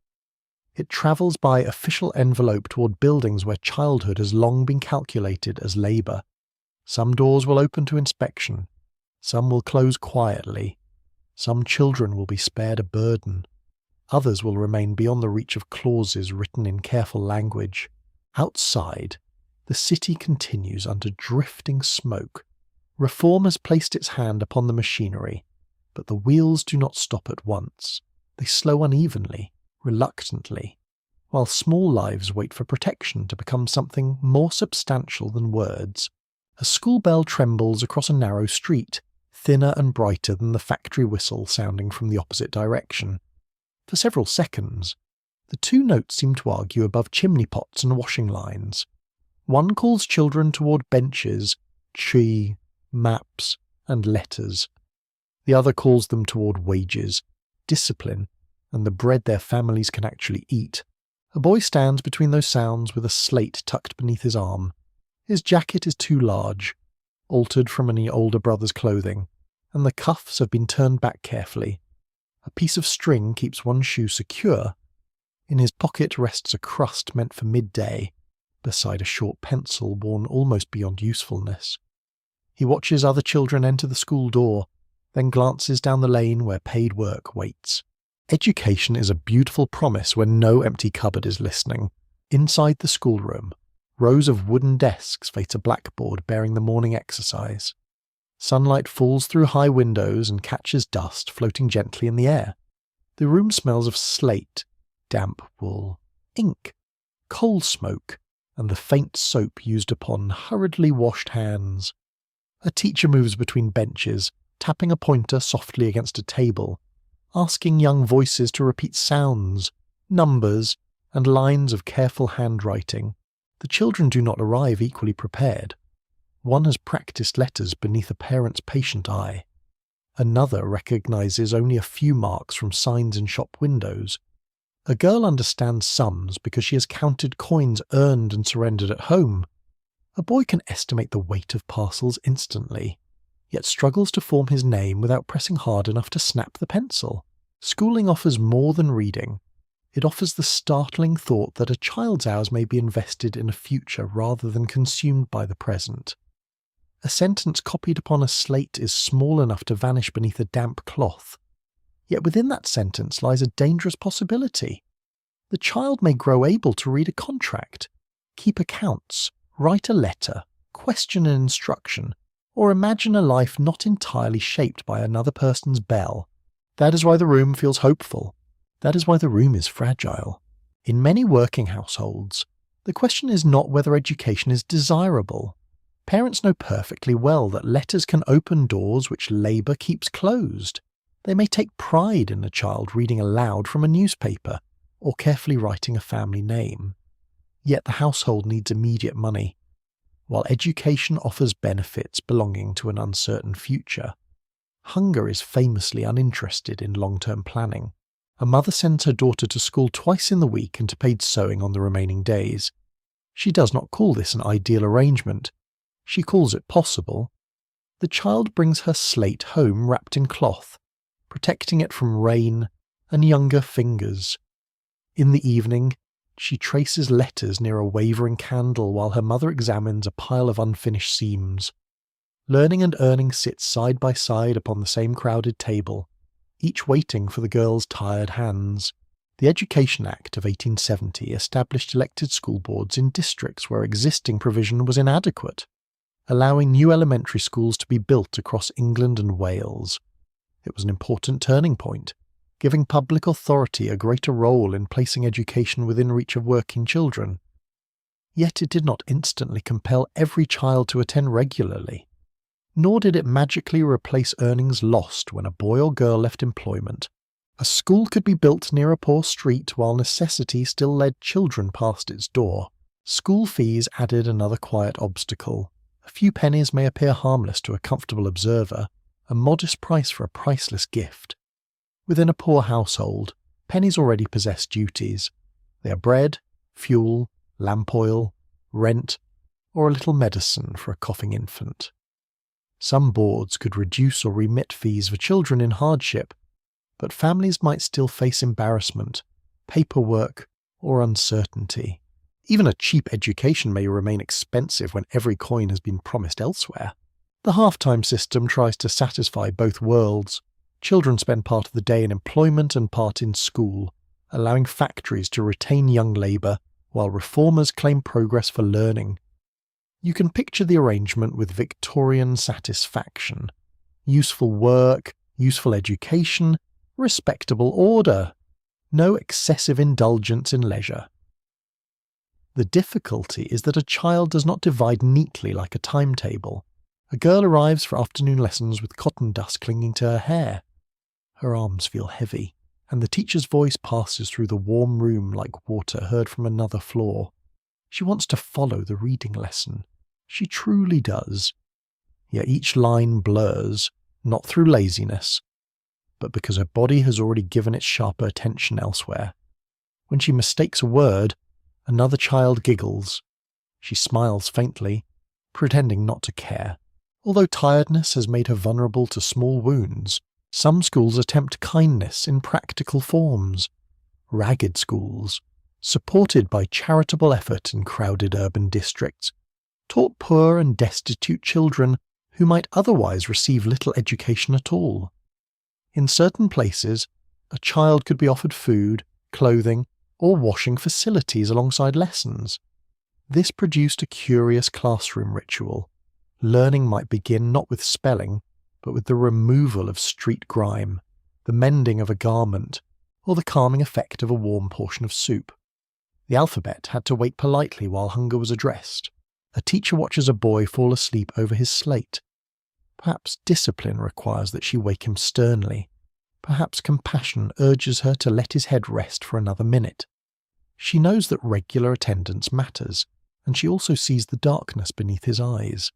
It travels by official envelope toward buildings where childhood has long been calculated as labour. Some doors will open to inspection. Some will close quietly. Some children will be spared a burden. Others will remain beyond the reach of clauses written in careful language. Outside, the city continues under drifting smoke. Reform has placed its hand upon the machinery, but the wheels do not stop at once. They slow unevenly, reluctantly, while small lives wait for protection to become something more substantial than words. A school bell trembles across a narrow street, thinner and brighter than the factory whistle sounding from the opposite direction. For several seconds, the two notes seem to argue above chimney pots and washing lines. One calls children toward benches, tree, maps, and letters. The other calls them toward wages, discipline, and the bread their families can actually eat. A boy stands between those sounds with a slate tucked beneath his arm. His jacket is too large, altered from any older brother's clothing, and the cuffs have been turned back carefully. A piece of string keeps one shoe secure. In his pocket rests a crust meant for midday, beside a short pencil worn almost beyond usefulness. He watches other children enter the school door, then glances down the lane where paid work waits. Education is a beautiful promise when no empty cupboard is listening. Inside the schoolroom, rows of wooden desks face a blackboard bearing the morning exercise. Sunlight falls through high windows and catches dust floating gently in the air. The room smells of slate, damp wool, ink, coal smoke, and the faint soap used upon hurriedly washed hands. A teacher moves between benches, tapping a pointer softly against a table, asking young voices to repeat sounds, numbers, and lines of careful handwriting. The children do not arrive equally prepared. One has practiced letters beneath a parent's patient eye. Another recognises only a few marks from signs in shop windows. A girl understands sums because she has counted coins earned and surrendered at home. A boy can estimate the weight of parcels instantly, yet struggles to form his name without pressing hard enough to snap the pencil. Schooling offers more than reading. It offers the startling thought that a child's hours may be invested in a future rather than consumed by the present. A sentence copied upon a slate is small enough to vanish beneath a damp cloth. Yet within that sentence lies a dangerous possibility. The child may grow able to read a contract, keep accounts, write a letter, question an instruction, or imagine a life not entirely shaped by another person's bell. That is why the room feels hopeful. That is why the room is fragile. In many working households, the question is not whether education is desirable. Parents know perfectly well that letters can open doors which labour keeps closed. They may take pride in a child reading aloud from a newspaper or carefully writing a family name. Yet the household needs immediate money, while education offers benefits belonging to an uncertain future. Hunger is famously uninterested in long-term planning. A mother sends her daughter to school twice in the week and to paid sewing on the remaining days. She does not call this an ideal arrangement. She calls it possible. The child brings her slate home wrapped in cloth, protecting it from rain and younger fingers. In the evening, she traces letters near a wavering candle while her mother examines a pile of unfinished seams. Learning and earning sit side by side upon the same crowded table, each waiting for the girl's tired hands. The Education Act of 1870 established elected school boards in districts where existing provision was inadequate, allowing new elementary schools to be built across England and Wales. It was an important turning point, giving public authority a greater role in placing education within reach of working children. Yet it did not instantly compel every child to attend regularly. Nor did it magically replace earnings lost when a boy or girl left employment. A school could be built near a poor street while necessity still led children past its door. School fees added another quiet obstacle. A few pennies may appear harmless to a comfortable observer, a modest price for a priceless gift. Within a poor household, pennies already possess duties. They are bread, fuel, lamp oil, rent, or a little medicine for a coughing infant. Some boards could reduce or remit fees for children in hardship, but families might still face embarrassment, paperwork, or uncertainty. Even a cheap education may remain expensive when every coin has been promised elsewhere. The half-time system tries to satisfy both worlds. Children spend part of the day in employment and part in school, allowing factories to retain young labour, while reformers claim progress for learning. You can picture the arrangement with Victorian satisfaction. Useful work, useful education, respectable order. No excessive indulgence in leisure. The difficulty is that a child does not divide neatly like a timetable. A girl arrives for afternoon lessons with cotton dust clinging to her hair. Her arms feel heavy, and the teacher's voice passes through the warm room like water heard from another floor. She wants to follow the reading lesson. She truly does. Yet each line blurs, not through laziness, but because her body has already given its sharper attention elsewhere. When she mistakes a word, another child giggles. She smiles faintly, pretending not to care. Although tiredness has made her vulnerable to small wounds, some schools attempt kindness in practical forms. Ragged schools, supported by charitable effort in crowded urban districts, taught poor and destitute children who might otherwise receive little education at all. In certain places, a child could be offered food, clothing, or washing facilities alongside lessons. This produced a curious classroom ritual. Learning might begin not with spelling, but with the removal of street grime, the mending of a garment, or the calming effect of a warm portion of soup. The alphabet had to wait politely while hunger was addressed. A teacher watches a boy fall asleep over his slate. Perhaps discipline requires that she wake him sternly. Perhaps compassion urges her to let his head rest for another minute. She knows that regular attendance matters, and she also sees the darkness beneath his eyes.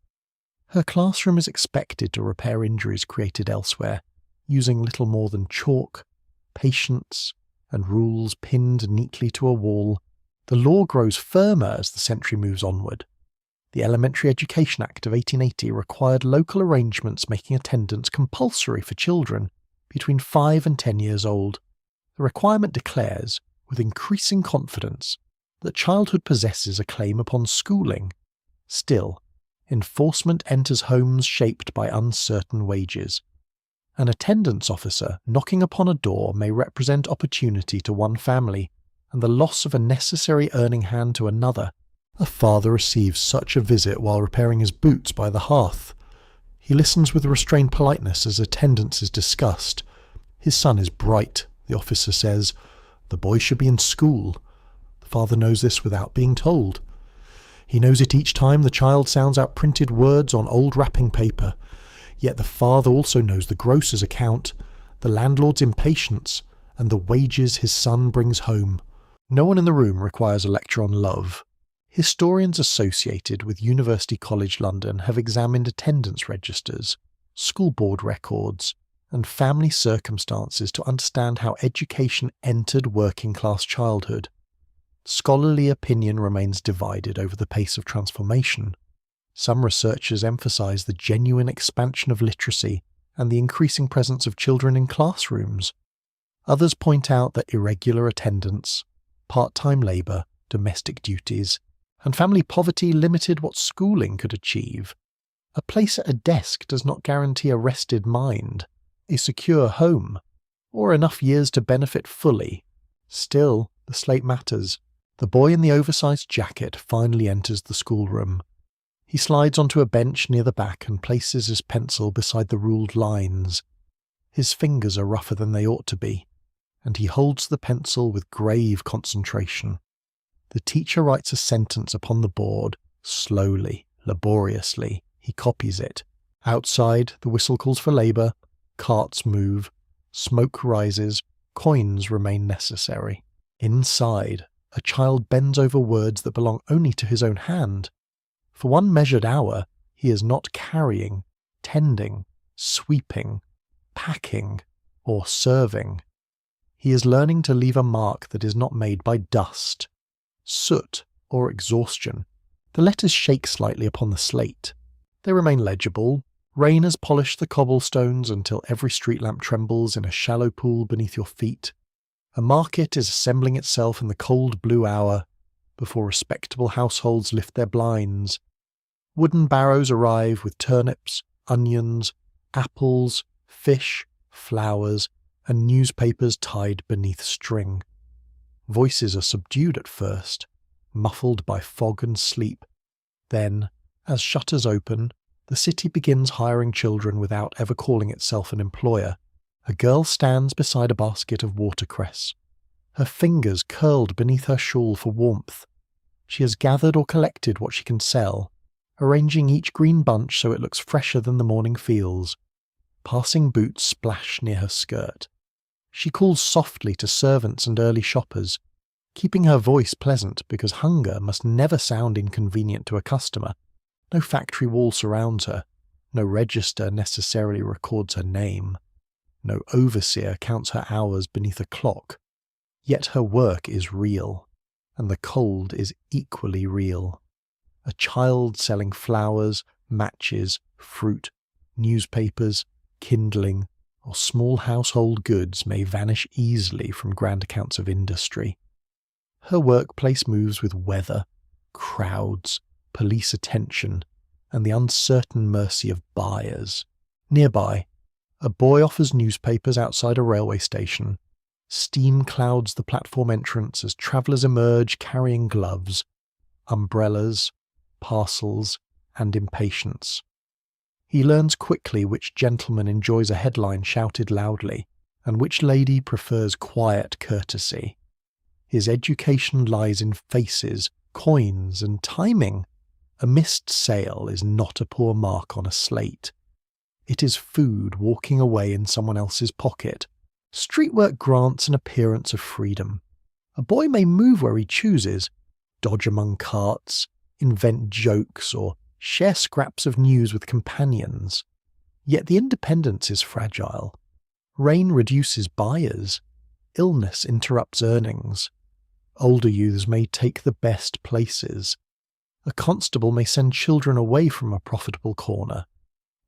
Her classroom is expected to repair injuries created elsewhere, using little more than chalk, patience, and rules pinned neatly to a wall. The law grows firmer as the century moves onward. The Elementary Education Act of 1880 required local arrangements making attendance compulsory for children between 5 and 10 years old. The requirement declares, with increasing confidence, that childhood possesses a claim upon schooling. Still, enforcement enters homes shaped by uncertain wages. An attendance officer knocking upon a door may represent opportunity to one family, and the loss of a necessary earning hand to another. A father receives such a visit while repairing his boots by the hearth. He listens with restrained politeness as attendance is discussed. His son is bright, the officer says. The boy should be in school. The father knows this without being told. He knows it each time the child sounds out printed words on old wrapping paper. Yet the father also knows the grocer's account, the landlord's impatience, and the wages his son brings home. No one in the room requires a lecture on love. Historians associated with University College London have examined attendance registers, school board records, and family circumstances to understand how education entered working-class childhood. Scholarly opinion remains divided over the pace of transformation. Some researchers emphasise the genuine expansion of literacy and the increasing presence of children in classrooms. Others point out that irregular attendance, part-time labour, domestic duties, and family poverty limited what schooling could achieve. A place at a desk does not guarantee a rested mind, a secure home, or enough years to benefit fully. Still, the slate matters. The boy in the oversized jacket finally enters the schoolroom. He slides onto a bench near the back and places his pencil beside the ruled lines. His fingers are rougher than they ought to be, and he holds the pencil with grave concentration. The teacher writes a sentence upon the board, slowly, laboriously. He copies it. Outside, the whistle calls for labour, carts move, smoke rises, coins remain necessary. Inside, a child bends over words that belong only to his own hand. For one measured hour, he is not carrying, tending, sweeping, packing, or serving. He is learning to leave a mark that is not made by dust, soot, or exhaustion. The letters shake slightly upon the slate. They remain legible. Rain has polished the cobblestones until every street lamp trembles in a shallow pool beneath your feet. A market is assembling itself in the cold blue hour before respectable households lift their blinds. Wooden barrows arrive with turnips, onions, apples, fish, flowers, and newspapers tied beneath string. Voices are subdued at first, muffled by fog and sleep. Then, as shutters open, the city begins hiring children without ever calling itself an employer. A girl stands beside a basket of watercress, her fingers curled beneath her shawl for warmth. She has gathered or collected what she can sell, arranging each green bunch so it looks fresher than the morning feels. Passing boots splash near her skirt. She calls softly to servants and early shoppers, keeping her voice pleasant because hunger must never sound inconvenient to a customer. No factory wall surrounds her. No register necessarily records her name. No overseer counts her hours beneath a clock. Yet her work is real, and the cold is equally real. A child selling flowers, matches, fruit, newspapers, kindling, or small household goods may vanish easily from grand accounts of industry. Her workplace moves with weather, crowds, police attention, and the uncertain mercy of buyers. Nearby, a boy offers newspapers outside a railway station. Steam clouds the platform entrance as travellers emerge carrying gloves, umbrellas, parcels, and impatience. He learns quickly which gentleman enjoys a headline shouted loudly, and which lady prefers quiet courtesy. His education lies in faces, coins, and timing. A missed sale is not a poor mark on a slate. It is food walking away in someone else's pocket. Street work grants an appearance of freedom. A boy may move where he chooses, dodge among carts, invent jokes, or share scraps of news with companions. Yet the independence is fragile. Rain reduces buyers. Illness interrupts earnings. Older youths may take the best places. A constable may send children away from a profitable corner.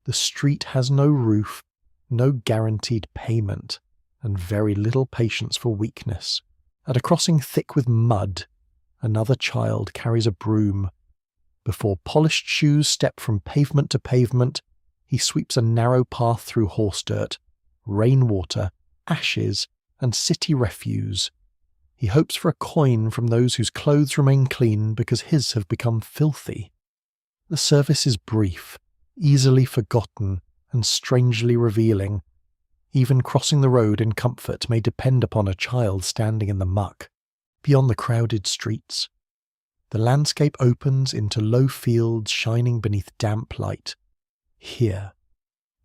The street has no roof, no guaranteed payment, and very little patience for weakness. At a crossing thick with mud, another child carries a broom. Before polished shoes step from pavement to pavement, he sweeps a narrow path through horse dirt, rainwater, ashes, and city refuse. He hopes for a coin from those whose clothes remain clean because his have become filthy. The service is brief, easily forgotten, and strangely revealing. Even crossing the road in comfort may depend upon a child standing in the muck, beyond the crowded streets. The landscape opens into low fields shining beneath damp light. Here,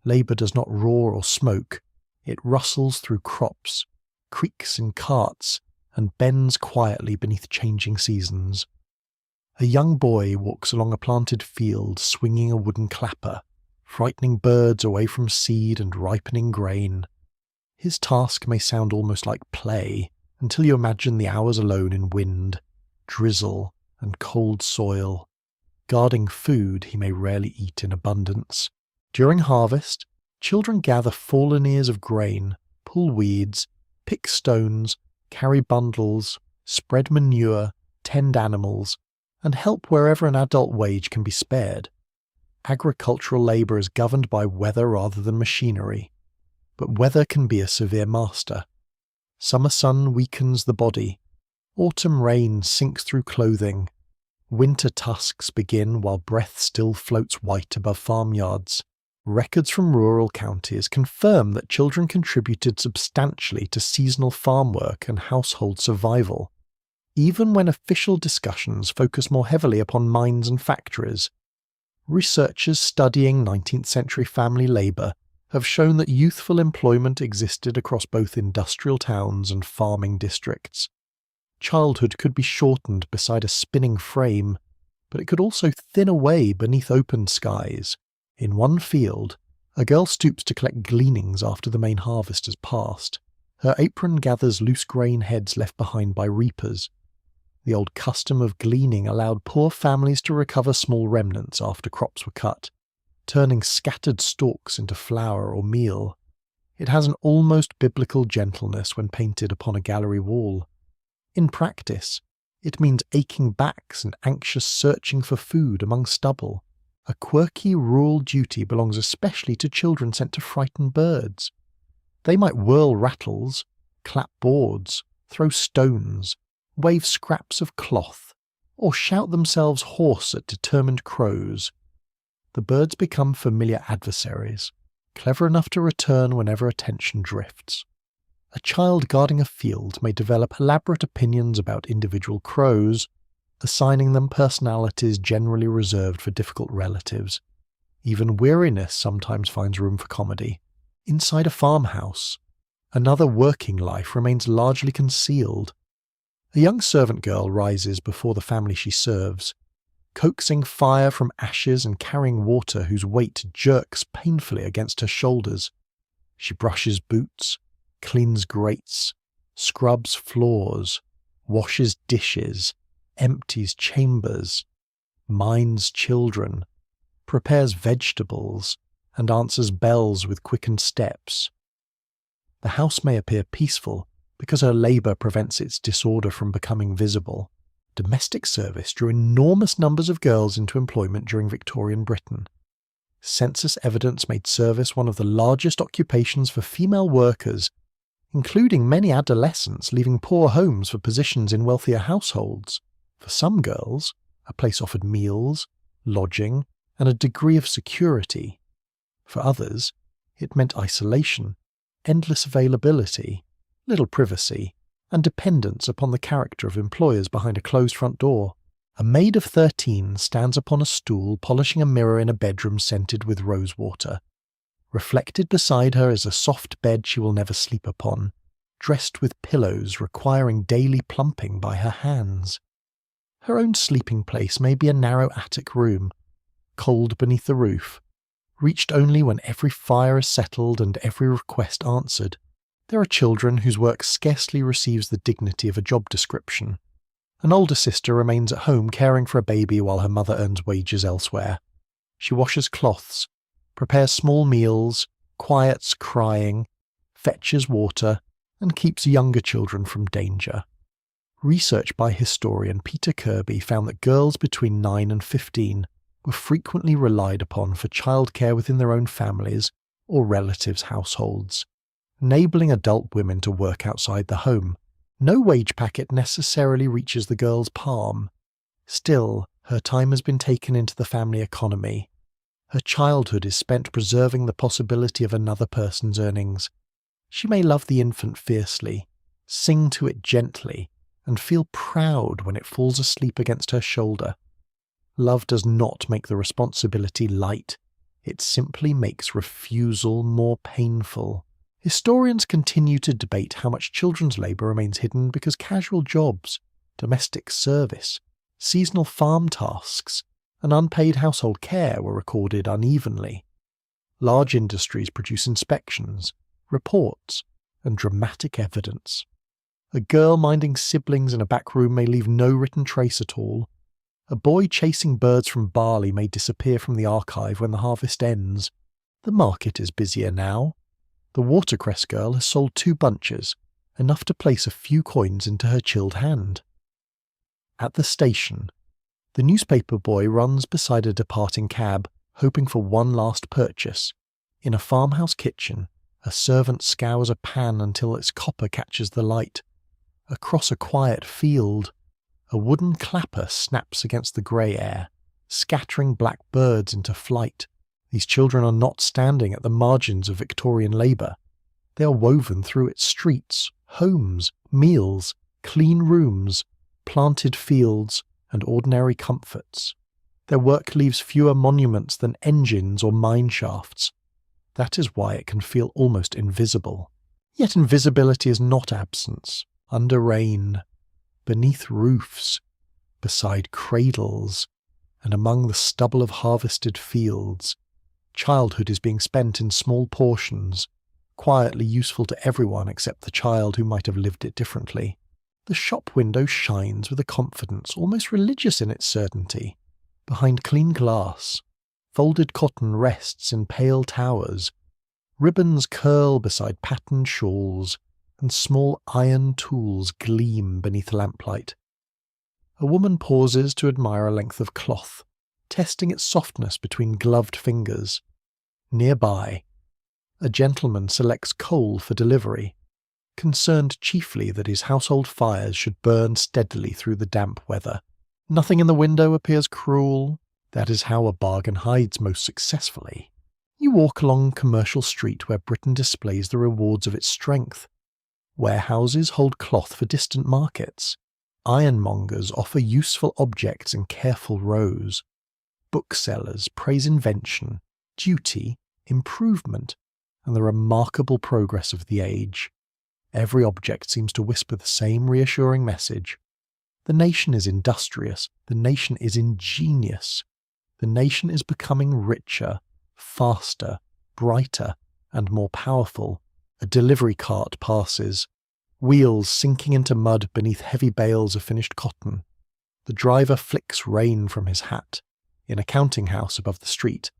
labour does not roar or smoke, it rustles through crops, creaks in carts, and bends quietly beneath changing seasons. A young boy walks along a planted field swinging a wooden clapper, frightening birds away from seed and ripening grain. His task may sound almost like play, until you imagine the hours alone in wind, drizzle, and cold soil, guarding food he may rarely eat in abundance. During harvest, children gather fallen ears of grain, pull weeds, pick stones, carry bundles, spread manure, tend animals, and help wherever an adult wage can be spared. Agricultural labour is governed by weather rather than machinery, but weather can be a severe master. Summer sun weakens the body, autumn rain sinks through clothing, winter tusks begin while breath still floats white above farmyards. Records from rural counties confirm that children contributed substantially to seasonal farm work and household survival. Even when official discussions focus more heavily upon mines and factories, researchers studying 19th century family labour have shown that youthful employment existed across both industrial towns and farming districts. Childhood could be shortened beside a spinning frame, but it could also thin away beneath open skies. In one field, a girl stoops to collect gleanings after the main harvest has passed. Her apron gathers loose grain heads left behind by reapers. The old custom of gleaning allowed poor families to recover small remnants after crops were cut, turning scattered stalks into flour or meal. It has an almost biblical gentleness when painted upon a gallery wall. In practice, it means aching backs and anxious searching for food among stubble. A quirky rural duty belongs especially to children sent to frighten birds. They might whirl rattles, clap boards, throw stones, wave scraps of cloth, or shout themselves hoarse at determined crows. The birds become familiar adversaries, clever enough to return whenever attention drifts. A child guarding a field may develop elaborate opinions about individual crows, assigning them personalities generally reserved for difficult relatives. Even weariness sometimes finds room for comedy. Inside a farmhouse, another working life remains largely concealed. A young servant girl rises before the family she serves, coaxing fire from ashes and carrying water whose weight jerks painfully against her shoulders. She brushes boots, cleans grates, scrubs floors, washes dishes, empties chambers, minds children, prepares vegetables, and answers bells with quickened steps. The house may appear peaceful because her labour prevents its disorder from becoming visible. Domestic service drew enormous numbers of girls into employment during Victorian Britain. Census evidence made service one of the largest occupations for female workers, including many adolescents leaving poor homes for positions in wealthier households. For some girls, a place offered meals, lodging, and a degree of security. For others, it meant isolation, endless availability, little privacy, and dependence upon the character of employers behind a closed front door. A maid of 13 stands upon a stool polishing a mirror in a bedroom scented with rosewater. Reflected beside her is a soft bed she will never sleep upon, dressed with pillows requiring daily plumping by her hands. Her own sleeping place may be a narrow attic room, cold beneath the roof, reached only when every fire is settled and every request answered. There are children whose work scarcely receives the dignity of a job description. An older sister remains at home caring for a baby while her mother earns wages elsewhere. She washes cloths, prepares small meals, quiets crying, fetches water, and keeps younger children from danger. Research by historian Peter Kirby found that girls between 9 and 15 were frequently relied upon for childcare within their own families or relatives' households, enabling adult women to work outside the home, No wage packet necessarily reaches the girl's palm. Still, her time has been taken into the family economy. Her childhood is spent preserving the possibility of another person's earnings. She may love the infant fiercely, sing to it gently, and feel proud when it falls asleep against her shoulder. Love does not make the responsibility light. It simply makes refusal more painful. Historians continue to debate how much children's labour remains hidden because casual jobs, domestic service, seasonal farm tasks, and unpaid household care were recorded unevenly. Large industries produce inspections, reports, and dramatic evidence. A girl minding siblings in a back room may leave no written trace at all. A boy chasing birds from barley may disappear from the archive when the harvest ends. The market is busier now. The watercress girl has sold 2 bunches, enough to place a few coins into her chilled hand. At the station, the newspaper boy runs beside a departing cab, hoping for one last purchase. In a farmhouse kitchen, a servant scours a pan until its copper catches the light. Across a quiet field, a wooden clapper snaps against the grey air, scattering black birds into flight. These children are not standing at the margins of Victorian labour. They are woven through its streets, homes, meals, clean rooms, planted fields, and ordinary comforts. Their work leaves fewer monuments than engines or mine shafts. That is why it can feel almost invisible. Yet invisibility is not absence. Under rain, beneath roofs, beside cradles, and among the stubble of harvested fields, childhood is being spent in small portions, quietly useful to everyone except the child who might have lived it differently. The shop window shines with a confidence almost religious in its certainty. Behind clean glass, folded cotton rests in pale towers, ribbons curl beside patterned shawls, and small iron tools gleam beneath lamplight. A woman pauses to admire a length of cloth, testing its softness between gloved fingers. Nearby, a gentleman selects coal for delivery, concerned chiefly that his household fires should burn steadily through the damp weather. Nothing in the window appears cruel. That is how a bargain hides most successfully. You walk along a commercial street where Britain displays the rewards of its strength. Warehouses hold cloth for distant markets. Ironmongers offer useful objects in careful rows. Booksellers praise invention, duty, improvement, and the remarkable progress of the age. Every object seems to whisper the same reassuring message. The nation is industrious. The nation is ingenious. The nation is becoming richer, faster, brighter, and more powerful. A delivery cart passes, wheels sinking into mud beneath heavy bales of finished cotton. The driver flicks rain from his hat. In a counting house above the street,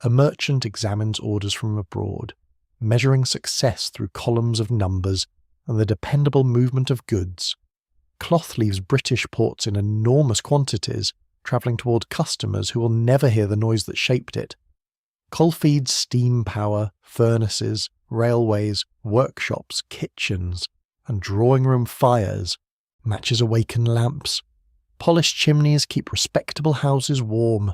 a merchant examines orders from abroad, measuring success through columns of numbers and the dependable movement of goods. Cloth leaves British ports in enormous quantities, travelling toward customers who will never hear the noise that shaped it. Coal feeds steam power, furnaces, railways, workshops, kitchens, and drawing-room fires. Matches awaken lamps. Polished chimneys keep respectable houses warm.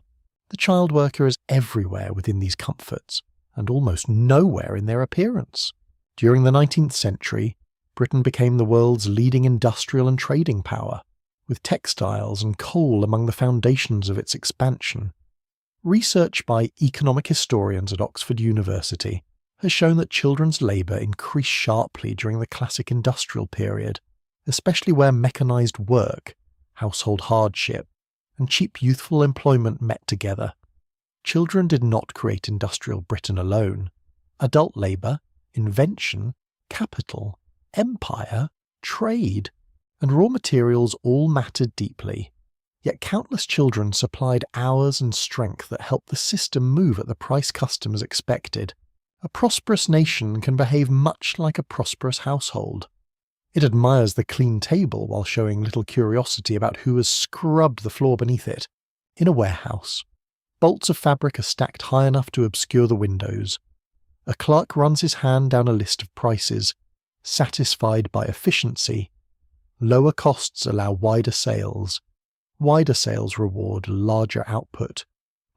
The child worker is everywhere within these comforts, and almost nowhere in their appearance. During the 19th century, Britain became the world's leading industrial and trading power, with textiles and coal among the foundations of its expansion. Research by economic historians at Oxford University has shown that children's labour increased sharply during the classic industrial period, especially where mechanised work, household hardship, and cheap youthful employment met together. Children did not create industrial Britain alone. Adult labour, invention, capital, empire, trade, and raw materials all mattered deeply. Yet countless children supplied hours and strength that helped the system move at the price customers expected. A prosperous nation can behave much like a prosperous household. It admires the clean table while showing little curiosity about who has scrubbed the floor beneath it. In a warehouse, bolts of fabric are stacked high enough to obscure the windows. A clerk runs his hand down a list of prices, satisfied by efficiency. Lower costs allow wider sales. Wider sales reward larger output.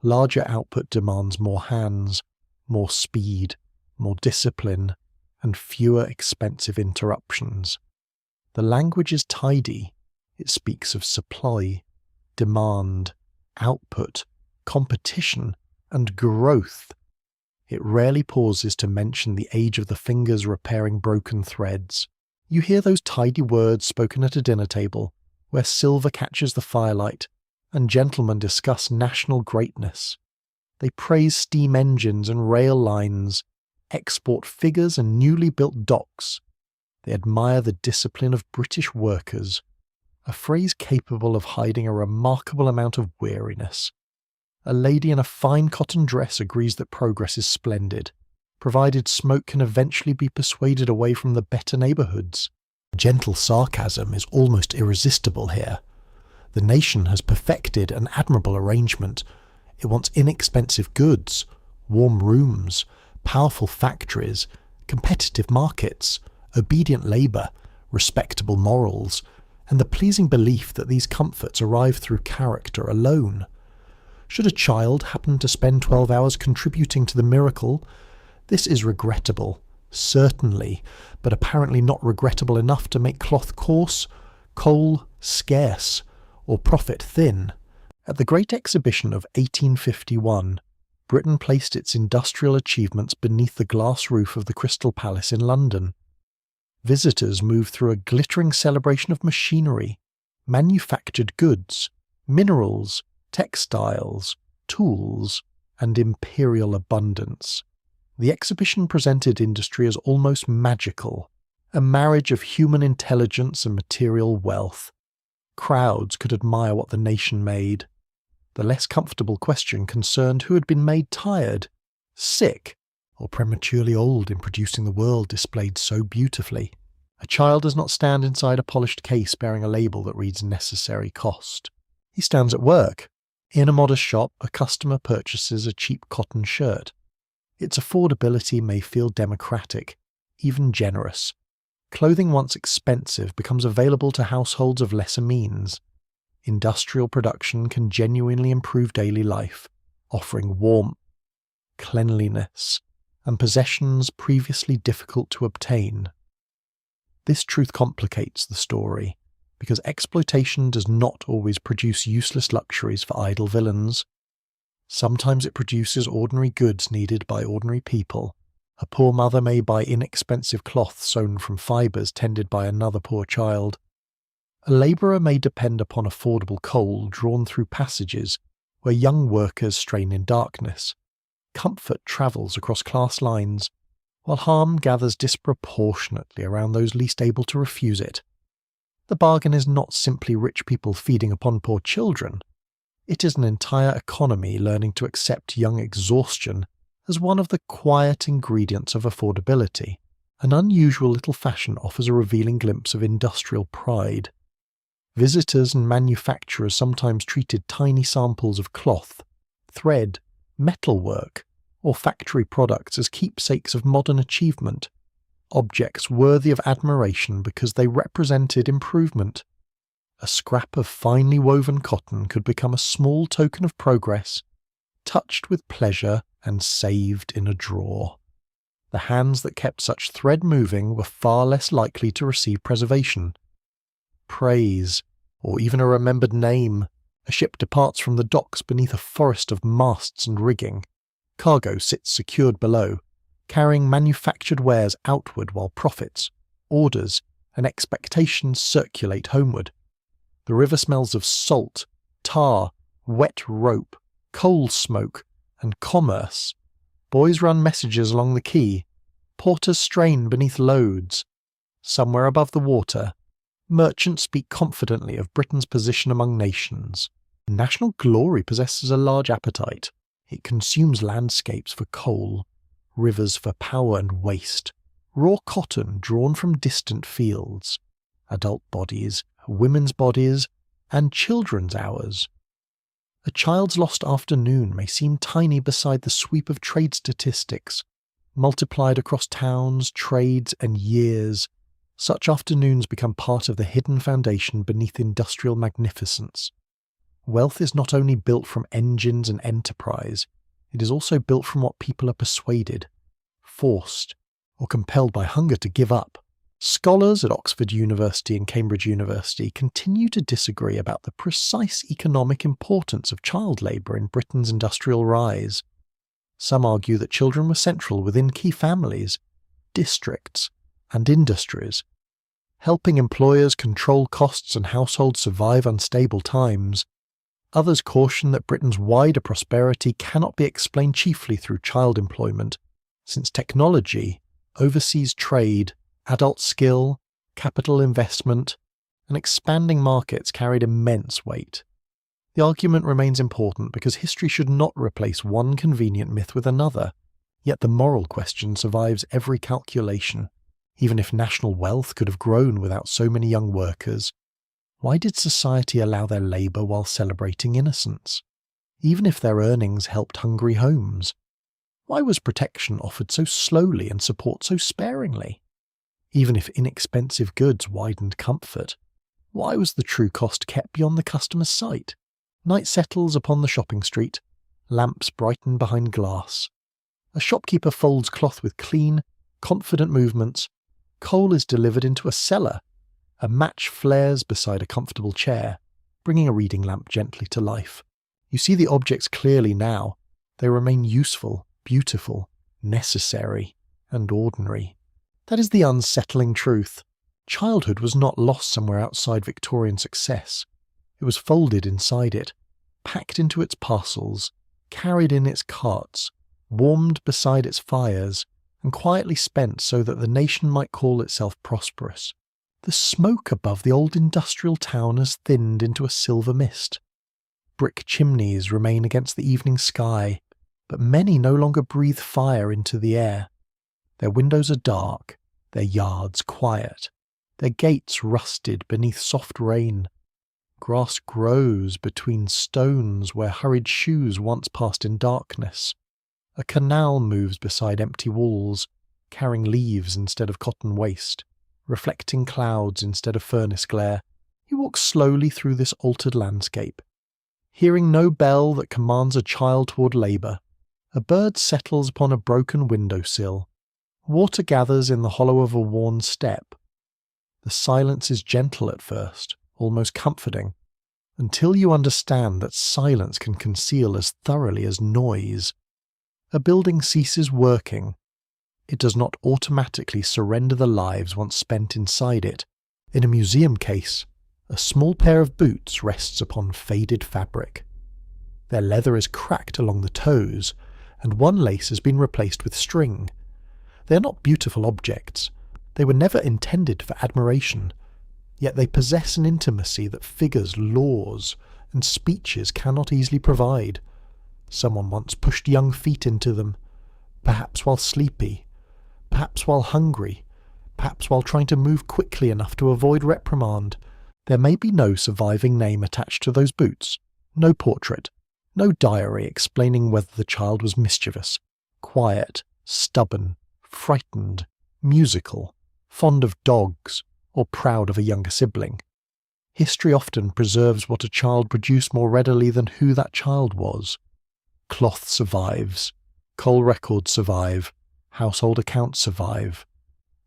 Larger output demands more hands, more speed, more discipline, and fewer expensive interruptions. The language is tidy. It speaks of supply, demand, output, competition, and growth. It rarely pauses to mention the age of the fingers repairing broken threads. You hear those tidy words spoken at a dinner table, where silver catches the firelight, and gentlemen discuss national greatness. They praise steam engines and rail lines, export figures and newly built docks. They admire the discipline of British workers, a phrase capable of hiding a remarkable amount of weariness. A lady in a fine cotton dress agrees that progress is splendid, provided smoke can eventually be persuaded away from the better neighbourhoods. Gentle sarcasm is almost irresistible here. The nation has perfected an admirable arrangement. It wants inexpensive goods, warm rooms, powerful factories, competitive markets, obedient labour, respectable morals, and the pleasing belief that these comforts arrive through character alone. Should a child happen to spend 12 hours contributing to the miracle, this is regrettable, certainly, but apparently not regrettable enough to make cloth coarse, coal scarce, or profit thin. At the Great Exhibition of 1851, Britain placed its industrial achievements beneath the glass roof of the Crystal Palace in London. Visitors moved through a glittering celebration of machinery, manufactured goods, minerals, textiles, tools, and imperial abundance. The exhibition presented industry as almost magical, a marriage of human intelligence and material wealth. Crowds could admire what the nation made. The less comfortable question concerned who had been made tired, sick, or prematurely old in producing the world displayed so beautifully. A child does not stand inside a polished case bearing a label that reads necessary cost. He stands at work. In a modest shop, a customer purchases a cheap cotton shirt. Its affordability may feel democratic, even generous. Clothing once expensive becomes available to households of lesser means. Industrial production can genuinely improve daily life, offering warmth, cleanliness, and possessions previously difficult to obtain. This truth complicates the story, because exploitation does not always produce useless luxuries for idle villains. Sometimes it produces ordinary goods needed by ordinary people. A poor mother may buy inexpensive cloth sewn from fibres tended by another poor child. A labourer may depend upon affordable coal drawn through passages where young workers strain in darkness. Comfort travels across class lines, while harm gathers disproportionately around those least able to refuse it. The bargain is not simply rich people feeding upon poor children. It is an entire economy learning to accept young exhaustion as one of the quiet ingredients of affordability. An unusual little fashion offers a revealing glimpse of industrial pride. Visitors and manufacturers sometimes treated tiny samples of cloth, thread, metalwork, or factory products as keepsakes of modern achievement, objects worthy of admiration because they represented improvement. A scrap of finely woven cotton could become a small token of progress, touched with pleasure and saved in a drawer. The hands that kept such thread moving were far less likely to receive preservation, praise, or even a remembered name. A ship departs from the docks beneath a forest of masts and rigging. Cargo sits secured below, carrying manufactured wares outward while profits, orders, and expectations circulate homeward. The river smells of salt, tar, wet rope, coal smoke, and commerce. Boys run messages along the quay. Porters strain beneath loads. Somewhere above the water, merchants speak confidently of Britain's position among nations. National glory possesses a large appetite. It consumes landscapes for coal, rivers for power and waste, raw cotton drawn from distant fields, adult bodies, women's bodies, and children's hours. A child's lost afternoon may seem tiny beside the sweep of trade statistics, multiplied across towns, trades, and years, Such afternoons become part of the hidden foundation beneath industrial magnificence. Wealth is not only built from engines and enterprise, it is also built from what people are persuaded, forced, or compelled by hunger to give up. Scholars at Oxford University and Cambridge University continue to disagree about the precise economic importance of child labour in Britain's industrial rise. Some argue that children were central within key families, districts, and industries, helping employers control costs and households survive unstable times. Others caution that Britain's wider prosperity cannot be explained chiefly through child employment, since technology, overseas trade, adult skill, capital investment, and expanding markets carried immense weight. The argument remains important because history should not replace one convenient myth with another, yet the moral question survives every calculation. Even if national wealth could have grown without so many young workers, why did society allow their labour while celebrating innocence? Even if their earnings helped hungry homes, why was protection offered so slowly and support so sparingly? Even if inexpensive goods widened comfort, why was the true cost kept beyond the customer's sight? Night settles upon the shopping street, lamps brighten behind glass. A shopkeeper folds cloth with clean, confident movements. Coal is delivered into a cellar. A match flares beside a comfortable chair, bringing a reading lamp gently to life. You see the objects clearly now. They remain useful, beautiful, necessary, and ordinary. That is the unsettling truth. Childhood was not lost somewhere outside Victorian success. It was folded inside it, packed into its parcels, carried in its carts, warmed beside its fires, and quietly spent so that the nation might call itself prosperous. The smoke above the old industrial town has thinned into a silver mist. Brick chimneys remain against the evening sky, but many no longer breathe fire into the air. Their windows are dark, their yards quiet, their gates rusted beneath soft rain. Grass grows between stones where hurried shoes once passed in darkness. A canal moves beside empty walls, carrying leaves instead of cotton waste, reflecting clouds instead of furnace glare. You walk slowly through this altered landscape, hearing no bell that commands a child toward labour. A bird settles upon a broken windowsill. Water gathers in the hollow of a worn step. The silence is gentle at first, almost comforting, until you understand that silence can conceal as thoroughly as noise. A building ceases working. It does not automatically surrender the lives once spent inside it. In a museum case, a small pair of boots rests upon faded fabric. Their leather is cracked along the toes, and one lace has been replaced with string. They are not beautiful objects. They were never intended for admiration, yet they possess an intimacy that figures, laws, and speeches cannot easily provide. Someone once pushed young feet into them, perhaps while sleepy, perhaps while hungry, perhaps while trying to move quickly enough to avoid reprimand. There may be no surviving name attached to those boots, no portrait, no diary explaining whether the child was mischievous, quiet, stubborn, frightened, musical, fond of dogs, or proud of a younger sibling. History often preserves what a child produced more readily than who that child was. Cloth survives, coal records survive, household accounts survive.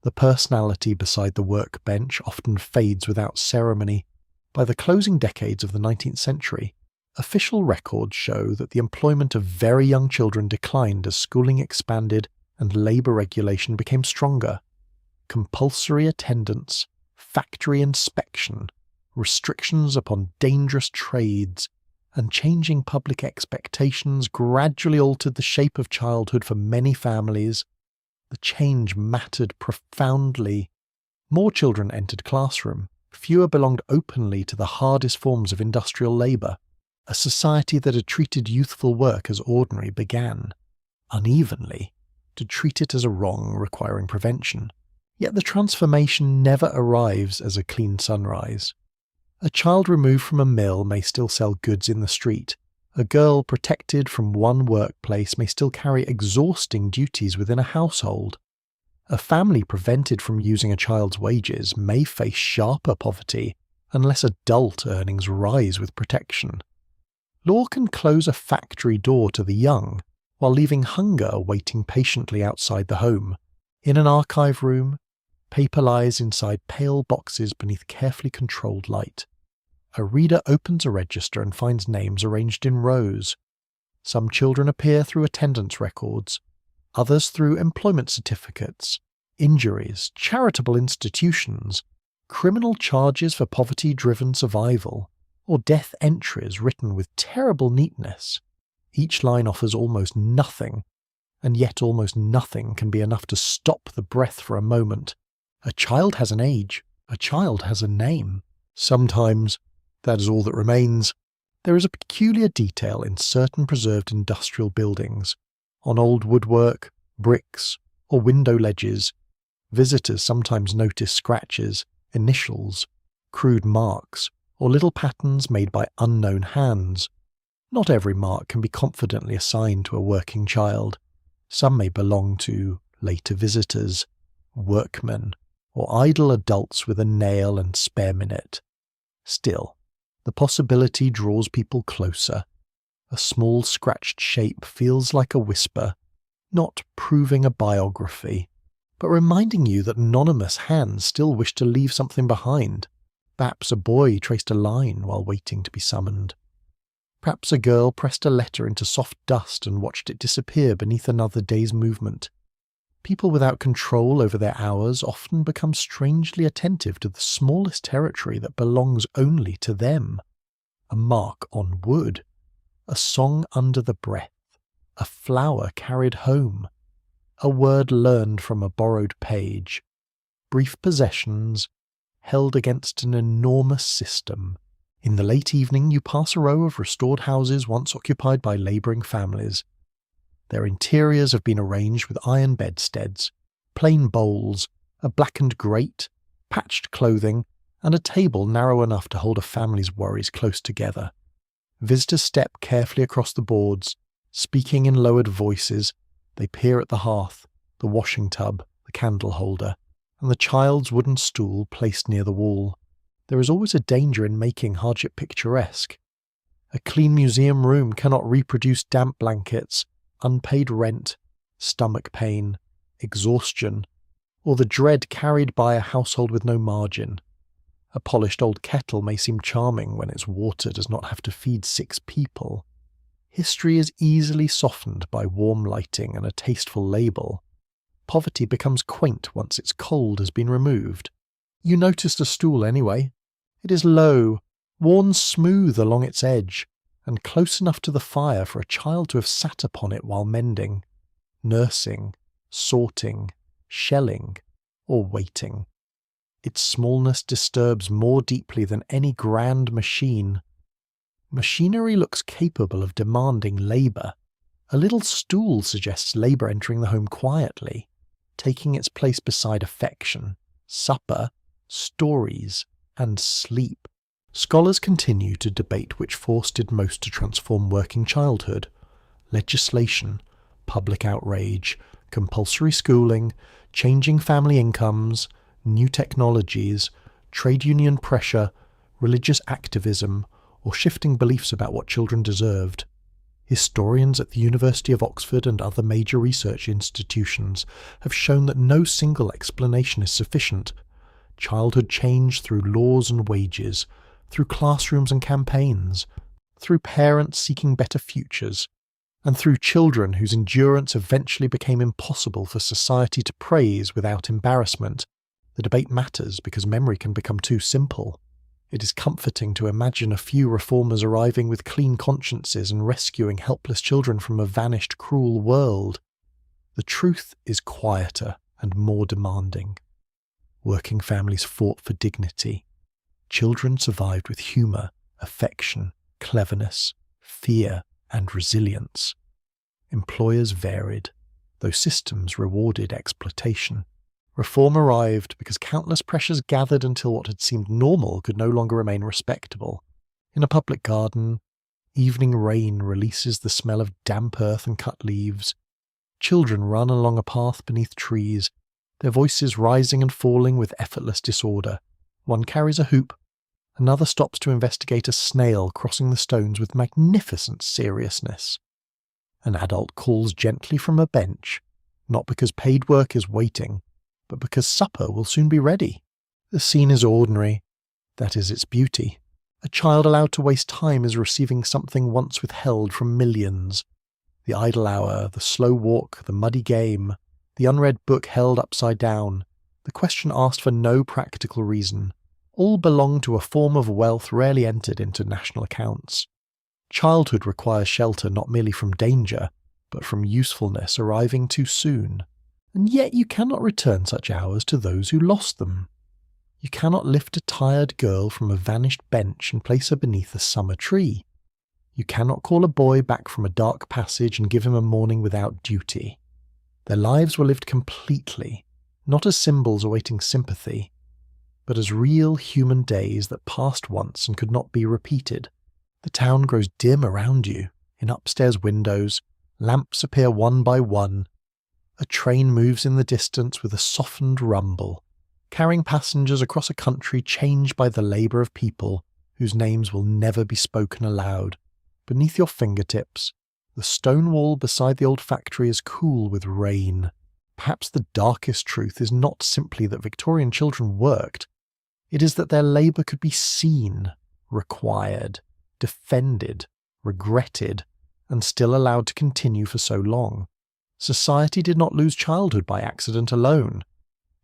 The personality beside the workbench often fades without ceremony. By the closing decades of the 19th century, official records show that the employment of very young children declined as schooling expanded and labour regulation became stronger. Compulsory attendance, factory inspection, restrictions upon dangerous trades, and changing public expectations gradually altered the shape of childhood for many families. The change mattered profoundly. More children entered classroom, fewer belonged openly to the hardest forms of industrial labour. A society that had treated youthful work as ordinary began, unevenly, to treat it as a wrong requiring prevention. Yet the transformation never arrives as a clean sunrise. A child removed from a mill may still sell goods in the street. A girl protected from one workplace may still carry exhausting duties within a household. A family prevented from using a child's wages may face sharper poverty unless adult earnings rise with protection. Law can close a factory door to the young while leaving hunger waiting patiently outside the home. In an archive room, paper lies inside pale boxes beneath carefully controlled light. A reader opens a register and finds names arranged in rows. Some children appear through attendance records, others through employment certificates, injuries, charitable institutions, criminal charges for poverty-driven survival, or death entries written with terrible neatness. Each line offers almost nothing, and yet almost nothing can be enough to stop the breath for a moment. A child has an age, a child has a name. Sometimes that is all that remains. There is a peculiar detail in certain preserved industrial buildings. On old woodwork, bricks, or window ledges, visitors sometimes notice scratches, initials, crude marks, or little patterns made by unknown hands. Not every mark can be confidently assigned to a working child. Some may belong to later visitors, workmen, or idle adults with a nail and spare minute. Still, the possibility draws people closer. A small scratched shape feels like a whisper, not proving a biography, but reminding you that anonymous hands still wish to leave something behind. Perhaps a boy traced a line while waiting to be summoned. Perhaps a girl pressed a letter into soft dust and watched it disappear beneath another day's movement. People without control over their hours often become strangely attentive to the smallest territory that belongs only to them. A mark on wood, a song under the breath, a flower carried home, a word learned from a borrowed page, brief possessions held against an enormous system. In the late evening you pass a row of restored houses once occupied by labouring families. Their interiors have been arranged with iron bedsteads, plain bowls, a blackened grate, patched clothing, and a table narrow enough to hold a family's worries close together. Visitors step carefully across the boards, speaking in lowered voices. They peer at the hearth, the washing tub, the candle holder, and the child's wooden stool placed near the wall. There is always a danger in making hardship picturesque. A clean museum room cannot reproduce damp blankets, unpaid rent, stomach pain, exhaustion, or the dread carried by a household with no margin. A polished old kettle may seem charming when its water does not have to feed 6 people. History is easily softened by warm lighting and a tasteful label. Poverty becomes quaint once its cold has been removed. You notice the stool anyway. It is low, worn smooth along its edge, and close enough to the fire for a child to have sat upon it while mending, nursing, sorting, shelling, or waiting. Its smallness disturbs more deeply than any grand machine. Machinery looks capable of demanding labour. A little stool suggests labour entering the home quietly, taking its place beside affection, supper, stories, and sleep. Scholars continue to debate which force did most to transform working childhood. Legislation, public outrage, compulsory schooling, changing family incomes, new technologies, trade union pressure, religious activism, or shifting beliefs about what children deserved. Historians at the University of Oxford and other major research institutions have shown that no single explanation is sufficient. Childhood changed through laws and wages, through classrooms and campaigns, through parents seeking better futures, and through children whose endurance eventually became impossible for society to praise without embarrassment. The debate matters because memory can become too simple. It is comforting to imagine a few reformers arriving with clean consciences and rescuing helpless children from a vanished, cruel world. The truth is quieter and more demanding. Working families fought for dignity. Children survived with humour, affection, cleverness, fear, and resilience. Employers varied, though systems rewarded exploitation. Reform arrived because countless pressures gathered until what had seemed normal could no longer remain respectable. In a public garden, evening rain releases the smell of damp earth and cut leaves. Children run along a path beneath trees, their voices rising and falling with effortless disorder. One carries a hoop, another stops to investigate a snail crossing the stones with magnificent seriousness. An adult calls gently from a bench, not because paid work is waiting, but because supper will soon be ready. The scene is ordinary. That is its beauty. A child allowed to waste time is receiving something once withheld from millions. The idle hour, the slow walk, the muddy game, the unread book held upside down, the question asked for no practical reason, all belong to a form of wealth rarely entered into national accounts. Childhood requires shelter not merely from danger, but from usefulness arriving too soon. And yet you cannot return such hours to those who lost them. You cannot lift a tired girl from a vanished bench and place her beneath a summer tree. You cannot call a boy back from a dark passage and give him a morning without duty. Their lives were lived completely, not as symbols awaiting sympathy, but as real human days that passed once and could not be repeated. The town grows dim around you. In upstairs windows, lamps appear one by one. A train moves in the distance with a softened rumble, carrying passengers across a country changed by the labour of people whose names will never be spoken aloud. Beneath your fingertips, the stone wall beside the old factory is cool with rain. Perhaps the darkest truth is not simply that Victorian children worked. It is that their labour could be seen, required, defended, regretted, and still allowed to continue for so long. Society did not lose childhood by accident alone.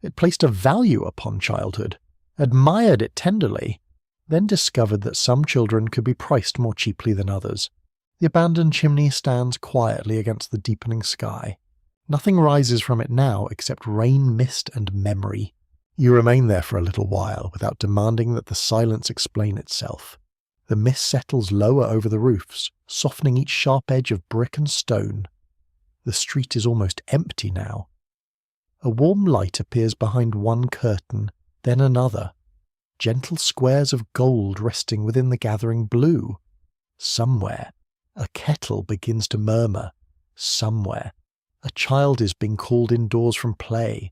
It placed a value upon childhood, admired it tenderly, then discovered that some children could be priced more cheaply than others. The abandoned chimney stands quietly against the deepening sky. Nothing rises from it now except rain, mist, and memory. You remain there for a little while without demanding that the silence explain itself. The mist settles lower over the roofs, softening each sharp edge of brick and stone. The street is almost empty now. A warm light appears behind one curtain, then another. Gentle squares of gold resting within the gathering blue. Somewhere, a kettle begins to murmur. Somewhere, a child is being called indoors from play,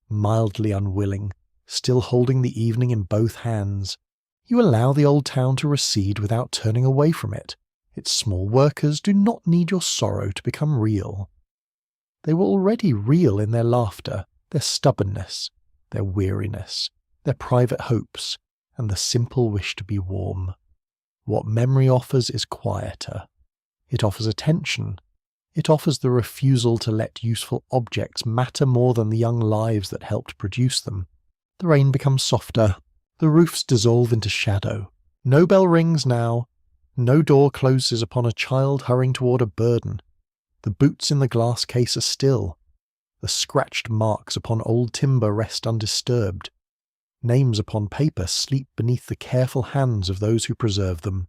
mildly unwilling, still holding the evening in both hands. You allow the old town to recede without turning away from it. Its small workers do not need your sorrow to become real. They were already real in their laughter, their stubbornness, their weariness, their private hopes, and the simple wish to be warm. What memory offers is quieter. It offers attention. It offers the refusal to let useful objects matter more than the young lives that helped produce them. The rain becomes softer. The roofs dissolve into shadow. No bell rings now. No door closes upon a child hurrying toward a burden. The boots in the glass case are still. The scratched marks upon old timber rest undisturbed. Names upon paper sleep beneath the careful hands of those who preserve them,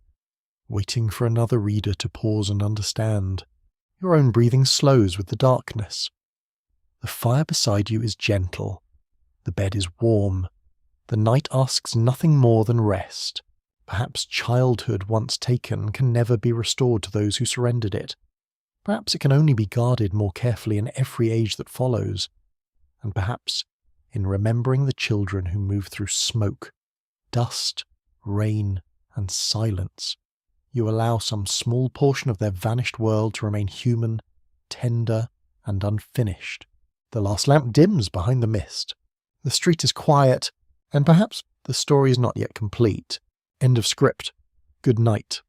waiting for another reader to pause and understand. Your own breathing slows with the darkness. The fire beside you is gentle. The bed is warm. The night asks nothing more than rest. Perhaps childhood once taken can never be restored to those who surrendered it. Perhaps it can only be guarded more carefully in every age that follows. And perhaps, in remembering the children who moved through smoke, dust, rain, and silence, you allow some small portion of their vanished world to remain human, tender, and unfinished. The last lamp dims behind the mist. The street is quiet, and perhaps the story is not yet complete. End of script. Good night.